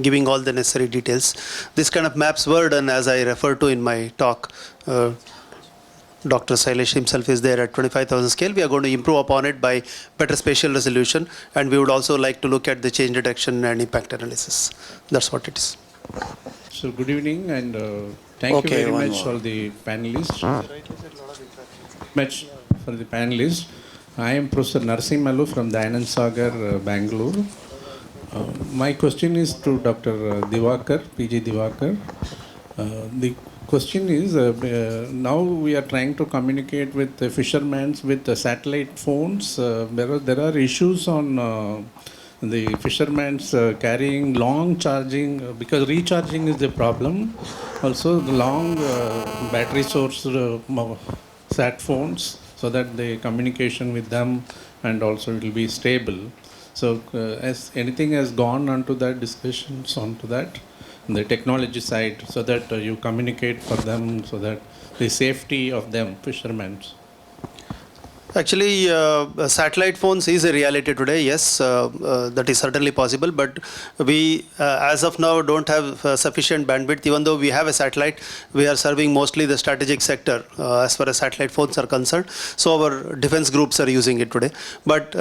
giving all the necessary details. This kind of maps were done, as I referred to in my talk. Dr. Shailesh himself is there at 25,000 scale. We are going to improve upon it by better spatial resolution, and we would also like to look at the change detection and impact analysis. That's what it is. So good evening, and thank you very much for the panelists. I am Professor Narasimhalu from Dayanand Sagar, Bangalore. My question is to Dr. Divakar, PG Divakar. The question is, now we are trying to communicate with the fishermen with the satellite phones. There are issues on the fishermen's carrying long charging, because recharging is the problem. Also the long battery source sat phones, so that the communication with them and also it will be stable. So as anything has gone onto that, discussions onto that. the technology side, so that you communicate for them, so that the safety of them, fishermen? Actually, satellite phones is a reality today. Yes, that is certainly possible. But we, as of now, don't have sufficient bandwidth. Even though we have a satellite, we are serving mostly the strategic sector as far as satellite phones are concerned. So our defense groups are using it today. But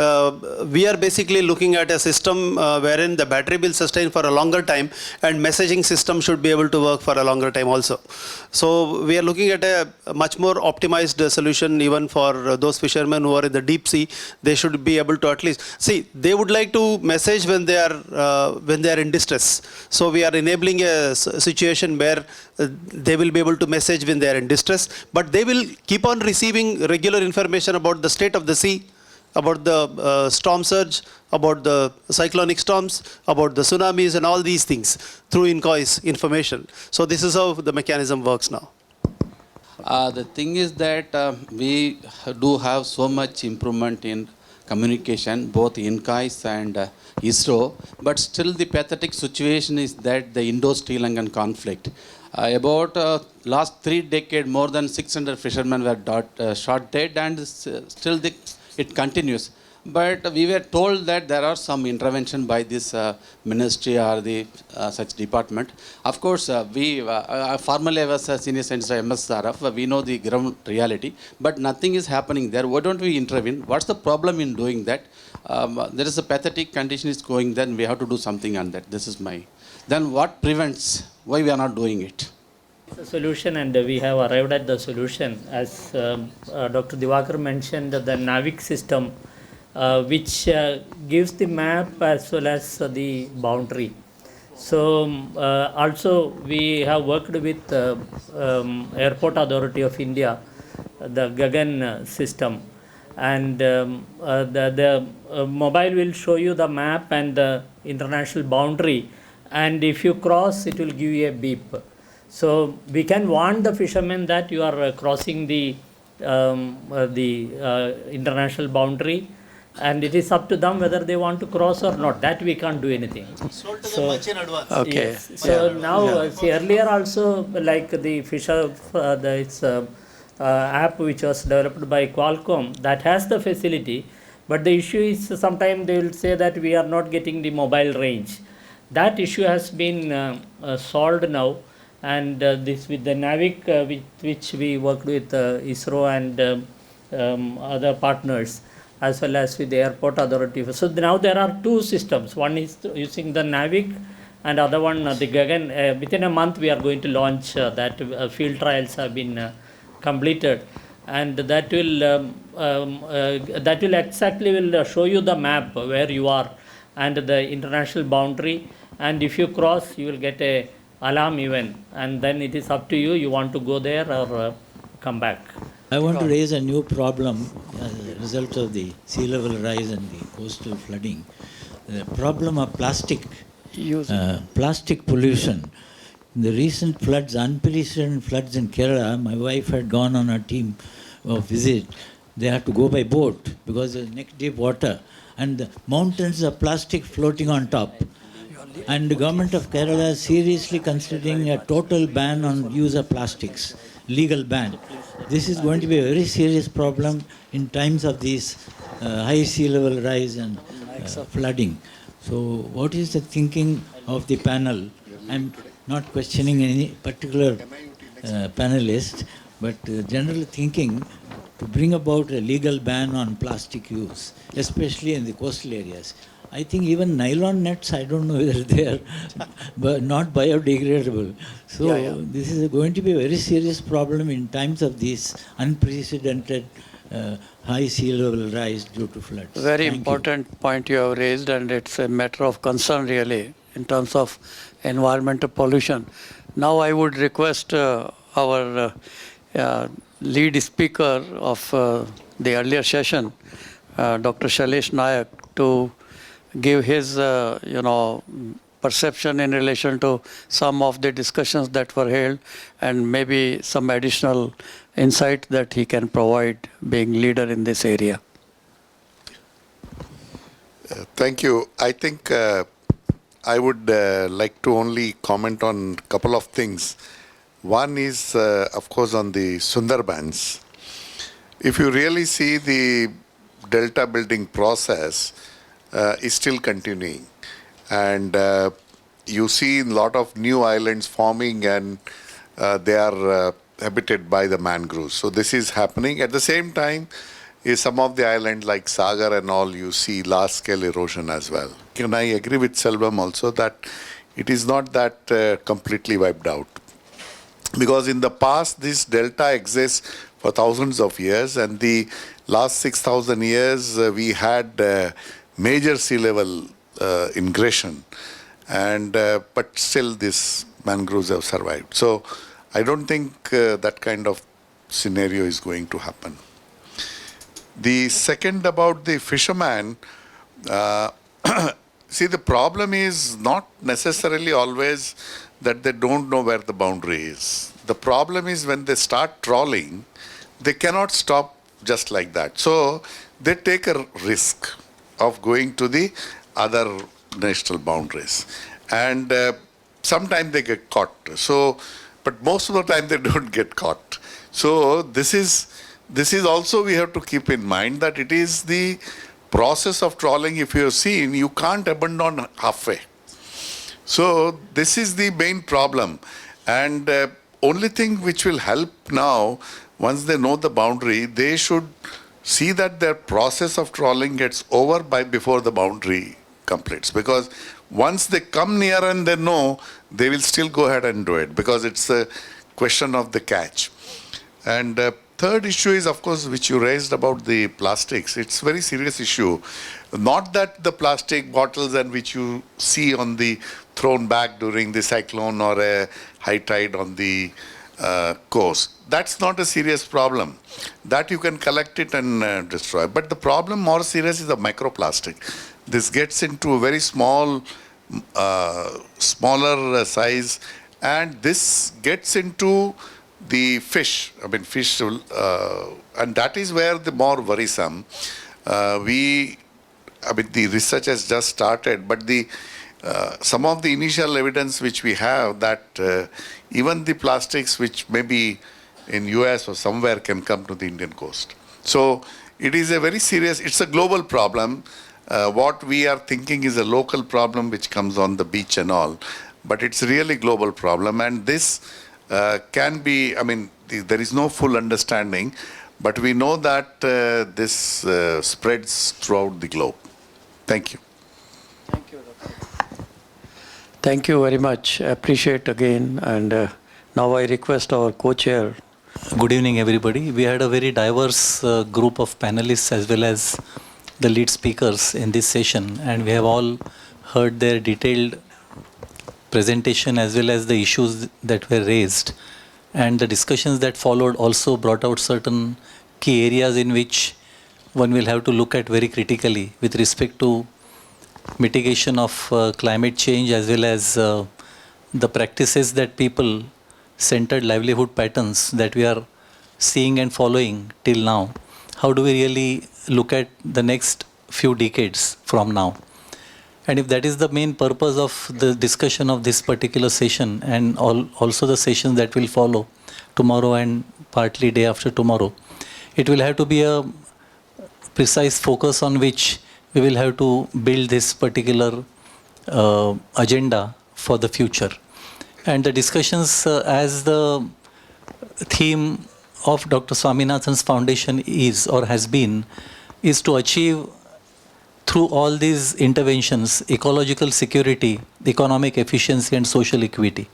we are basically looking at a system wherein the battery will sustain for a longer time, and messaging system should be able to work for a longer time also. So we are looking at a much more optimized solution even for those fishermen who are in the deep sea. They should be able to at least see, they would like to message when they are in distress. So we are enabling a situation where they will be able to message when they are in distress, but they will keep on receiving regular information about the state of the sea, about the storm surge, about the cyclonic storms, about the tsunamis and all these things through INCOI's information. So this is how the mechanism works now. The thing is that we do have so much improvement in communication, both INCOIS and ISRO, but still the pathetic situation is that the Indo-Sri Lankan conflict. About last 3 decades, more than 600 fishermen were shot dead, and still it continues. But we were told that there are some intervention by this ministry or the such department. Of course, formerly I was a senior scientist at MSSRF. We know the ground reality, but nothing is happening there. Why don't we intervene? What's the problem in doing that? There is a pathetic condition is going, then we have to do something on that. This is my... Then what prevents? Why we are not doing it? The solution, and we have arrived at the solution. As Dr. Divakar mentioned, the NAVIC system, which gives the map as well as the boundary. So also we have worked with Airport Authority of India, the Gagan system, and the mobile will show you the map and the international boundary, and if you cross, it will give you a beep. So we can warn the fishermen that you are crossing the international boundary, and it is up to them whether they want to cross or not. That we can't do anything. So, okay. Yes. So now, see, earlier also, like the Fisher, app which was developed by Qualcomm, that has the facility, but the issue is sometimes they will say that we are not getting the mobile range. That issue has been solved now, and this with the NAVIC, with which we worked with ISRO and other partners, as well as with the Airport Authority. So now there are 2 systems. One is using the NAVIC, and other one the Gagan. Within a month we are going to launch that. Field trials have been completed, and that will exactly will show you the map where you are and the international boundary, and if you cross, you will get a alarm even, and then it is up to you. You want to go there or come back. I want to raise a new problem as a result of the sea level rise and the coastal flooding. The problem of plastic pollution. In the recent floods, unprecedented floods in Kerala, my wife had gone on a team of visit. They had to go by boat because there's neck-deep water and the mountains of plastic floating on top. And the government of Kerala is seriously considering a total ban on use of plastics, legal ban. This is going to be a very serious problem in times of these high sea level rise and flooding. So what is the thinking of the panel? I'm not questioning any particular panelist, but general thinking to bring about a legal ban on plastic use, especially in the coastal areas. I think even nylon nets, I don't know whether they are but not biodegradable. So this is going to be a very serious problem in times of these unprecedented high sea level rise due to floods. Very important point you have raised, and it's a matter of concern really in terms of environmental pollution. Now I would request our lead speaker of the earlier session, Dr. Shailesh Nayak, to give his perception in relation to some of the discussions that were held, and maybe some additional insight that he can provide, being leader in this area. Thank you. I think I would like to only comment on a couple of things. One is, of course, on the Sundarbans. If you really see, the delta building process is still continuing. And you see a lot of new islands forming, and they are habited by the mangroves. So this is happening. At the same time, is some of the islands like Sagar and all, you see large-scale erosion as well. And I agree with Selvam also that it is not that completely wiped out. Because in the past, this delta exists for thousands of years, and the last 6,000 years, we had major sea level ingression, and but still this mangroves have survived. So I don't think that kind of scenario is going to happen. The second about the fisherman, see, the problem is not necessarily always that they don't know where the boundary is. The problem is when they start trawling, they cannot stop just like that. So they take a risk of going to the other national boundaries. And sometimes they get caught. So, but most of the time they don't get caught. So this is also we have to keep in mind that it is the process of trawling. If you have seen, you can't abandon halfway. So this is the main problem. And only thing which will help now, once they know the boundary, they should see that their process of trawling gets over before the boundary completes. Because once they come near and they know, they will still go ahead and do it, because it's a question of the catch. And third issue is, of course, which you raised about the plastics. It's a very serious issue. Not that the plastic bottles and which you see on the thrown back during the cyclone or a high tide on the coast. That's not a serious problem. That you can collect it and destroy. But the problem more serious is the microplastic. This gets into a very small, smaller size, and this gets into the fish. I mean, fish, and that is where the more worrisome. The research has just started, but some of the initial evidence which we have that even the plastics which maybe in US or somewhere can come to the Indian coast. So it is a very serious, it's a global problem. What we are thinking is a local problem which comes on the beach and all, but it's really global problem, and this can be, there is no full understanding, but we know that this spreads throughout the globe. Thank you. Thank you, Dr. Thank you very much. Appreciate again. And now I request our co-chair. Good evening, everybody. We had a very diverse group of panelists as well as the lead speakers in this session, and we have all heard their detailed presentation as well as the issues that were raised. And the discussions that followed also brought out certain key areas in which one will have to look at very critically with respect to mitigation of climate change as well as the practices that people-centered livelihood patterns that we are seeing and following till now. How do we really look at the next few decades from now? And if that is the main purpose of the discussion of this particular session and also the sessions that will follow tomorrow and partly day after tomorrow, it will have to be a precise focus on which we will have to build this particular agenda for the future. And the discussions as the theme of Dr. Swaminathan's foundation is or has been, is to achieve through all these interventions ecological security, economic efficiency and social equity.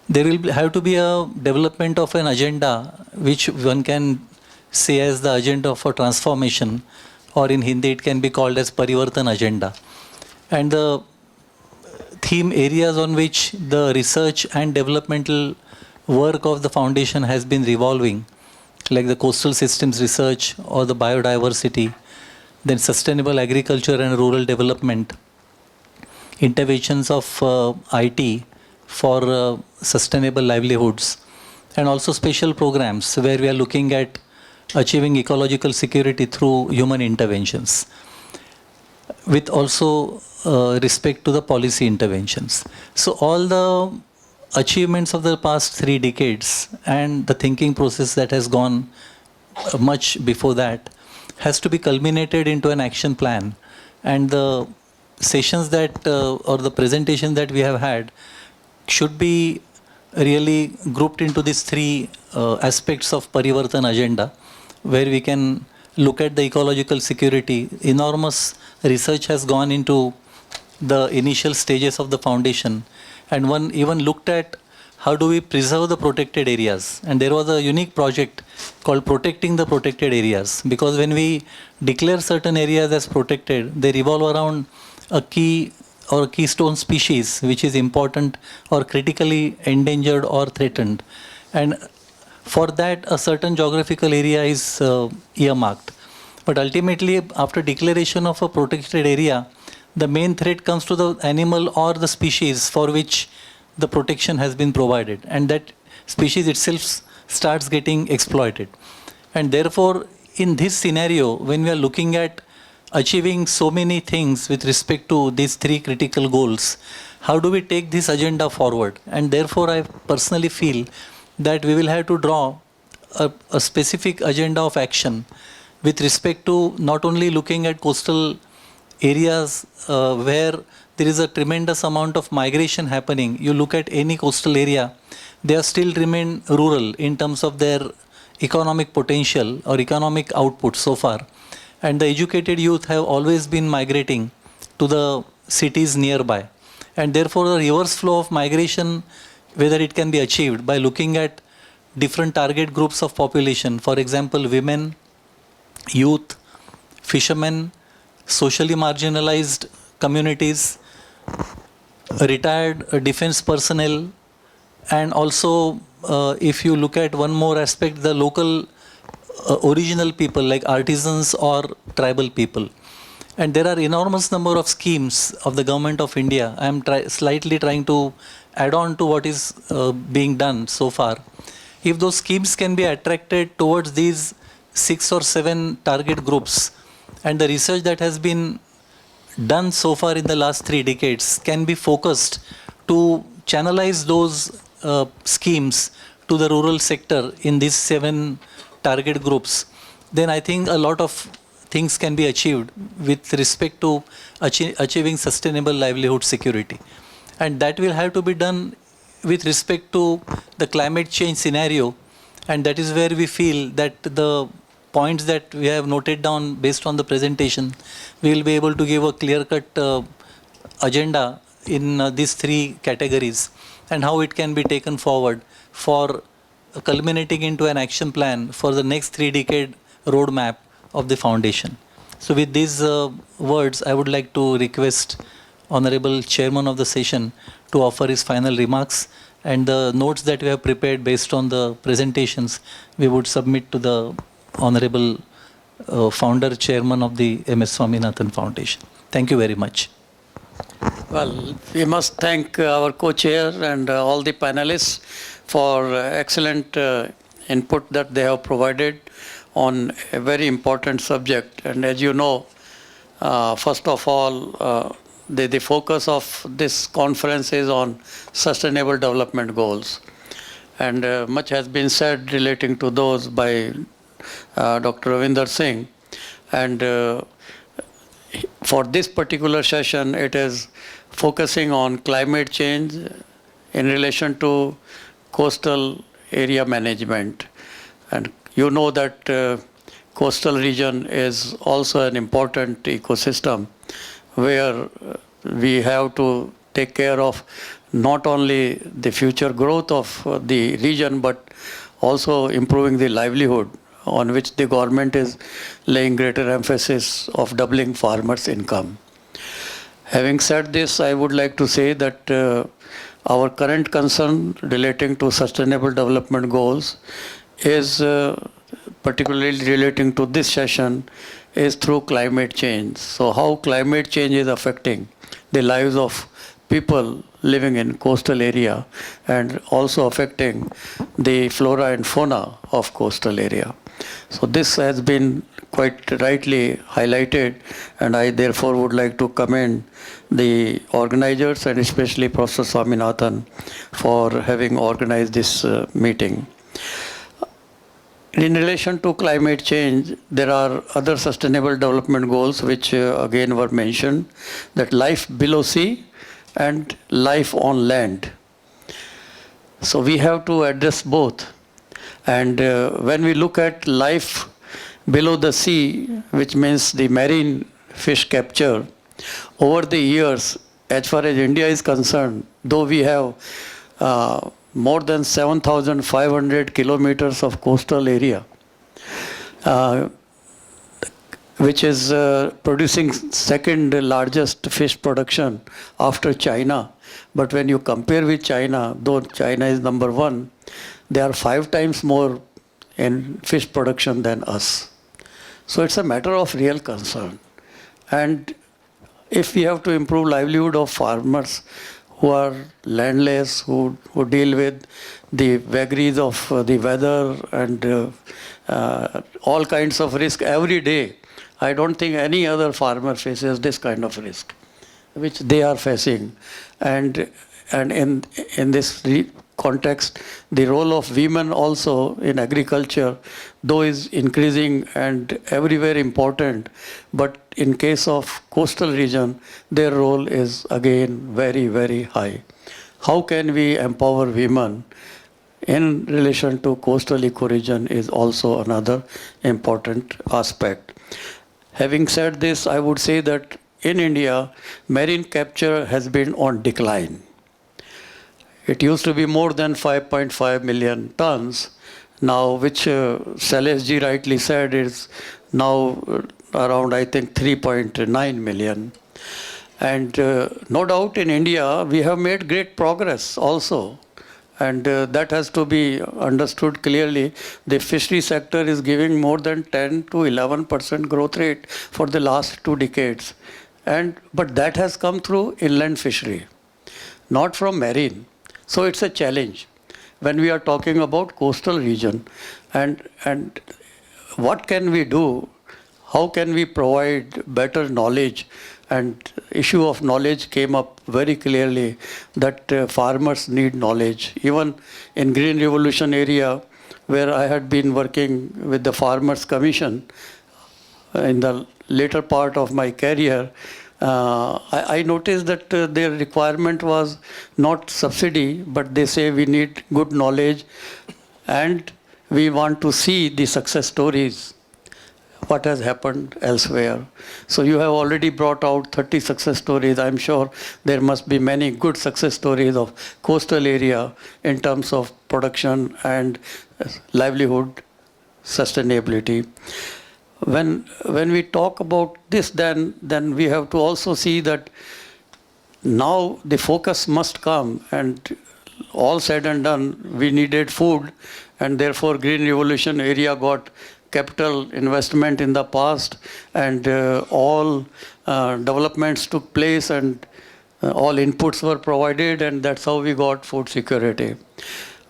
There will have to be a development of an agenda which one can say as the agenda for transformation, or in Hindi it can be called as Parivartan agenda. And the theme areas on which the research and developmental work of the foundation has been revolving, like the coastal systems research or the biodiversity, then sustainable agriculture and rural development, interventions of IT for sustainable livelihoods, and also special programs where we are looking at achieving ecological security through human interventions. With also respect to the policy interventions. So all the achievements of the past 3 decades and the thinking process that has gone much before that has to be culminated into an action plan. And the sessions that or the presentation that we have had should be really grouped into these 3 aspects of Parivartan agenda, where we can look at the ecological security. Enormous research has gone into the initial stages of the foundation, and one even looked at how do we preserve the protected areas. And there was a unique project called Protecting the Protected Areas, because when we declare certain areas as protected, they revolve around a key or a keystone species which is important or critically endangered or threatened. And for that, a certain geographical area is earmarked. But ultimately, after declaration of a protected area, the main threat comes to the animal or the species for which the protection has been provided, and that species itself starts getting exploited. And therefore, in this scenario, when we are looking at achieving so many things with respect to these 3 critical goals, how do we take this agenda forward? And therefore, I personally feel that we will have to draw a specific agenda of action with respect to not only looking at coastal areas where there is a tremendous amount of migration happening. You look at any coastal area, they are still remain rural in terms of their economic potential or economic output so far. And the educated youth have always been migrating to the cities nearby. And therefore, the reverse flow of migration, whether it can be achieved by looking at different target groups of population, for example, women, youth, fishermen, socially marginalized communities, retired defense personnel, and also if you look at one more aspect, the local original people like artisans or tribal people. And there are enormous number of schemes of the government of India. I am slightly trying to add on to what is being done so far. If those schemes can be attracted towards these 6 or 7 target groups, and the research that has been done so far in the last 3 decades can be focused to channelize those schemes to the rural sector in these 7 target groups, then I think a lot of things can be achieved with respect to achieving sustainable livelihood security. And that will have to be done with respect to the climate change scenario, and that is where we feel that the points that we have noted down based on the presentation, we will be able to give a clear-cut agenda in these 3 categories and how it can be taken forward for culminating into an action plan for the next 3-decade roadmap of the foundation. So with these words, I would like to request Honorable Chairman of the session to offer his final remarks, and the notes that we have prepared based on the presentations, we would submit to the Honorable Founder Chairman of the MS Swaminathan Foundation. Thank you very much. Well, we must thank our co-chair and all the panelists for excellent input that they have provided on a very important subject. And as you know, first of all, the focus of this conference is on sustainable development goals. And much has been said relating to those by Dr. Ravinder Singh. And for this particular session, it is focusing on climate change in relation to coastal area management. And you know that coastal region is also an important ecosystem where we have to take care of not only the future growth of the region, but also improving the livelihood, on which the government is laying greater emphasis of doubling farmers' income. Having said this, I would like to say that our current concern relating to sustainable development goals is particularly relating to this session is through climate change. So how climate change is affecting the lives of people living in coastal area and also affecting the flora and fauna of coastal area. So this has been quite rightly highlighted, and I therefore would like to commend the organizers and especially Professor Swaminathan for having organized this meeting. In relation to climate change, there are other sustainable development goals which again were mentioned, that life below sea and life on land. So we have to address both. And when we look at life below the sea, which means the marine fish capture, over the years, as far as India is concerned, though we have more than 7,500 kilometers of coastal area, which is producing second largest fish production after China. But when you compare with China, though China is number one, they are 5 times more in fish production than us. So it's a matter of real concern. And if we have to improve livelihood of farmers who are landless, who deal with the vagaries of the weather and all kinds of risk every day, I don't think any other farmer faces this kind of risk, which they are facing. And in this context, the role of women also in agriculture, though is increasing and everywhere important, but in case of coastal region, their role is again very, very high. How can we empower women in relation to coastal ecoregion is also another important aspect. Having said this, I would say that in India, marine capture has been on decline. It used to be more than 5.5 million tons, now which Shailesh Ji rightly said is now around, I think, 3.9 million. And no doubt in India, we have made great progress also. And that has to be understood clearly. The fishery sector is giving more than 10 to 11% growth rate for the last 2 decades. But that has come through inland fishery, not from marine. So it's a challenge when we are talking about coastal region. And what can we do? How can we provide better knowledge? And issue of knowledge came up very clearly that farmers need knowledge. Even in Green Revolution area, where I had been working with the Farmers Commission in the later part of my career, I noticed that their requirement was not subsidy, but they say we need good knowledge and we want to see the success stories, what has happened elsewhere. So you have already brought out 30 success stories. I'm sure there must be many good success stories of coastal area in terms of production and livelihood sustainability. When we talk about this, then we have to also see that now the focus must come, and all said and done, we needed food, and therefore Green Revolution area got capital investment in the past, and all developments took place, and all inputs were provided, and that's how we got food security.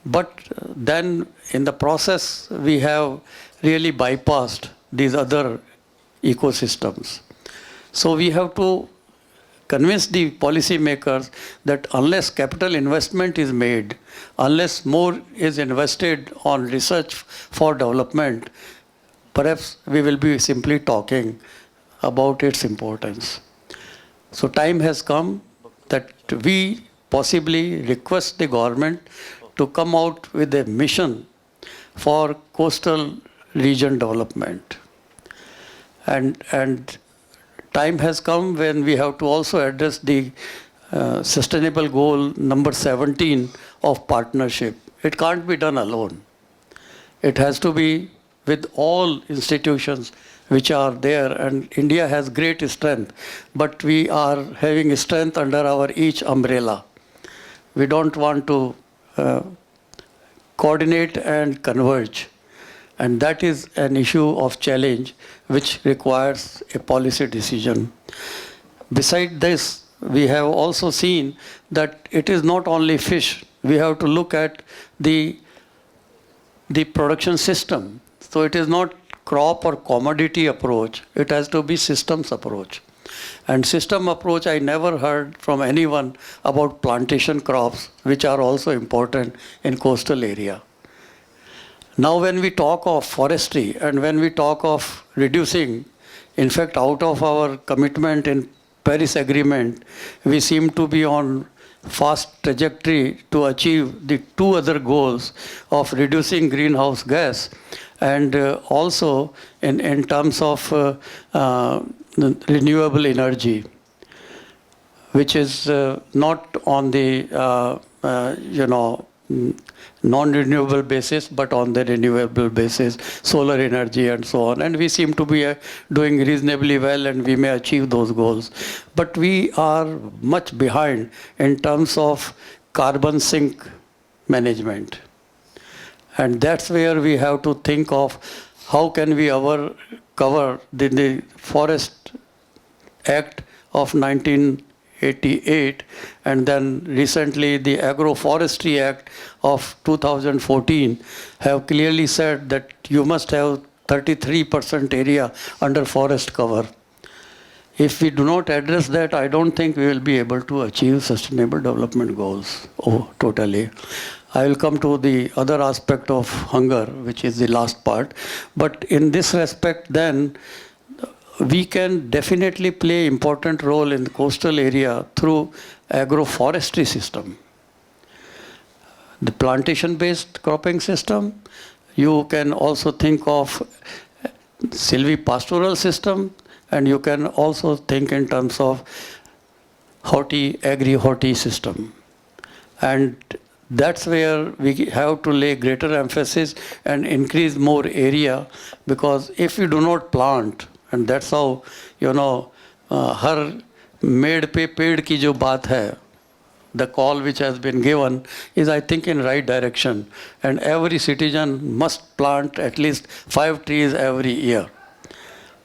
But then in the process, we have really bypassed these other ecosystems. So we have to convince the policymakers that unless capital investment is made, unless more is invested on research for development, perhaps we will be simply talking about its importance. So time has come that we possibly request the government to come out with a mission for coastal region development. And time has come when we have to also address the sustainable goal number 17 of partnership. It can't be done alone. It has to be with all institutions which are there, and India has great strength, but we are having strength under our each umbrella. We don't want to coordinate and converge. And that is an issue of challenge which requires a policy decision. Besides this, we have also seen that it is not only fish. We have to look at the production system. So it is not crop or commodity approach. It has to be systems approach. And system approach, I never heard from anyone about plantation crops, which are also important in coastal area. Now when we talk of forestry and when we talk of reducing, in fact, out of our commitment in Paris Agreement, we seem to be on fast trajectory to achieve the two other goals of reducing greenhouse gas and also in terms of renewable energy, which is not on the non-renewable basis, but on the renewable basis, solar energy and so on. And we seem to be doing reasonably well, and we may achieve those goals. But we are much behind in terms of carbon sink management. And that's where we have to think of how can we cover the Forest Act of 1988, and then recently the Agroforestry Act of 2014 have clearly said that you must have 33% area under forest cover. If we do not address that, I don't think we will be able to achieve sustainable development goals totally. I will come to the other aspect of hunger, which is the last part. But in this respect, then, we can definitely play important role in the coastal area through agroforestry system. The plantation-based cropping system. You can also think of silvipastoral system, and you can also think in terms of agri-horti system. And that's where we have to lay greater emphasis and increase more area, because if we do not plant, and that's how, har made pe ped ki jo baat hai, the call which has been given is, I think, in right direction. And every citizen must plant at least 5 trees every year.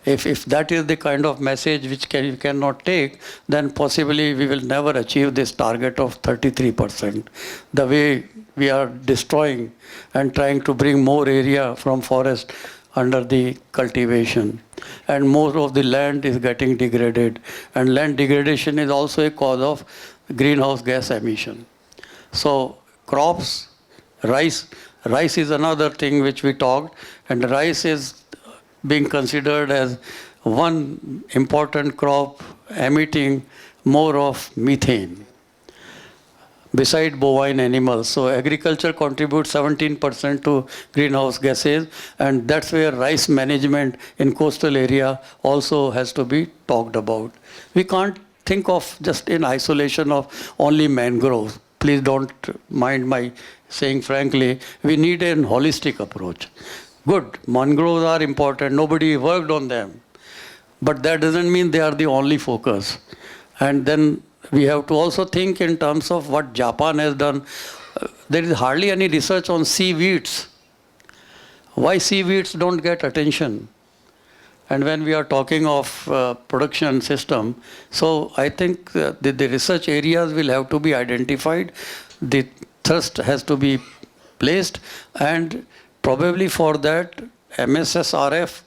If that is the kind of message which you cannot take, then possibly we will never achieve this target of 33%. The way we are destroying and trying to bring more area from forest under the cultivation. And more of the land is getting degraded. And land degradation is also a cause of greenhouse gas emission. So crops, rice is another thing which we talked, and rice is being considered as one important crop emitting more of methane beside bovine animals. So agriculture contributes 17% to greenhouse gases, and that's where rice management in coastal area also has to be talked about. We can't think of just in isolation of only mangroves. Please don't mind my saying frankly, we need a holistic approach. Good, mangroves are important, nobody worked on them. But that doesn't mean they are the only focus. And then we have to also think in terms of what Japan has done. There is hardly any research on seaweeds. Why seaweeds don't get attention? And when we are talking of production system, so I think the research areas will have to be identified. The thrust has to be placed, and probably for that, MSSRF,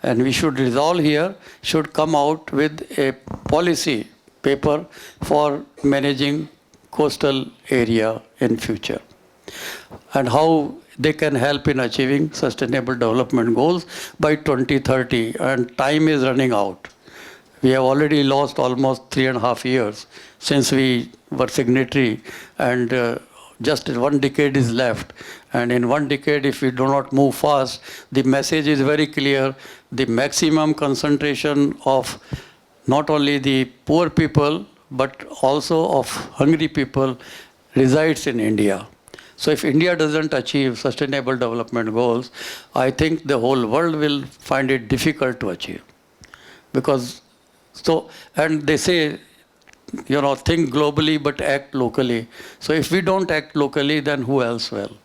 and we should resolve here, should come out with a policy paper for managing coastal area in future, and how they can help in achieving sustainable development goals by 2030, and time is running out. We have already lost almost 3.5 years since we were signatory, and just 1 decade is left. And in 1 decade, if we do not move fast, the message is very clear. The maximum concentration of not only the poor people, but also of hungry people resides in India. So if India doesn't achieve sustainable development goals, I think the whole world will find it difficult to achieve. And they say, think globally but act locally. So if we don't act locally, then who else will?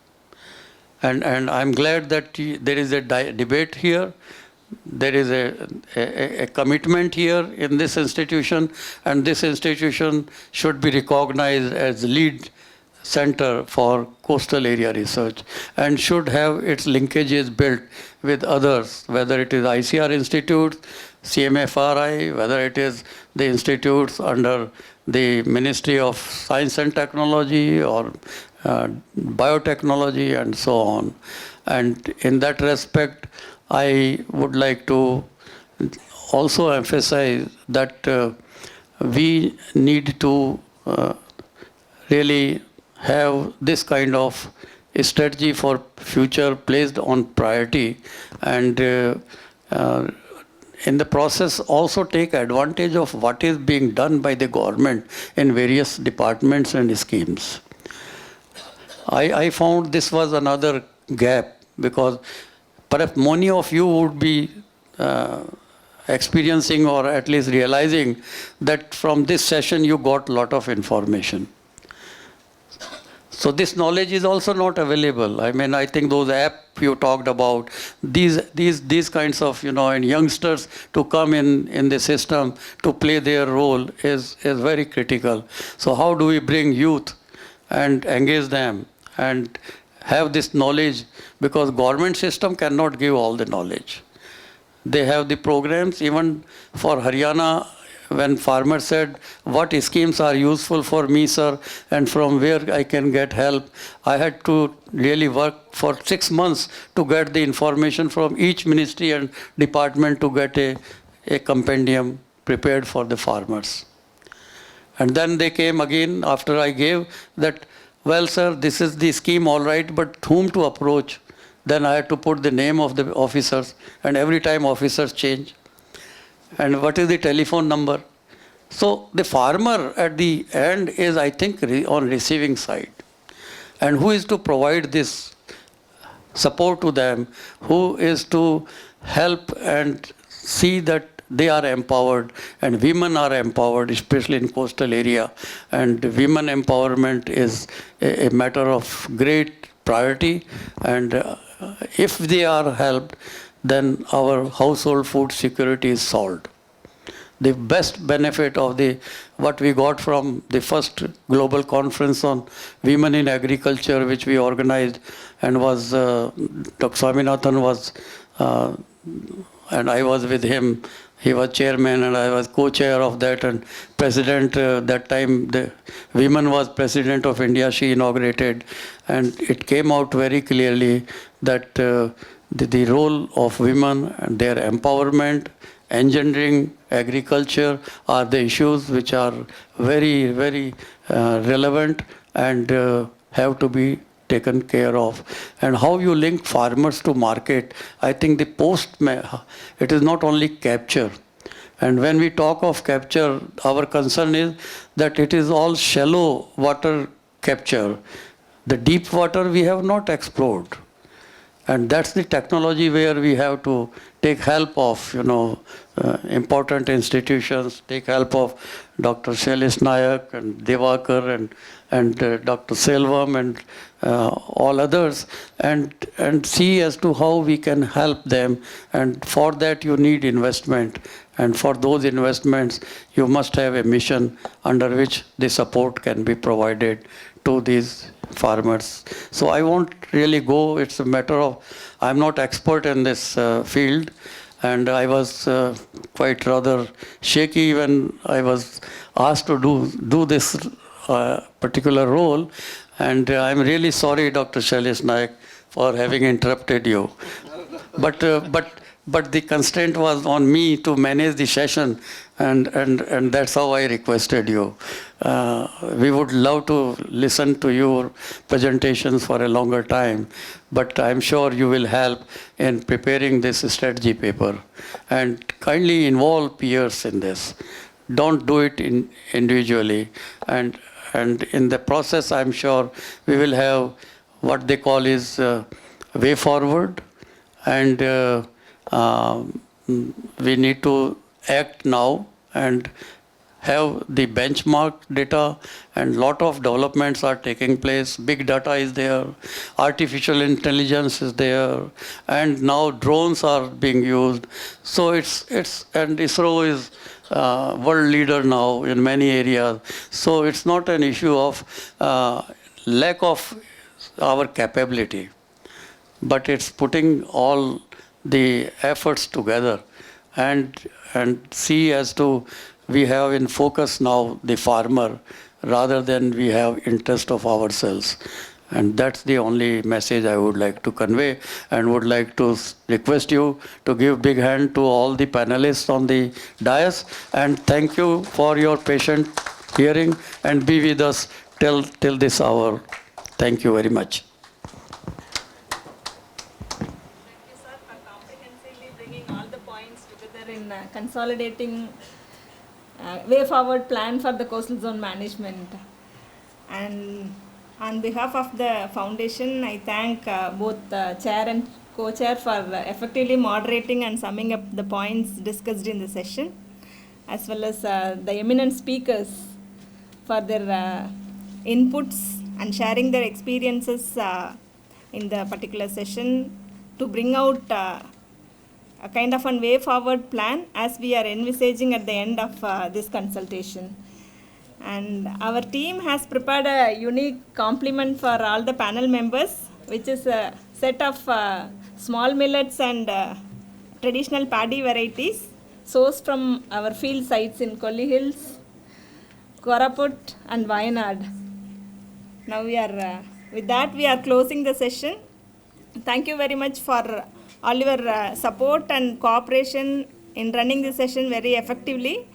And I'm glad that there is a debate here. There is a commitment here in this institution, and this institution should be recognized as lead center for coastal area research and should have its linkages built with others, whether it is ICR institutes, CMFRI, whether it is the institutes under the Ministry of Science and Technology or biotechnology and so on. And in that respect, I would like to also emphasize that we need to really have this kind of strategy for future placed on priority, and in the process also take advantage of what is being done by the government in various departments and schemes. I found this was another gap, because perhaps many of you would be experiencing or at least realizing that from this session you got a lot of information. So this knowledge is also not available. I mean, I think those apps you talked about, these kinds of, and youngsters to come in the system to play their role is very critical. So how do we bring youth and engage them and have this knowledge? Because government system cannot give all the knowledge. They have the programs. Even for Haryana, when farmers said, what schemes are useful for me, sir, and from where I can get help, I had to really work for 6 months to get the information from each ministry and department to get a compendium prepared for the farmers. And then they came again after I gave that, well, sir, this is the scheme, all right, but whom to approach? Then I had to put the name of the officers, and every time officers change. And what is the telephone number? So the farmer at the end is, I think, on receiving side. And who is to provide this support to them? Who is to help and see that they are empowered and women are empowered, especially in coastal area. And women empowerment is a matter of great priority. And if they are helped, then our household food security is solved. The best benefit of what we got from the first global conference on women in agriculture, which we organized, and was Dr. Swaminathan was, and I was with him. He was chairman and I was co-chair of that, and president that time, the woman was president of India, she inaugurated, and it came out very clearly that the role of women and their empowerment, engendering agriculture are the issues which are very, very relevant and have to be taken care of. And how you link farmers to market, I think it is not only capture. And when we talk of capture, our concern is that it is all shallow water capture. The deep water we have not explored. And that's the technology where we have to take help of, important institutions, take help of Dr. Shailesh Nayak and Divakar and Dr. Selvam and all others, and see as to how we can help them. And for that you need investment. And for those investments, you must have a mission under which the support can be provided to these farmers. So I won't really go, it's a matter of, I'm not expert in this field, and I was quite rather shaky when I was asked to do this particular role, and I'm really sorry, Dr. Shailesh Nayak, for having interrupted you. But the constraint was on me to manage the session, and that's how I requested you. We would love to listen to your presentations for a longer time, but I'm sure you will help in preparing this strategy paper. And kindly involve peers in this. Don't do it individually. And in the process, I'm sure we will have what they call is way forward, and we need to act now and have the benchmark data, and lot of developments are taking place. Big data is there, artificial intelligence is there, and now drones are being used. So and ISRO is world leader now in many areas. So it's not an issue of lack of our capability, but it's putting all the efforts together and see as to we have in focus now the farmer rather than we have interest of ourselves. And that's the only message I would like to convey, and would like to request you to give big hand to all the panelists on the dais, and thank you for your patient hearing and be with us till this hour. Thank you very much. Bringing all the points together in consolidating way forward plan for the coastal zone management. And on behalf of the foundation, I thank both chair and co-chair for effectively moderating and summing up the points discussed in the session, as well as the eminent speakers for their inputs and sharing their experiences in the particular session to bring out a kind of a way forward plan as we are envisaging at the end of this consultation. And our team has prepared a unique compliment for all the panel members, which is a set of small millets and traditional paddy varieties sourced from our field sites in Kolli Hills, Koraput and Wayanad. Now with that we are closing the session. Thank you very much for all your support and cooperation in running the session very effectively.